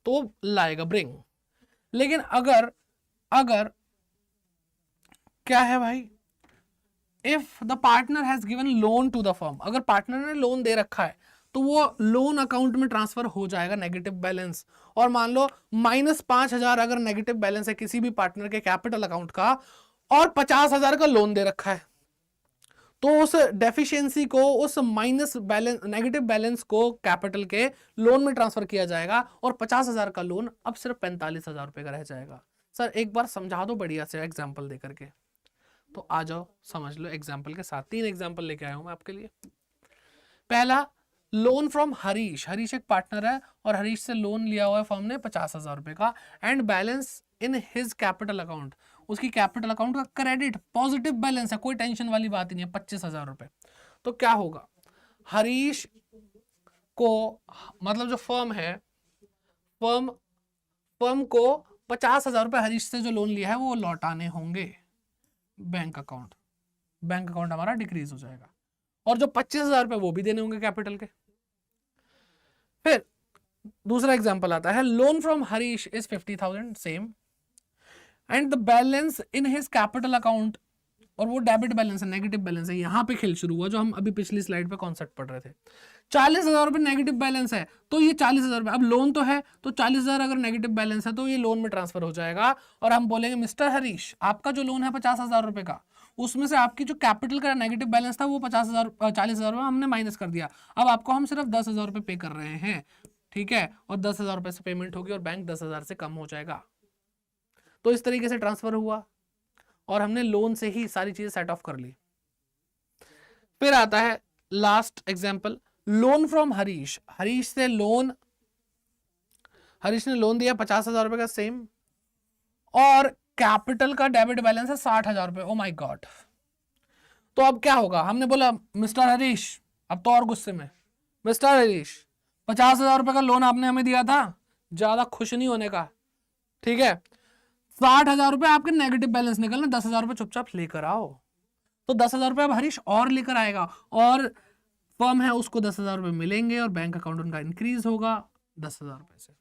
A: तो लाएगा, ब्रिंग। लेकिन अगर क्या है भाई, if the partner has given loan to the firm, अगर पार्टनर ने लोन दे रखा है तो वो लोन अकाउंट में ट्रांसफर हो जाएगा नेगेटिव बैलेंस। और मान लो -5,000 अगर नेगेटिव बैलेंस है किसी भी पार्टनर के कैपिटल अकाउंट का और 50,000 का लोन दे रखा है, तो उस डेफिशिएंसी को, उस नेगेटिव बैलेंस को कैपिटल के लोन में ट्रांसफर किया जाएगा और 50,000 का लोन अब सिर्फ 45,000 रुपए का रह जाएगा। सर एक बार समझा दो बढ़िया से एग्जांपल दे करके। तो आ जाओ समझ लो एग्जाम्पल के साथ। 3 एग्जाम्पल लेके आया हूं मैं आपके लिए। पहला, लोन फ्रॉम हरीश। हरीश एक पार्टनर है और हरीश से लोन लिया हुआ है फर्म ने 50,000 रुपए का, and balance in his capital account, उसकी कैपिटल अकाउंट का क्रेडिट पॉजिटिव बैलेंस है, कोई टेंशन वाली बात ही नहीं है, 25,000 रुपए। तो क्या होगा, हरीश को, मतलब जो फर्म है, फर्म फर्म को 50,000 रुपए हरीश से जो लोन लिया है वो लौटाने होंगे बैंक अकाउंट। बैंक अकाउंट हमारा डिक्रीज हो जाएगा, और जो 25,000 रुपए वो भी देने होंगे कैपिटल के। फिर दूसरा एग्जांपल आता है, loan from Harish is 50,000 same, and the balance in his capital account, और वो डेबिट बैलेंस है, नेगेटिव बैलेंस है। यहां पे खेल शुरू हुआ जो हम अभी पिछली स्लाइड पे कॉन्सेप्ट पढ़ रहे थे। 40,000 रुपए नेगेटिव बैलेंस है, तो ये 40,000 रुपए, अब लोन तो है तो 40,000 अगर नेगेटिव बैलेंस है तो ये लोन में ट्रांसफर हो जाएगा, और हम बोलेंगे मिस्टर हरीश, आपका जो लोन है 50,000 रुपए का, उसमें से आपकी जो कैपिटल का नेगेटिव बैलेंस था वो 50,000 40,000 रुपए हमने माइनस कर दिया, अब आपको हम सिर्फ 10,000 रुपए पे कर रहे हैं, ठीक है, और 10,000 रुपए से पेमेंट होगी और बैंक 10,000 से कम हो जाएगा। तो इस तरीके से ट्रांसफर हुआ और हमने लोन से ही सारी चीजें सेट ऑफ कर ली। फिर आता है last example, loan from Harish. Harish से लोन, हरीश ने लोन दिया 50,000 रुपए का सेम, और कैपिटल का डेबिट बैलेंस है 60,000 रुपए। Oh my God. तो अब क्या होगा, हमने बोला मिस्टर हरीश, अब तो और गुस्से में, मिस्टर हरीश 50,000 रुपए का लोन आपने हमें दिया था, ज्यादा खुश नहीं होने का, ठीक है, 60,000 रुपए आपके नेगेटिव बैलेंस निकलना, 10,000 रुपए चुपचाप लेकर आओ। तो 10,000 रुपए अब हरीश और लेकर आएगा, और फर्म है उसको 10,000 रुपए मिलेंगे, और बैंक अकाउंट उनका इंक्रीज होगा 10,000 रुपए से।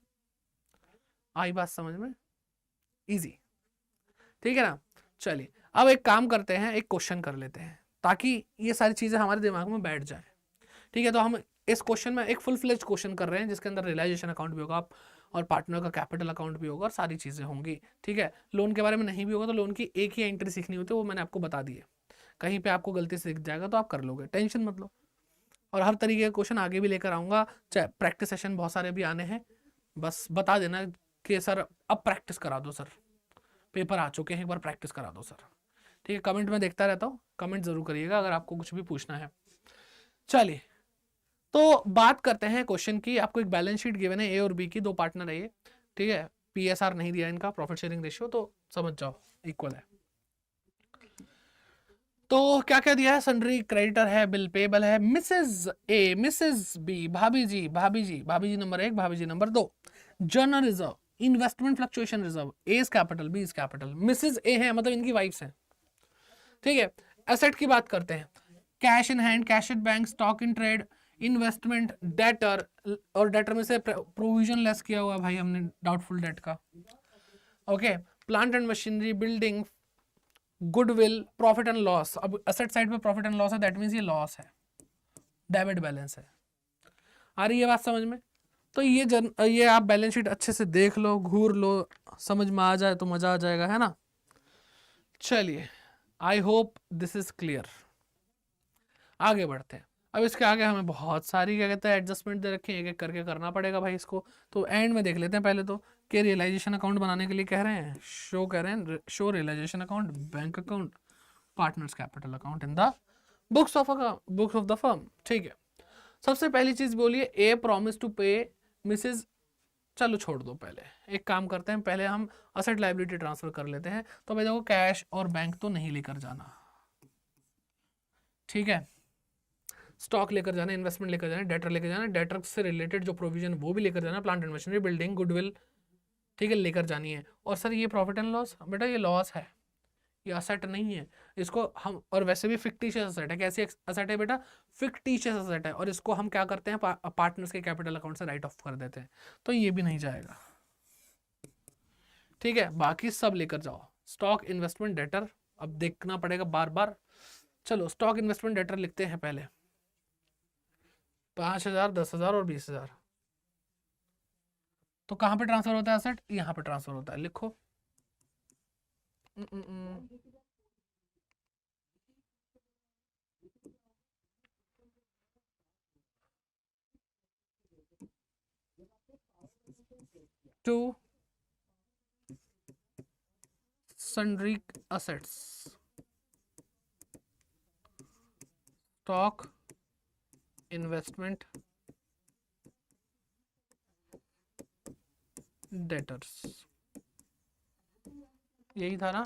A: आई बात समझ में? इजी, ठीक है ना। चलिए अब एक काम करते हैं, एक क्वेश्चन कर लेते हैं ताकि ये सारी चीजें हमारे दिमाग में बैठ जाए, ठीक है। तो हम इस क्वेश्चन में एक फुल फ्लेज क्वेश्चन कर रहे हैं जिसके अंदर रियलाइजेशन अकाउंट भी होगा और पार्टनर का कैपिटल अकाउंट भी होगा और सारी चीजें होंगी, ठीक है। लोन के बारे में नहीं भी होगा तो लोन की एक ही एंट्री सीखनी होती है, वो मैंने आपको बता दी है। कहीं पे आपको गलती से दिख जाएगा तो आप कर लोगे, टेंशन मत लो। और हर तरीके के क्वेश्चन आगे भी लेकर आऊंगा, चाहे प्रैक्टिस सेशन बहुत सारे भी आने हैं, बस बता देना कि सर अब प्रैक्टिस करा दो सर, पेपर आ चुके हैं, एक बार प्रैक्टिस करा दो सर, ठीक है। कमेंट में देखता रहता हूँ, कमेंट जरूर करिएगा अगर आपको कुछ भी पूछना है। चलिए तो बात करते हैं क्वेश्चन की। आपको एक बैलेंस शीट गिवन है, ए और बी की, दो पार्टनर है ये, ठीक है। पीएसआर नहीं दिया इनका, प्रॉफिट शेयरिंग रेशियो, तो समझ जाओ इक्वल है। तो क्या क्या दिया है, सन्ड्री क्रेडिटर है, बिल पेबल है, मिसेज ए, मिसेज बी, भाभी जी, भाभी जी, भाभी जी नंबर 1, भाभी जी number 2, general reserve, investment fluctuation reserve, A is capital, B is capital, Mrs A है मतलब इनकी वाइफ्स हैं, ठीक है। एसेट की बात करते हैं, cash in hand, cash at bank, stock in trade, investment, debtor, और डेटर में से प्रोविजन लेस किया हुआ भाई हमने डाउटफुल डेट का, okay. Plant and machinery, building, goodwill, profit and loss. अब एसेट साइड पे प्रॉफिट एंड लॉस है, दैट मींस ये लॉस है, डेबिट बैलेंस है। आ रही है बात समझ में? तो ये आप बैलेंस शीट अच्छे से देख लो, घूर लो, समझ में आ जाए तो मजा आ जाएगा, है ना। चलिए I hope this is clear. आगे बढ़ते हैं। अब इसके आगे हमें बहुत सारी क्या कहते हैं एडजस्टमेंट दे रखे हैं, एक एक करके करना पड़ेगा भाई इसको। तो एंड में देख लेते हैं पहले तो कि रियलाइजेशन अकाउंट बनाने के लिए कह रहे हैं, शो कह रहे हैं, show realisation account, bank account, partners capital account in the books of the firm, ठीक है। सबसे पहली चीज बोलिए, a promise to pay Mrs, चलो छोड़ दो, पहले एक काम करते हैं, पहले हम असेट लायबिलिटी ट्रांसफर कर लेते हैं। तो भाई देखो कैश और बैंक तो नहीं लेकर जाना, ठीक है, स्टॉक लेकर जाना, इन्वेस्टमेंट लेकर जाना, डेटर लेकर जाना, डेटर से रिलेटेड जो प्रोविजन वो भी लेकर जाना, plant and machinery, building, goodwill, ठीक है, लेकर जानी है। और सर ये प्रॉफिट एंड लॉस, बेटा ये लॉस है, ये असेट नहीं है, इसको हम, और वैसे भी फिक्टिशियस असेट है, कैसी असेट है बेटा, फिक्टिशियस असेट है, और इसको हम क्या करते हैं पार्टनर्स के कैपिटल अकाउंट से राइट ऑफ कर देते हैं, तो ये भी नहीं जाएगा, ठीक है। बाकी सब लेकर जाओ, स्टॉक, इन्वेस्टमेंट, डेटर, अब देखना पड़ेगा बार बार। चलो स्टॉक, इन्वेस्टमेंट, डेटर लिखते हैं पहले, 5,000, 10,000 और 20,000। तो कहां पे ट्रांसफर होता है एसेट, यहां पे ट्रांसफर होता है, लिखो। To sundry assets, stock investment debtors, यही था ना।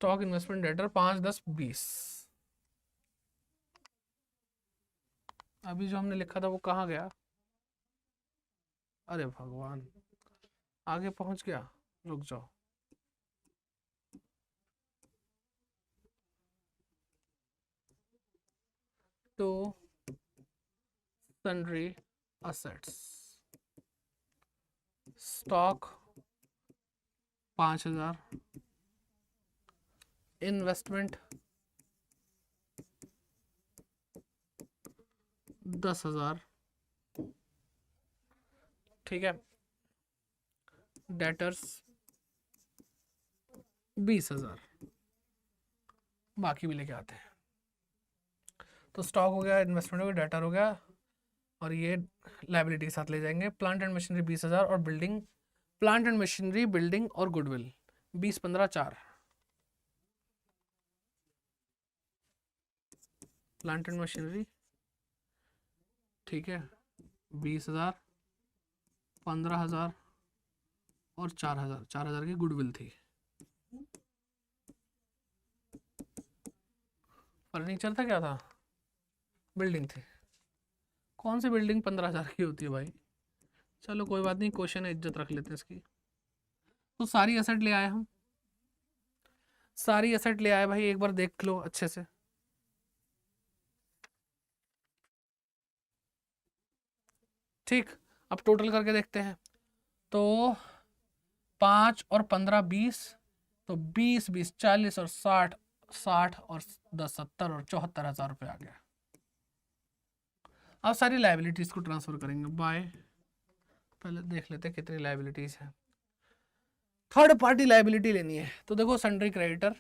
A: Stock investment debtor 5, 10, 20। अभी जो हमने लिखा था वो कहाँ गया? अरे भगवान, आगे पहुंच गया, रुक जाओ। तो सन्ड्री असेट्स, स्टॉक 5000, इन्वेस्टमेंट 10,000, ठीक है, डेटर्स 20,000, बाकी भी लेके आते हैं। तो स्टॉक हो गया, इन्वेस्टमेंट हो गया, डेटर हो गया, और ये लायबिलिटी के साथ ले जाएंगे। प्लांट एंड मशीनरी 20,000 और building, plant and machinery, building और गुडविल 20, 15, 4। प्लांट एंड मशीनरी, ठीक है, 20,000, 15,000 और 4,000, 4,000 की गुडविल थी। फर्नीचर था, क्या था? बिल्डिंग थी। कौन सी बिल्डिंग 15,000 की होती है भाई? चलो कोई बात नहीं, क्वेश्चन है, इज्जत रख लेते हैं इसकी। तो सारी एसेट ले आए हम, सारी एसेट ले आए भाई, एक बार देख लो अच्छे से। ठीक, अब टोटल करके देखते हैं। तो 5 और 15, 20, तो 20, 20, 40 और 60, 60 और 10, 70 और 74,000 रुपये आ गया। अब सारी लाइबिलिटीज को ट्रांसफर करेंगे बाय, पहले देख लेते हैं कितनी लाइबिलिटीज है। थर्ड पार्टी लाइबिलिटी लेनी है, तो देखो sundry creditor,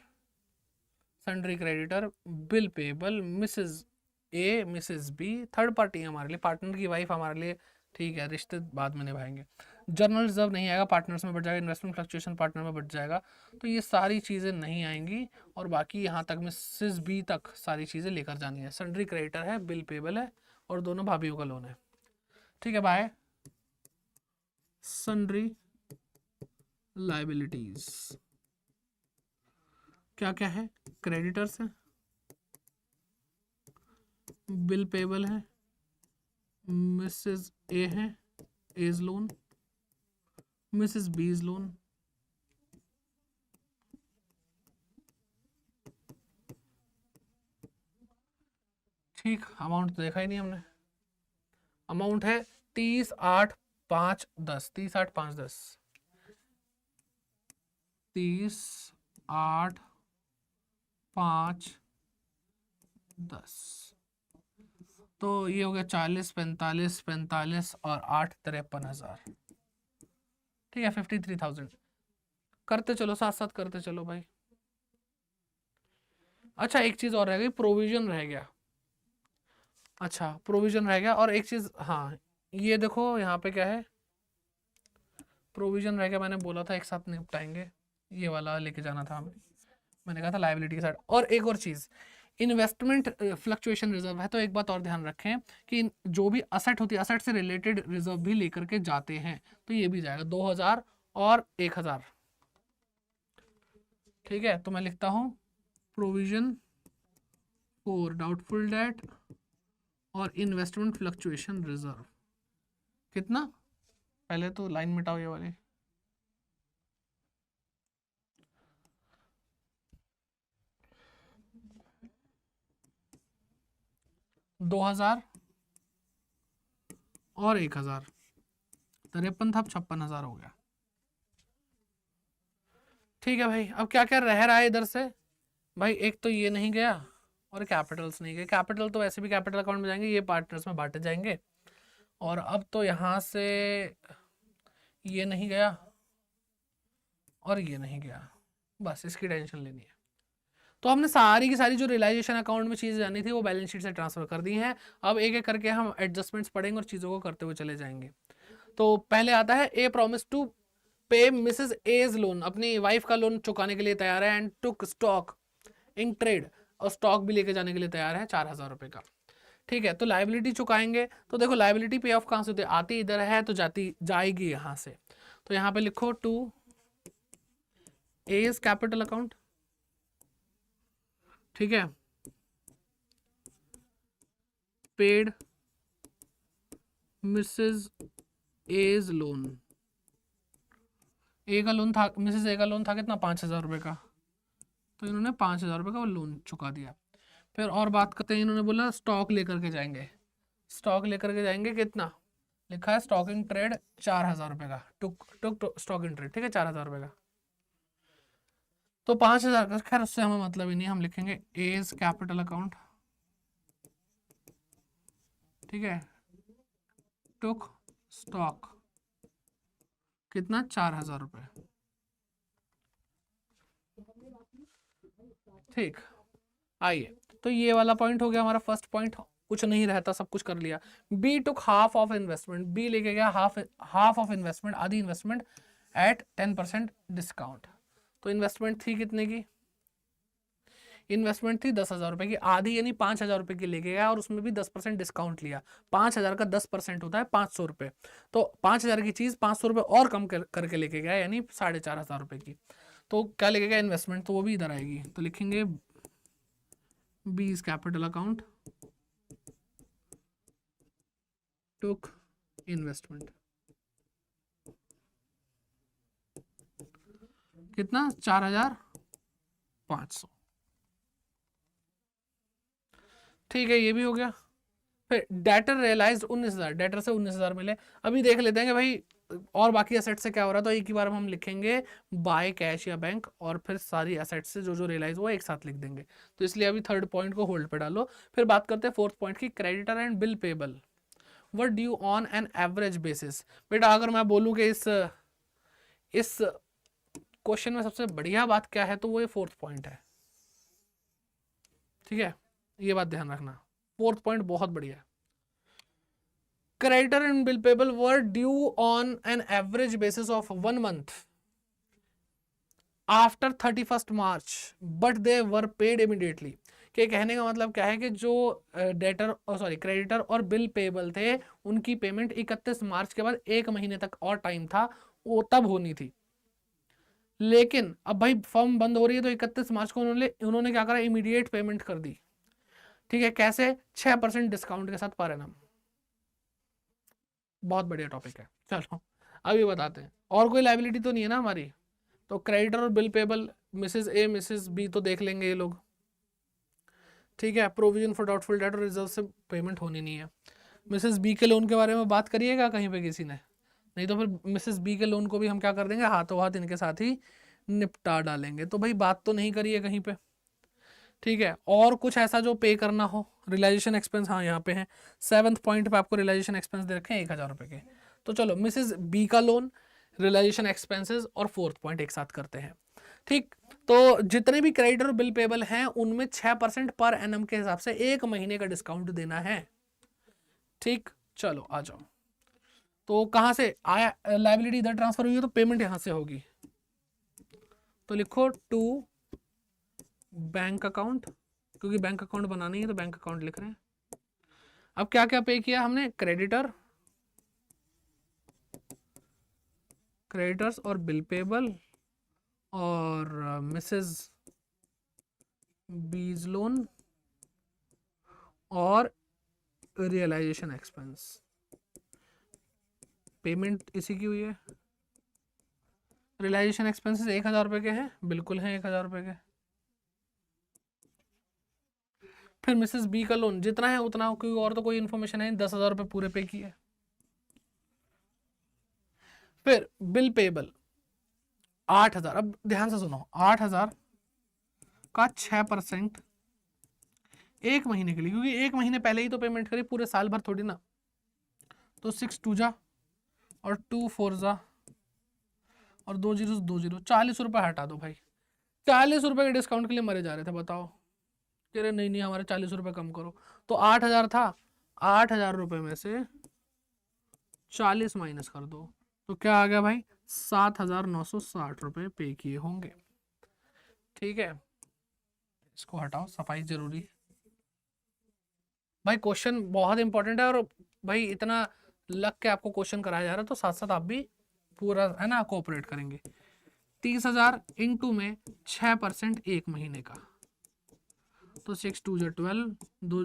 A: sundry creditor, bill payable, Mrs A, Mrs B, third party है हमारे लिए, पार्टनर की वाइफ हमारे लिए, ठीक है, रिश्ते बाद में निभाएंगे। जर्नल रिजर्व नहीं आएगा, पार्टनर्स में बढ़ जाएगा, इन्वेस्टमेंट फ्लक्चुएशन पार्टनर में बढ़ जाएगा, तो ये सारी चीज़ें नहीं आएंगी, और बाकी यहाँ तक मिसेज बी तक सारी चीज़ें लेकर जानी है। सन्ड्री क्रेडिटर है, बिल पेबल है, और दोनों भाभीियों का लोन है, ठीक है। बाय सन्ड्री लाइबिलिटीज क्या क्या है? क्रेडिटर्स है, बिल पेबल है, मिसेस ए है, एज लोन, मिसेस बीज लोन, ठीक। अमाउंट तो देखा ही नहीं हमने, अमाउंट है 30, 8, 5, 10, 30, 8, 5, 10, 30, 8, 5, 10, तो ये हो गया 40, 45, 45 और 8, 53,000, ठीक है, 53,000। करते चलो, साथ साथ करते चलो भाई। अच्छा एक चीज और रह गई, प्रोविजन रह गया। अच्छा प्रोविजन रह गया, और एक चीज, हाँ ये देखो यहाँ पे क्या है, प्रोविजन रह गया, मैंने बोला था एक साथ निपटाएंगे, ये वाला लेके जाना था हमें, मैंने कहा था लायबिलिटी के साथ। और एक और चीज, इन्वेस्टमेंट फ्लक्चुएशन रिजर्व है, तो एक बात और ध्यान रखें कि जो भी असेट होती है, असेट से रिलेटेड रिजर्व भी लेकर के जाते हैं, तो ये भी जाएगा 2,000 और 1,000, ठीक है। तो मैं लिखता हूं प्रोविजन फॉर डाउटफुल डेट और इन्वेस्टमेंट फ्लक्चुएशन रिजर्व, कितना? पहले तो लाइन मिटाओ ये वाली, दो हजार और 1,000, 53 था, 56,000 हो गया, ठीक है भाई। अब क्या क्या रह रहा है इधर से भाई? एक तो ये नहीं गया, और कैपिटल्स नहीं गए। कैपिटल तो वैसे भी कैपिटल अकाउंट में जाएंगे, ये पार्टनर्स में बांटे जाएंगे। और अब तो यहाँ से ये नहीं गया और ये नहीं गया, बस इसकी टेंशन लेनी है। तो हमने सारी की सारी जो रियलाइजेशन अकाउंट में चीज़ें जानी थी वो बैलेंस शीट से ट्रांसफर कर दी हैं। अब एक एक करके हम एडजस्टमेंट्स पढ़ेंगे और चीज़ों को करते हुए चले जाएंगे। तो पहले आता है ए प्रॉमिस टू पे मिसेस एज लोन, अपनी वाइफ का लोन चुकाने के लिए तैयार है, and took stock in trade, और स्टॉक भी लेके जाने के लिए तैयार है 4000 रुपये का। ठीक है, तो लाइबिलिटी चुकाएंगे, तो देखो लाइबिलिटी पे ऑफ कहाँ से होती है, आती इधर है तो जाती जाएगी यहाँ से, तो यहाँ पे लिखो टू एज कैपिटल अकाउंट। ठीक है, पेड मिसेस एज लोन, ए का लोन था, मिसेस ए का लोन था कितना 5000 रुपये का, तो इन्होंने 5000 रुपये का वो लोन चुका दिया। फिर और बात करते हैं, इन्होंने बोला स्टॉक लेकर के जाएंगे, स्टॉक लेकर के जाएंगे कितना, लिखा है स्टॉक इन ट्रेड 4000 रुपये का, टुक स्टॉक इन ट्रेड, ठीक है 4000 रुपये का, तो 5000 का, खैर उससे हमें मतलब ही नहीं, हम लिखेंगे एज कैपिटल अकाउंट। ठीक है, टुक स्टॉक कितना 4000 रुपये। ठीक, आइए, तो ये वाला पॉइंट हो गया हमारा फर्स्ट पॉइंट, कुछ नहीं रहता, सब कुछ कर लिया। B took half of investment, B लेके गया हाफ ऑफ इन्वेस्टमेंट, आधी इन्वेस्टमेंट एट 10% डिस्काउंट। तो इन्वेस्टमेंट थी कितने की, इन्वेस्टमेंट थी 10,000 रुपए की, आधी यानी 5,000 रुपए की लेके गया और उसमें भी 10% डिस्काउंट लिया। 5,000 का 10% होता है 500 रुपए, तो 5,000 की चीज 500 रुपए और कम करके लेके गया, यानी 4,500 रुपए की। तो क्या लेके गया इन्वेस्टमेंट, तो वो भी इधर आएगी, तो लिखेंगे B is capital account took investment कितना 4,500। ठीक है, ये भी हो गया। फिर डेटर रियलाइज्ड 19,000, डेटर से 19,000 मिले। अभी देख लेते हैं कि भाई और बाकी एसेट से क्या हो रहा है, तो एक ही बार हम लिखेंगे बाय कैश या बैंक, और फिर सारी एसेट से जो जो रियलाइज हुआ एक साथ लिख देंगे। तो इसलिए अभी थर्ड पॉइंट को होल्ड पे डालो। फिर बात करते हैं फोर्थ पॉइंट की, creditor and bill payable were due on an average basis. बेटा अगर मैं बोलूँ कि इस क्वेश्चन में सबसे बढ़िया बात क्या है, तो वो ये फोर्थ पॉइंट है। ठीक है, ये बात ध्यान रखना, फोर्थ पॉइंट बहुत बढ़िया है। Creditor and bill payable were due on an average basis of 1 month after 31st March but they were paid immediately. के कहने का मतलब क्या है कि जो क्रेडिटर और बिल पेबल थे, उनकी पेमेंट 31 मार्च के बाद 1 महीने तक और टाइम था, वो तब होनी थी। लेकिन अब भाई फर्म बंद हो रही है, तो 31 मार्च को उन्होंने क्या करा, इमीडिएट पेमेंट कर दी। ठीक है, कैसे, 6% डिस्काउंट के साथ पर एनम। बहुत बढ़िया टॉपिक है। चलो अभी बताते हैं, और कोई लाइबिलिटी तो नहीं है ना हमारी, तो क्रेडिटर और bill payable Mrs A Mrs B तो देख लेंगे ये लोग। ठीक है, प्रोविजन फॉर डाउटफुल डेट और रिजर्व से पेमेंट होनी नहीं है। मिसेस बी के लोन के बारे में बात करिएगा कहीं पे किसी ने, नहीं तो फिर मिसेस बी के लोन को भी हम क्या कर देंगे, हाथों हाथ इनके साथ ही निपटा डालेंगे। तो भाई बात तो नहीं करिए कहीं पे। ठीक है, और कुछ ऐसा जो पे करना हो, रियलाइजेशन एक्सपेंस, हाँ यहाँ पे है 7th पॉइंट पे आपको रियलाइजेशन एक्सपेंस दे रखे हैं 1,000 रुपए के। तो चलो मिसेस बी का लोन, रियलाइजेशन एक्सपेंसेस और फोर्थ पॉइंट एक साथ करते हैं। ठीक, तो जितने भी क्रेडिटर और बिल पेबल हैं उनमें 6% पर एनम के हिसाब से 1 महीने का डिस्काउंट देना है। ठीक, चलो आ जाओ, तो कहां से आया, लाइबिलिटी इधर ट्रांसफर हुई है तो पेमेंट यहां से होगी, तो लिखो टू बैंक अकाउंट, क्योंकि बैंक अकाउंट बनाना ही है तो बैंक अकाउंट लिख रहे हैं। अब क्या क्या पे किया हमने, क्रेडिटर्स और बिल पेबल और मिसेस बीज लोन और रियलाइजेशन एक्सपेंस, पेमेंट इसी की हुई है। रियलाइजेशन एक्सपेंसेस 1,000 रुपए के हैं, बिल्कुल हैं 1,000 रुपए के। फिर मिसेस बी का लोन जितना है उतना, क्योंकि और तो कोई इन्फॉर्मेशन है, 10,000 रुपए पूरे पे किए। फिर बिल पेबल 8,000, अब ध्यान से सुनो, 8,000 का 6% 1 महीने के लिए, क्योंकि 1 महीने पहले ही तो पेमेंट करी, पूरे साल भर थोड़ी ना, तो 6 2 जा और 2 4 जा और 2 0 2 0, 40 रुपए हटा दो भाई। 40 रुपए के डिस्काउंट के लिए मरे जा रहे थे, बताओ, कह रहे नहीं नहीं हमारे 40 रुपए कम करो। तो 8,000 था, 8,000 रुपए में से 40 माइनस कर दो, तो क्या आ गया भाई, 7,960 रुपए पे किए होंगे। ठीक है, इसको हटाओ, सफाई जरूरी है भाई। क्वेश्चन बहुत इंपॉर्टेंट है, और भाई इतना लग के आपको क्वेश्चन कराया जा रहा है, तो साथ साथ आप भी पूरा है ना कोऑपरेट करेंगे। 30,000 इंटू में 6% एक महीने का, तो 6 2 12, दो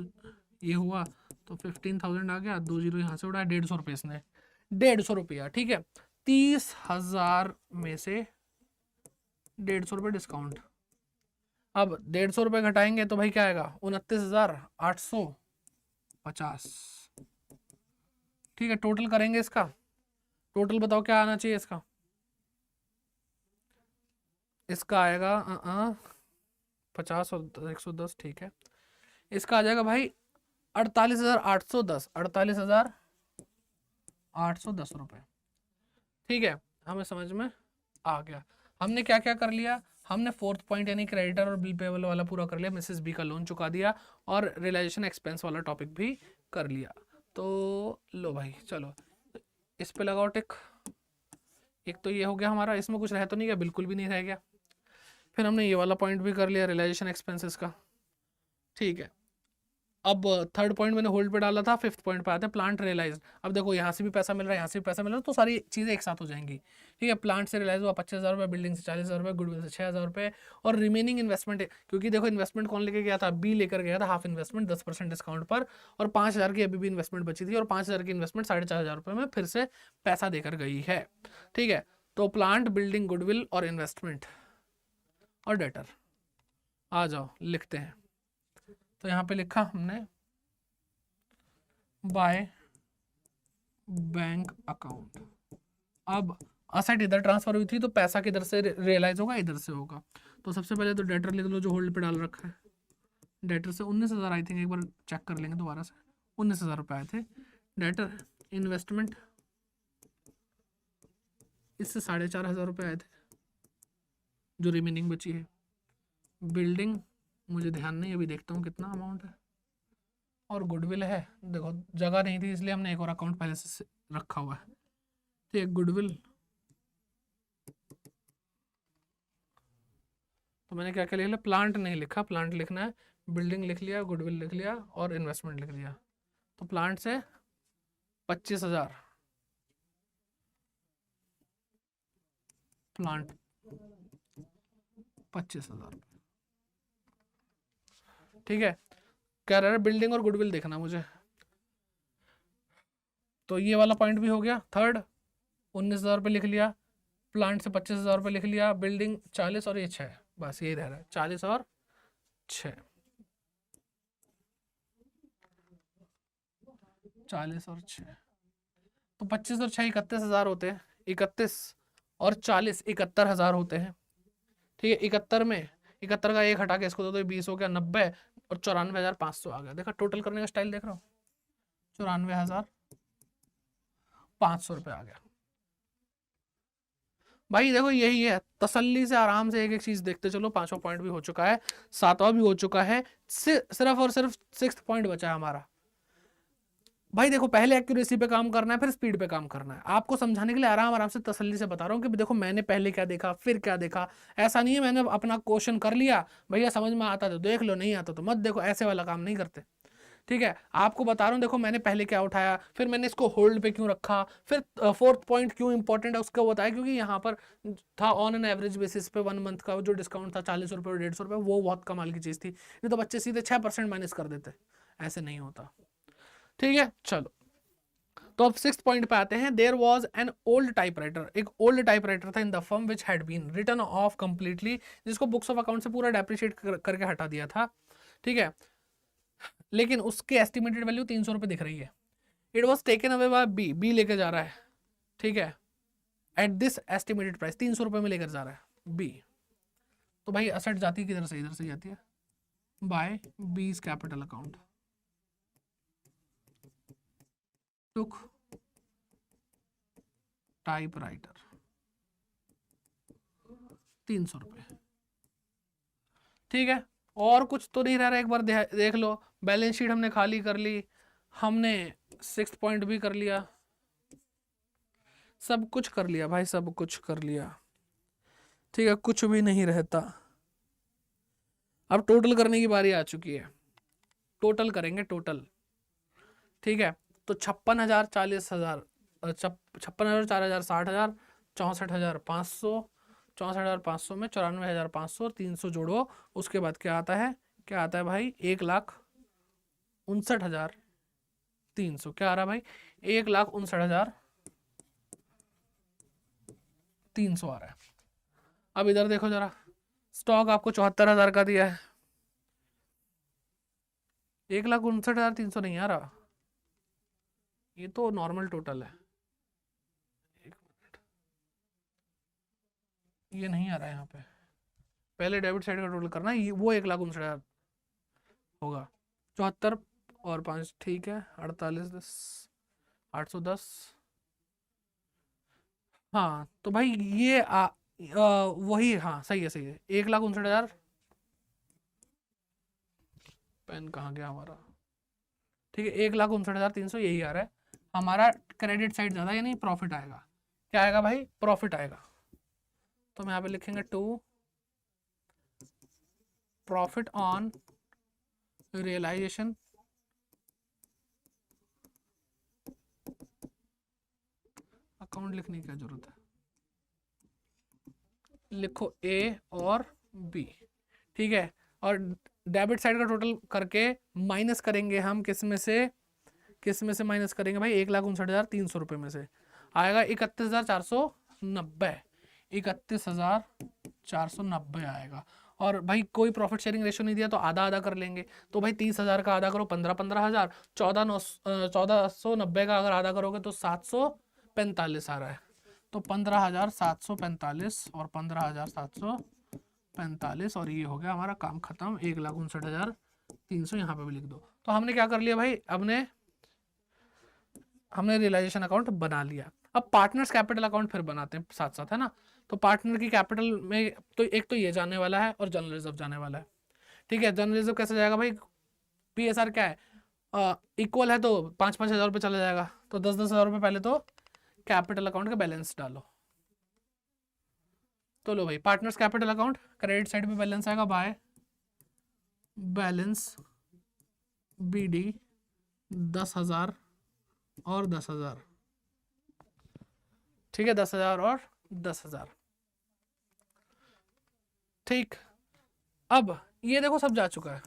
A: ये हुआ तो 15,000 आ गया, 2 जीरो यहाँ से उड़ा, 150 रुपये इसने, 150 रुपया, ठीक है। 30,000 में से 150 रुपये डिस्काउंट, अब 150 रुपये घटाएंगे तो भाई क्या आएगा, 29,850, ठीक है। टोटल करेंगे इसका, टोटल बताओ क्या आना चाहिए इसका, इसका आएगा 50 और 110, ठीक है। इसका आ जाएगा भाई 48,810, 48,810 रुपये, ठीक है। हमें समझ में आ गया। हमने क्या क्या कर लिया, हमने फोर्थ पॉइंट यानी क्रेडिटर और बिल पेबल वाला पूरा कर लिया, मिसेस बी का लोन चुका दिया, और रियलाइजेशन एक्सपेंस वाला टॉपिक भी कर लिया। तो लो भाई चलो इस पे लगाओ टिक। एक तो ये हो गया हमारा, इसमें कुछ रह तो नहीं गया, बिल्कुल भी नहीं रह गया। फिर हमने ये वाला पॉइंट भी कर लिया रियलाइजेशन एक्सपेंसेस का, ठीक है। अब थर्ड पॉइंट मैंने होल्ड पे डाला था, फिफ्थ पॉइंट पे आते हैं प्लांट रियलाइज। अब देखो यहाँ से भी पैसा मिल रहा है, यहाँ से भी पैसा मिल रहा है, तो सारी चीज़ें एक साथ हो जाएंगी, ठीक है। प्लांट से रियलाइज हुआ 25,000 रुपये, बिल्डिंग से 40,000 रुपये, गुडविल से 6,000 रुपये, और रिमेनिंग इन्वेस्टमेंट, क्योंकि देखो इन्वेस्टमेंट कौन लेके गया था, बी लेकर गया था, हाफ इन्वेस्टमेंट 10% डिस्काउंट पर, और 5,000 की अभी भी इन्वेस्टमेंट बची थी, और 5,000 की इन्वेस्टमेंट 4,500 रुपये में फिर से पैसा देकर गई है, ठीक है। तो प्लांट, बिल्डिंग, गुडविल और इन्वेस्टमेंट और डेटर, आ जाओ लिखते हैं। तो यहाँ पे लिखा हमने बाय बैंक अकाउंट। अब असेट इधर ट्रांसफर हुई थी, तो पैसा किधर से रियलाइज होगा, इधर से होगा। तो सबसे पहले तो डेटर लिख लो जो होल्ड पे डाल रखा है। डेटर से 19,000 आई थिंक, एक बार चेक कर लेंगे दोबारा से, 19,000 रुपये आए थे। डेटर, इन्वेस्टमेंट, इससे 4,500 रुपये आए थे जो रिमेनिंग बची है। बिल्डिंग मुझे ध्यान नहीं, अभी देखता हूँ कितना अमाउंट है। और गुडविल है, देखो जगह नहीं थी इसलिए हमने एक और अकाउंट पहले से रखा हुआ है, ठीक। गुडविल तो मैंने क्या क्या लिख लिया, प्लांट नहीं लिखा, प्लांट लिखना है, बिल्डिंग लिख लिया, गुडविल लिख लिया, और इन्वेस्टमेंट लिख लिया। तो प्लांट से 25,000, प्लांट 25,000, ठीक है। कह रहा है बिल्डिंग और गुडविल देखना मुझे, तो ये वाला पॉइंट भी हो गया। थर्ड 19,000 रुपये लिख लिया, प्लांट से 25,000 रुपये लिख लिया, बिल्डिंग 40 और ये 6, बस यही रह रहा है, 40 और 6, 40 और 6, तो 25 और 6 31,000 होते हैं, 31 और 40 71,000 होते हैं, ठीक है। 71 में 71 का एक हटा के इसको तो 20 हो गया, 90 और 94,500 आ गया। देखा टोटल करने का स्टाइल देख रहा हूँ, 94,500 रुपये आ गया भाई। देखो यही है, तसल्ली से आराम से एक एक चीज देखते चलो। पांचवा पॉइंट भी हो चुका है, सातवां भी हो चुका है, सिर्फ और सिर्फ सिक्स्थ पॉइंट बचा है हमारा। भाई देखो पहले एक्यूरेसी पे काम करना है, फिर स्पीड पे काम करना है। आपको समझाने के लिए आराम आराम से तसल्ली से बता रहा हूँ कि देखो मैंने पहले क्या देखा फिर क्या देखा। ऐसा नहीं है मैंने अपना क्वेश्चन कर लिया, भैया समझ में आता तो देख लो, नहीं आता तो मत देखो, ऐसे वाला काम नहीं करते, ठीक है। आपको बता रहा हूँ देखो मैंने पहले क्या उठाया, फिर मैंने इसको होल्ड पे क्यों रखा, फिर फोर्थ पॉइंट क्यों इंपॉर्टेंट है उसको बताया, क्योंकि यहाँ पर था ऑन एन एवरेज बेसिस पे 1 मंथ का जो डिस्काउंट था 40 रुपये और 150 रुपये, वो बहुत कमाल की चीज़ थी। नहीं तो बच्चे सीधे 6% माइनस कर देते, ऐसे नहीं होता, ठीक है। चलो तो अब सिक्स्थ पॉइंट पे आते हैं। There was an old typewriter, एक ओल्ड टाइपराइटर था in the firm which had been written off completely, जिसको बुक्स ऑफ अकाउंट से पूरा डेप्रिशिएट करके हटा दिया था, ठीक है। लेकिन उसके एस्टिमेटेड वैल्यू 300 रुपये दिख रही है। It was taken away by B, B लेके जा रहा है, ठीक है, एट दिस एस्टिमेटेड प्राइस, 300 रुपये में लेकर जा रहा है बी। तो भाई असेट जाती है किधर से, इधर से जाती है, बाय बीज कैपिटल अकाउंट, टुक टाइपराइटर 300 रुपये, ठीक है। और कुछ तो नहीं रह रहा, एक बार देख लो। बैलेंस शीट हमने खाली कर ली, हमने सिक्स्थ पॉइंट भी कर लिया, सब कुछ कर लिया भाई, सब कुछ कर लिया, ठीक है। कुछ भी नहीं रहता। अब टोटल करने की बारी आ चुकी है, टोटल करेंगे टोटल। ठीक है, तो 56,000, 40,000, 56,000, 4,000, 60,000, 64,500, 64,500 में 94,500, 300 जोड़ो, उसके बाद क्या आता है, क्या आता है भाई, 1,59,300। क्या आ रहा है भाई, 1,59,300 आ रहा है। अब इधर देखो जरा, स्टॉक आपको 74,000 का दिया है, 1,59,300 नहीं आ रहा, ये तो नॉर्मल टोटल है। एक मिनट, ये नहीं आ रहा है यहाँ पे, पहले डेबिट साइड का टोटल करना, ये वो 1,59,000 होगा। 74 और 5, ठीक है, 48, 10, 810। हाँ तो भाई ये वही, हाँ सही है, सही है, 1,59,000। पेन कहाँ गया हमारा, ठीक है, 1,59,300 यही आ रहा है हमारा। क्रेडिट साइड ज़्यादा यानी प्रॉफिट आएगा, क्या आएगा भाई, प्रॉफिट आएगा। तो हम यहाँ पे लिखेंगे to profit on realisation account लिखने की क्या जरूरत है, लिखो ए और बी। ठीक है, और डेबिट साइड का टोटल करके माइनस करेंगे हम, किस में से माइनस करेंगे भाई, 1,59,300 रुपये में से आएगा 31,490, 31,490 आएगा। और भाई कोई प्रॉफिट शेयरिंग रेशो नहीं दिया तो आधा आधा कर लेंगे, तो भाई 30,000 का आधा करो 15,000, 14,990 का अगर आधा करोगे तो 745 आ रहा है। तो 15,745 और 15,745, और ये हो गया हमारा काम खत्म, 1,59,300 यहाँ पे भी लिख दो। तो हमने क्या कर लिया भाई, हमने रियलाइजेशन अकाउंट बना लिया। अब पार्टनर्स कैपिटल अकाउंट फिर बनाते हैं साथ साथ, है ना। तो पार्टनर की कैपिटल में तो एक तो ये जाने वाला है और जनरल रिजर्व जाने वाला है। ठीक है, जनरल रिजर्व कैसे जाएगा भाई, पीएसआर क्या है, इक्वल है तो 5,500 रुपये चला जाएगा, तो 10,000 रुपये पहले तो कैपिटल अकाउंट का बैलेंस डालो। तो लो भाई, partners capital account, credit side पे बैलेंस आएगा बाय बैलेंस बीडी 10,000 और 10,000। ठीक है, 10,000 और 10,000। ठीक, अब ये देखो सब जा चुका है,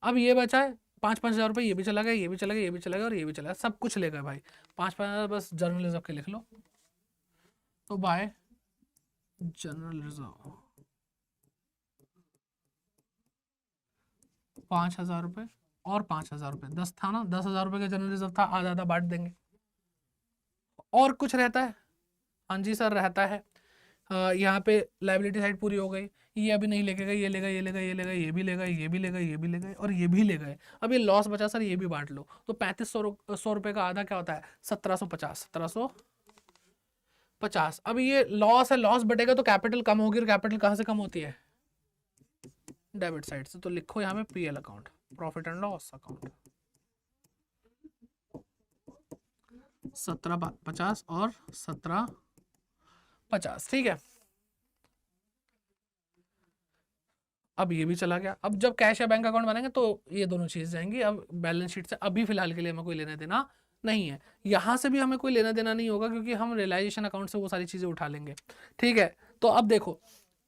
A: अब ये बचा है 5,500 रुपये, ये भी चला गया, ये भी चला गया, ये भी चला गया और ये भी चला गया, सब कुछ ले गए भाई। 5,500 बस जनरल रिजर्व के लिख लो, तो बाय जनरल रिजर्व 5,000 रुपये और 5,000 रुपये, 10 था ना, 10,000 रुपये का जनरल रिजर्व था, आधा आधा बांट देंगे। और कुछ रहता है, हाँ जी सर रहता है, यहाँ पे लाइबिलिटी साइड पूरी हो गई, ये अभी नहीं लेके गए, ये ले गए, ये ले गए, ये ले गए, ये भी ले गए, ये भी ले गए, ये भी ले गए और ये भी ले गए। अब ये लॉस बचा सर, ये भी बांट लो, तो 3,500 रुपये का आधा क्या होता है, 1,750, 1,750। अब ये लॉस है, लॉस बटेगा तो कैपिटल कम होगी, और कैपिटल कहाँ से कम होती है, डेबिट साइड से। तो लिखो यहाँ पे PL account, profit and loss account, 1750 और 1750। ठीक है, अब ये भी चला गया। अब जब कैश या बैंक अकाउंट बनाएंगे तो ये दोनों चीज जाएंगी। अब बैलेंस शीट से अभी फिलहाल के लिए हमें कोई लेना देना नहीं है, यहां से भी हमें कोई लेना देना नहीं होगा, क्योंकि हम रियलाइजेशन अकाउंट से वो सारी चीजें उठा लेंगे। ठीक है, तो अब देखो,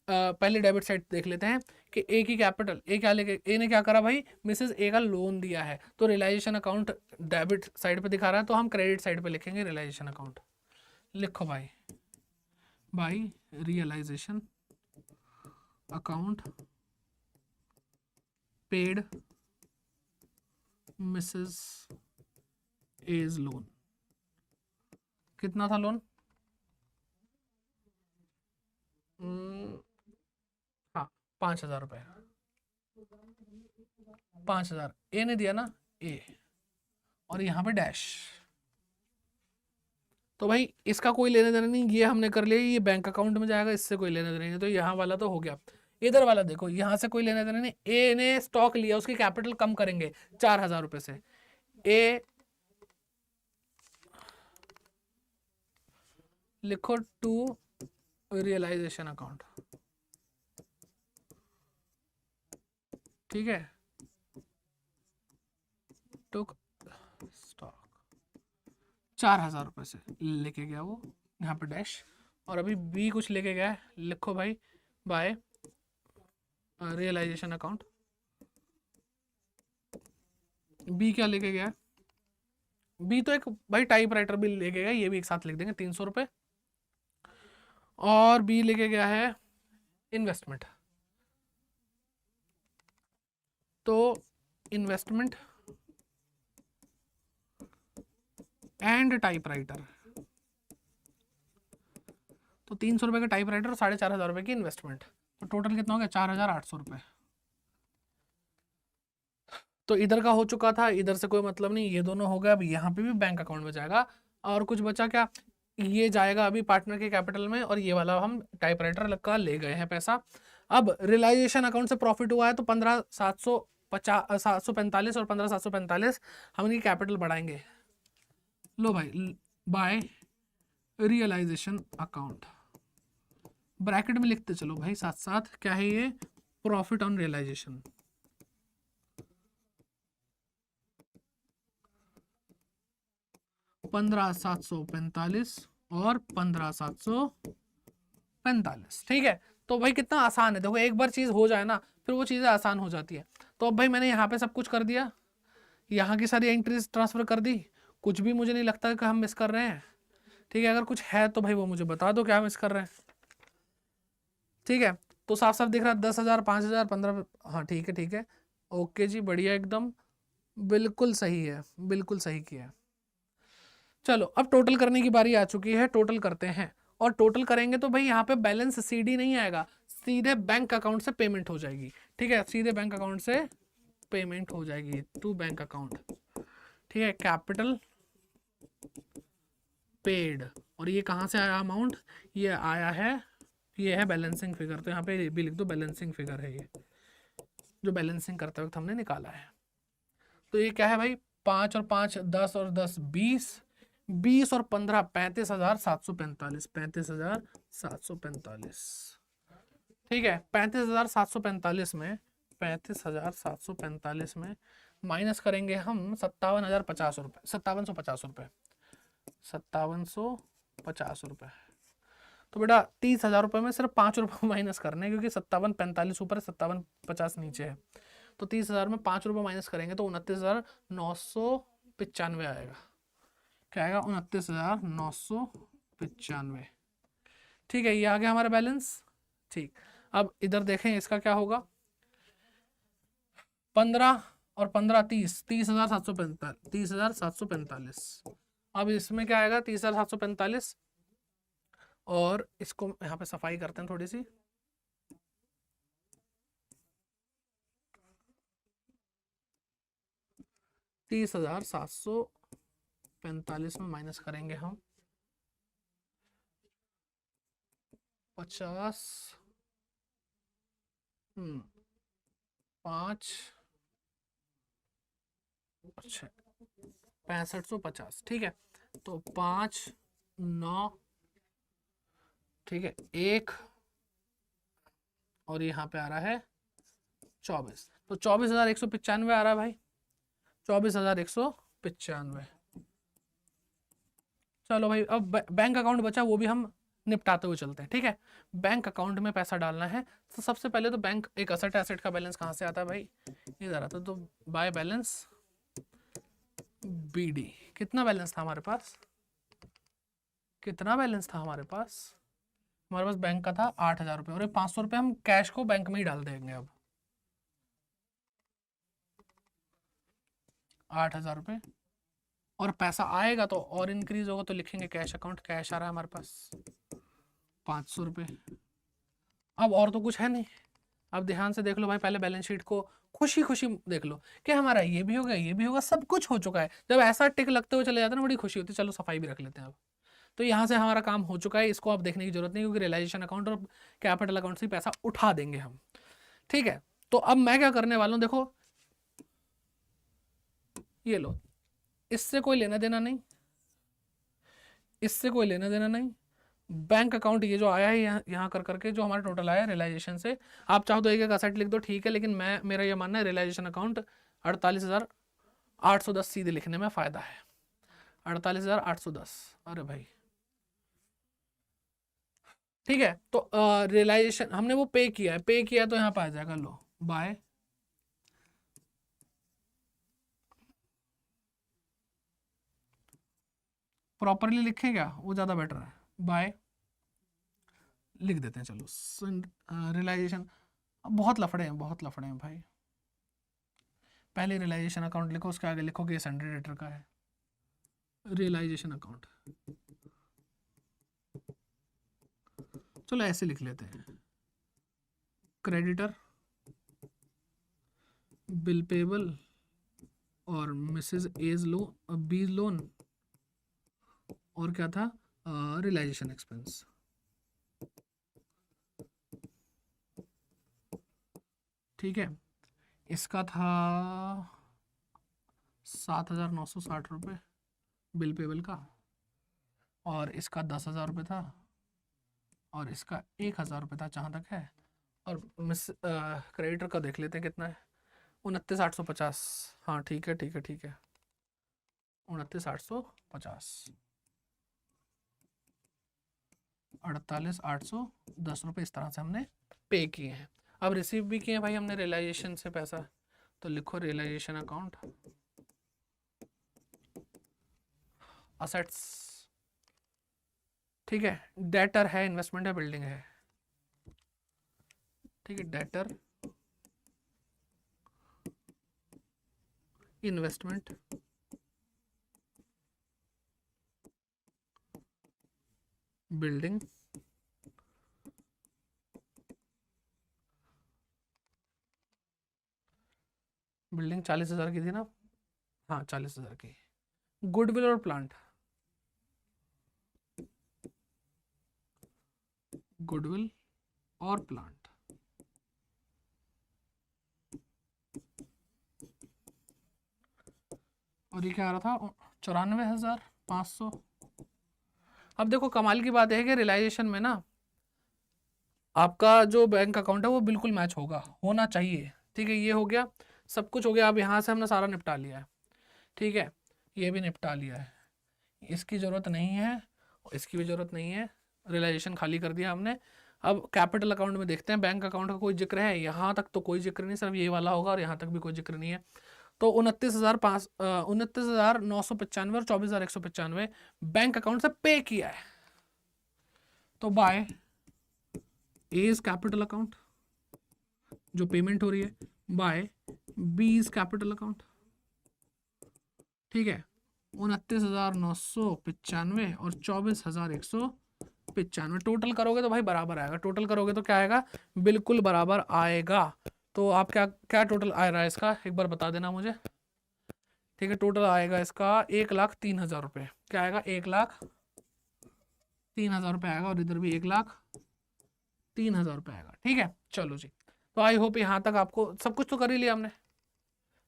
A: पहले डेबिट साइड देख लेते हैं कि ए की कैपिटल, ए क्या लेके, ए ने क्या करा भाई, मिसेस ए का लोन दिया है, तो रियलाइजेशन अकाउंट डेबिट साइड पे दिखा रहा है, तो हम क्रेडिट साइड पे लिखेंगे रियलाइजेशन अकाउंट। लिखो भाई, realisation account paid Mrs as loan. कितना था लोन, हाँ 5,000 रुपये, 5,000 ए ने दिया ना, ए, और यहाँ पे डैश। तो भाई इसका कोई लेना देना नहीं, ये हमने कर लिया, ये बैंक अकाउंट में जाएगा, इससे कोई लेना देना नहीं, तो यहाँ वाला तो हो गया। इधर वाला देखो, यहाँ से कोई लेना देना नहीं, ए ने स्टॉक लिया, उसकी कैपिटल कम करेंगे 4,000 रुपये से, ए लिखो टू रियलाइजेशन अकाउंट, ठीक है, टुक स्टॉक 4,000 रुपये से लेके गया वो, यहाँ पे डैश, और अभी बी कुछ लेके गया है, लिखो भाई बाय रियलाइजेशन अकाउंट। बी क्या लेके गया है, बी तो एक भाई टाइपराइटर भी लेके गया, ये भी एक साथ लिख देंगे 300 रुपये। और बी लेके गया है इन्वेस्टमेंट, तो इन्वेस्टमेंट एंड टाइपराइटर, तो 300 रुपये का टाइपराइटर और 4,500 रुपये की इन्वेस्टमेंट, तो टोटल कितना हो गया 4,800 रुपये। तो इधर का हो चुका था, इधर से कोई मतलब नहीं, ये दोनों हो गया। अब यहाँ पे भी बैंक अकाउंट में जाएगा, और कुछ बचा क्या, ये जाएगा अभी पार्टनर के कैपिटल में, और ये वाला हम टाइपराइटर का ले गए हैं पैसा। अब रियलाइजेशन अकाउंट से प्रॉफिट हुआ है तो 15,745 और 15,745 हम इनकी कैपिटल बढ़ाएंगे। लो भाई बाय रियलाइजेशन अकाउंट, ब्रैकेट में लिखते चलो भाई साथ साथ, क्या है ये, प्रॉफिट ऑन रियलाइजेशन। $15,745 और 15,745, ठीक है। तो भाई कितना आसान है, देखो एक बार चीज हो जाए ना फिर वो चीजें आसान हो जाती है। तो अब भाई मैंने यहाँ पे सब कुछ कर दिया, यहाँ की सारी एंट्रीज ट्रांसफर कर दी, कुछ भी मुझे नहीं लगता कि हम मिस कर रहे हैं, ठीक है। अगर कुछ है तो भाई वो मुझे बता दो क्या मिस कर रहे हैं, ठीक है। तो साफ साफ दिख रहा है 10,000, 5,000, 15, हाँ ठीक है ठीक है, ओके जी बढ़िया एकदम, बिल्कुल सही है, बिल्कुल सही किया है। चलो अब टोटल करने की बारी आ चुकी है, टोटल करते हैं। और टोटल करेंगे तो भाई यहाँ पे बैलेंस सीडी नहीं आएगा, सीधे बैंक अकाउंट से पेमेंट हो जाएगी, ठीक है, सीधे बैंक अकाउंट से पेमेंट हो जाएगी टू बैंक अकाउंट, ठीक है। कैपिटल पेड, और ये कहाँ से आया अमाउंट, ये आया है, ये है बैलेंसिंग फिगर, तो यहाँ पे भी लिख दो बैलेंसिंग फिगर है ये, जो बैलेंसिंग करते वक्त हमने निकाला है। तो ये क्या है भाई, 5 और 5 10 और 10 20, 20 और 15 35,745, 35,745, ठीक है। 35,745 में 35,745 में माइनस करेंगे हम 57,050 रुपये, 5750 रुपये, 5750 रुपये। तो बेटा 30,000 रुपये में सिर्फ 5 रुपये माइनस करने हैं, क्योंकि 5745 ऊपर है 5750 नीचे है, तो 30,000 में 5 रुपये माइनस करेंगे तो 29,995 आएगा। क्या आएगा, 29,995, ठीक है। ये आ गया हमारा बैलेंस, ठीक। अब इधर देखें इसका क्या होगा, 15 और 15 30, 30,745, 30,745। अब इसमें क्या आएगा 30,745, और इसको यहाँ पे सफाई करते हैं थोड़ी सी, $30,745 में माइनस करेंगे हम 50, 5, अच्छा 6550, ठीक है। तो 5 9, ठीक है 1, और यहाँ पे आ रहा है 24, तो 24,195 आ रहा है भाई, 24,195। चलो भाई अब बैंक अकाउंट बचा, वो भी हम निपटाते हुए चलते हैं, ठीक है। बैंक अकाउंट में पैसा डालना है, तो सबसे पहले तो बैंक एक असेट है, असेट का बैलेंस कहाँ से आता है भाई, इधर आता है, तो बाय बैलेंस बीडी। कितना बैलेंस था हमारे पास, कितना बैलेंस था हमारे पास, हमारे पास बैंक का था 8,000 रुपये, और 500 रुपये हम कैश को बैंक में ही डाल देंगे। अब 8,000 रुपये, और पैसा आएगा तो और इंक्रीज होगा, तो लिखेंगे कैश अकाउंट, कैश आ रहा है हमारे पास 500 रुपये। अब और तो कुछ है नहीं, अब ध्यान से देख लो भाई, पहले बैलेंस शीट को खुशी खुशी देख लो कि हमारा ये भी होगा, ये भी होगा, सब कुछ हो चुका है। जब ऐसा टिक लगते हुए चले जाते हैं ना, बड़ी खुशी होती है। चलो सफाई भी रख लेते हैं अब। तो यहाँ से हमारा काम हो चुका है, इसको अब देखने की जरूरत नहीं, क्योंकि रियलाइजेशन अकाउंट और कैपिटल अकाउंट से पैसा उठा देंगे हम, ठीक है। तो अब मैं क्या करने वाला हूँ, देखो ये लो, इससे कोई लेना देना नहीं, इससे कोई लेना देना नहीं, बैंक अकाउंट ये जो आया है यहाँ कर करके जो हमारा टोटल आया रियलाइजेशन से, आप चाहो तो एक एक असेट लिख दो ठीक है, लेकिन मेरा ये मानना है रियलाइजेशन अकाउंट 48,810 सीधे लिखने में फ़ायदा है। 48,810, अरे भाई ठीक है। तो रियलाइजेशन हमने वो पे किया है, पे किया तो यहाँ पे आ जाएगा लो बाय प्रॉपरली लिखें क्या, वो ज़्यादा बेटर है, बाय लिख देते हैं चलो रियलाइजेशन। बहुत लफड़े हैं, बहुत लफड़े हैं भाई। पहले रियलाइजेशन अकाउंट लिखो, उसके आगे लिखो कि ये सन्डे डेटर का है, रियलाइजेशन अकाउंट। चलो ऐसे लिख लेते हैं, क्रेडिटर, बिल पेबल और Mrs as loan, B loan, और क्या था रियलाइजेशन एक्सपेंस। ठीक है, इसका था 7,960 रुपये बिल पेबल का, और इसका 10,000 रुपये था, और इसका 1,000 रुपये था जहाँ तक है। और मिस क्रेडिटर का देख लेते हैं कितना है, 29,850। हाँ ठीक है ठीक है ठीक है, 29,850, 48,810 रुपये इस तरह से हमने पे किए हैं। अब रिसीव भी किए हैं भाई हमने रियलाइजेशन से पैसा, तो लिखो रियलाइजेशन अकाउंट, असेट्स। ठीक है, डेटर है, इन्वेस्टमेंट है, बिल्डिंग है। ठीक है, डेटर, इन्वेस्टमेंट, बिल्डिंग, बिल्डिंग 40,000 की थी ना, हाँ 40,000 की। गुडविल और प्लांट, गुडविल और प्लांट, और ये क्या आ रहा था 94,500। अब देखो कमाल की बात है कि रियलाइजेशन में ना आपका जो बैंक अकाउंट है वो बिल्कुल मैच होना चाहिए। ठीक है, ये हो गया, सब कुछ हो गया। अब यहाँ से हमने सारा निपटा लिया है। ठीक है, ये भी निपटा लिया है, इसकी ज़रूरत नहीं है, इसकी भी ज़रूरत नहीं है, रियलाइजेशन खाली कर दिया हमने। अब कैपिटल अकाउंट में देखते हैं, बैंक अकाउंट का कोई जिक्र है, यहाँ तक तो कोई जिक्र नहीं, सिर्फ ये वाला होगा, और यहाँ तक भी कोई जिक्र नहीं है। तो 29,995 और 24,195 बैंक अकाउंट से पे किया है। तो by A is capital account जो पेमेंट हो रही है, by B is capital account. ठीक है, 29,995 और 24,195 टोटल करोगे तो भाई बराबर आएगा। टोटल करोगे तो क्या आएगा, बिल्कुल बराबर आएगा। तो आप क्या क्या टोटल आ रहा है इसका, एक बार बता देना मुझे। ठीक है, टोटल आएगा इसका 1,03,000 रुपये। क्या आएगा, 1,03,000 रुपये आएगा, और इधर भी 1,03,000 रुपये आएगा। ठीक है, चलो जी। तो आई होप यहाँ तक आपको सब कुछ तो कर ही लिया हमने।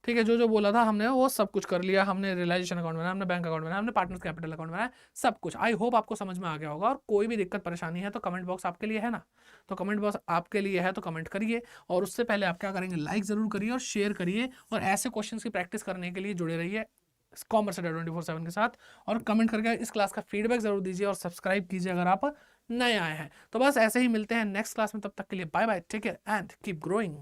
A: ठीक है, जो जो बोला था हमने वो सब कुछ कर लिया। हमने रियलाइजेशन अकाउंट बनाया, हमने बैंक अकाउंट बनाया, हमने पार्टनर्स कैपिटल अकाउंट बनाया, सब कुछ। आई होप आपको समझ में आ गया होगा। और कोई भी दिक्कत परेशानी है तो कमेंट बॉक्स आपके लिए है ना, तो कमेंट बॉक्स आपके लिए है, तो कमेंट करिए। और उससे पहले आप क्या करेंगे, लाइक ज़रूर करिए और शेयर करिए। और ऐसे क्वेश्चन की प्रैक्टिस करने के लिए जुड़े रहिए कॉमर्स अड्डा 24/7 के साथ। और कमेंट करके इस क्लास का फीडबैक जरूर दीजिए और सब्सक्राइब कीजिए अगर आप नए आए हैं। तो बस ऐसे ही मिलते हैं नेक्स्ट क्लास में, तब तक के लिए bye bye, take care and keep growing.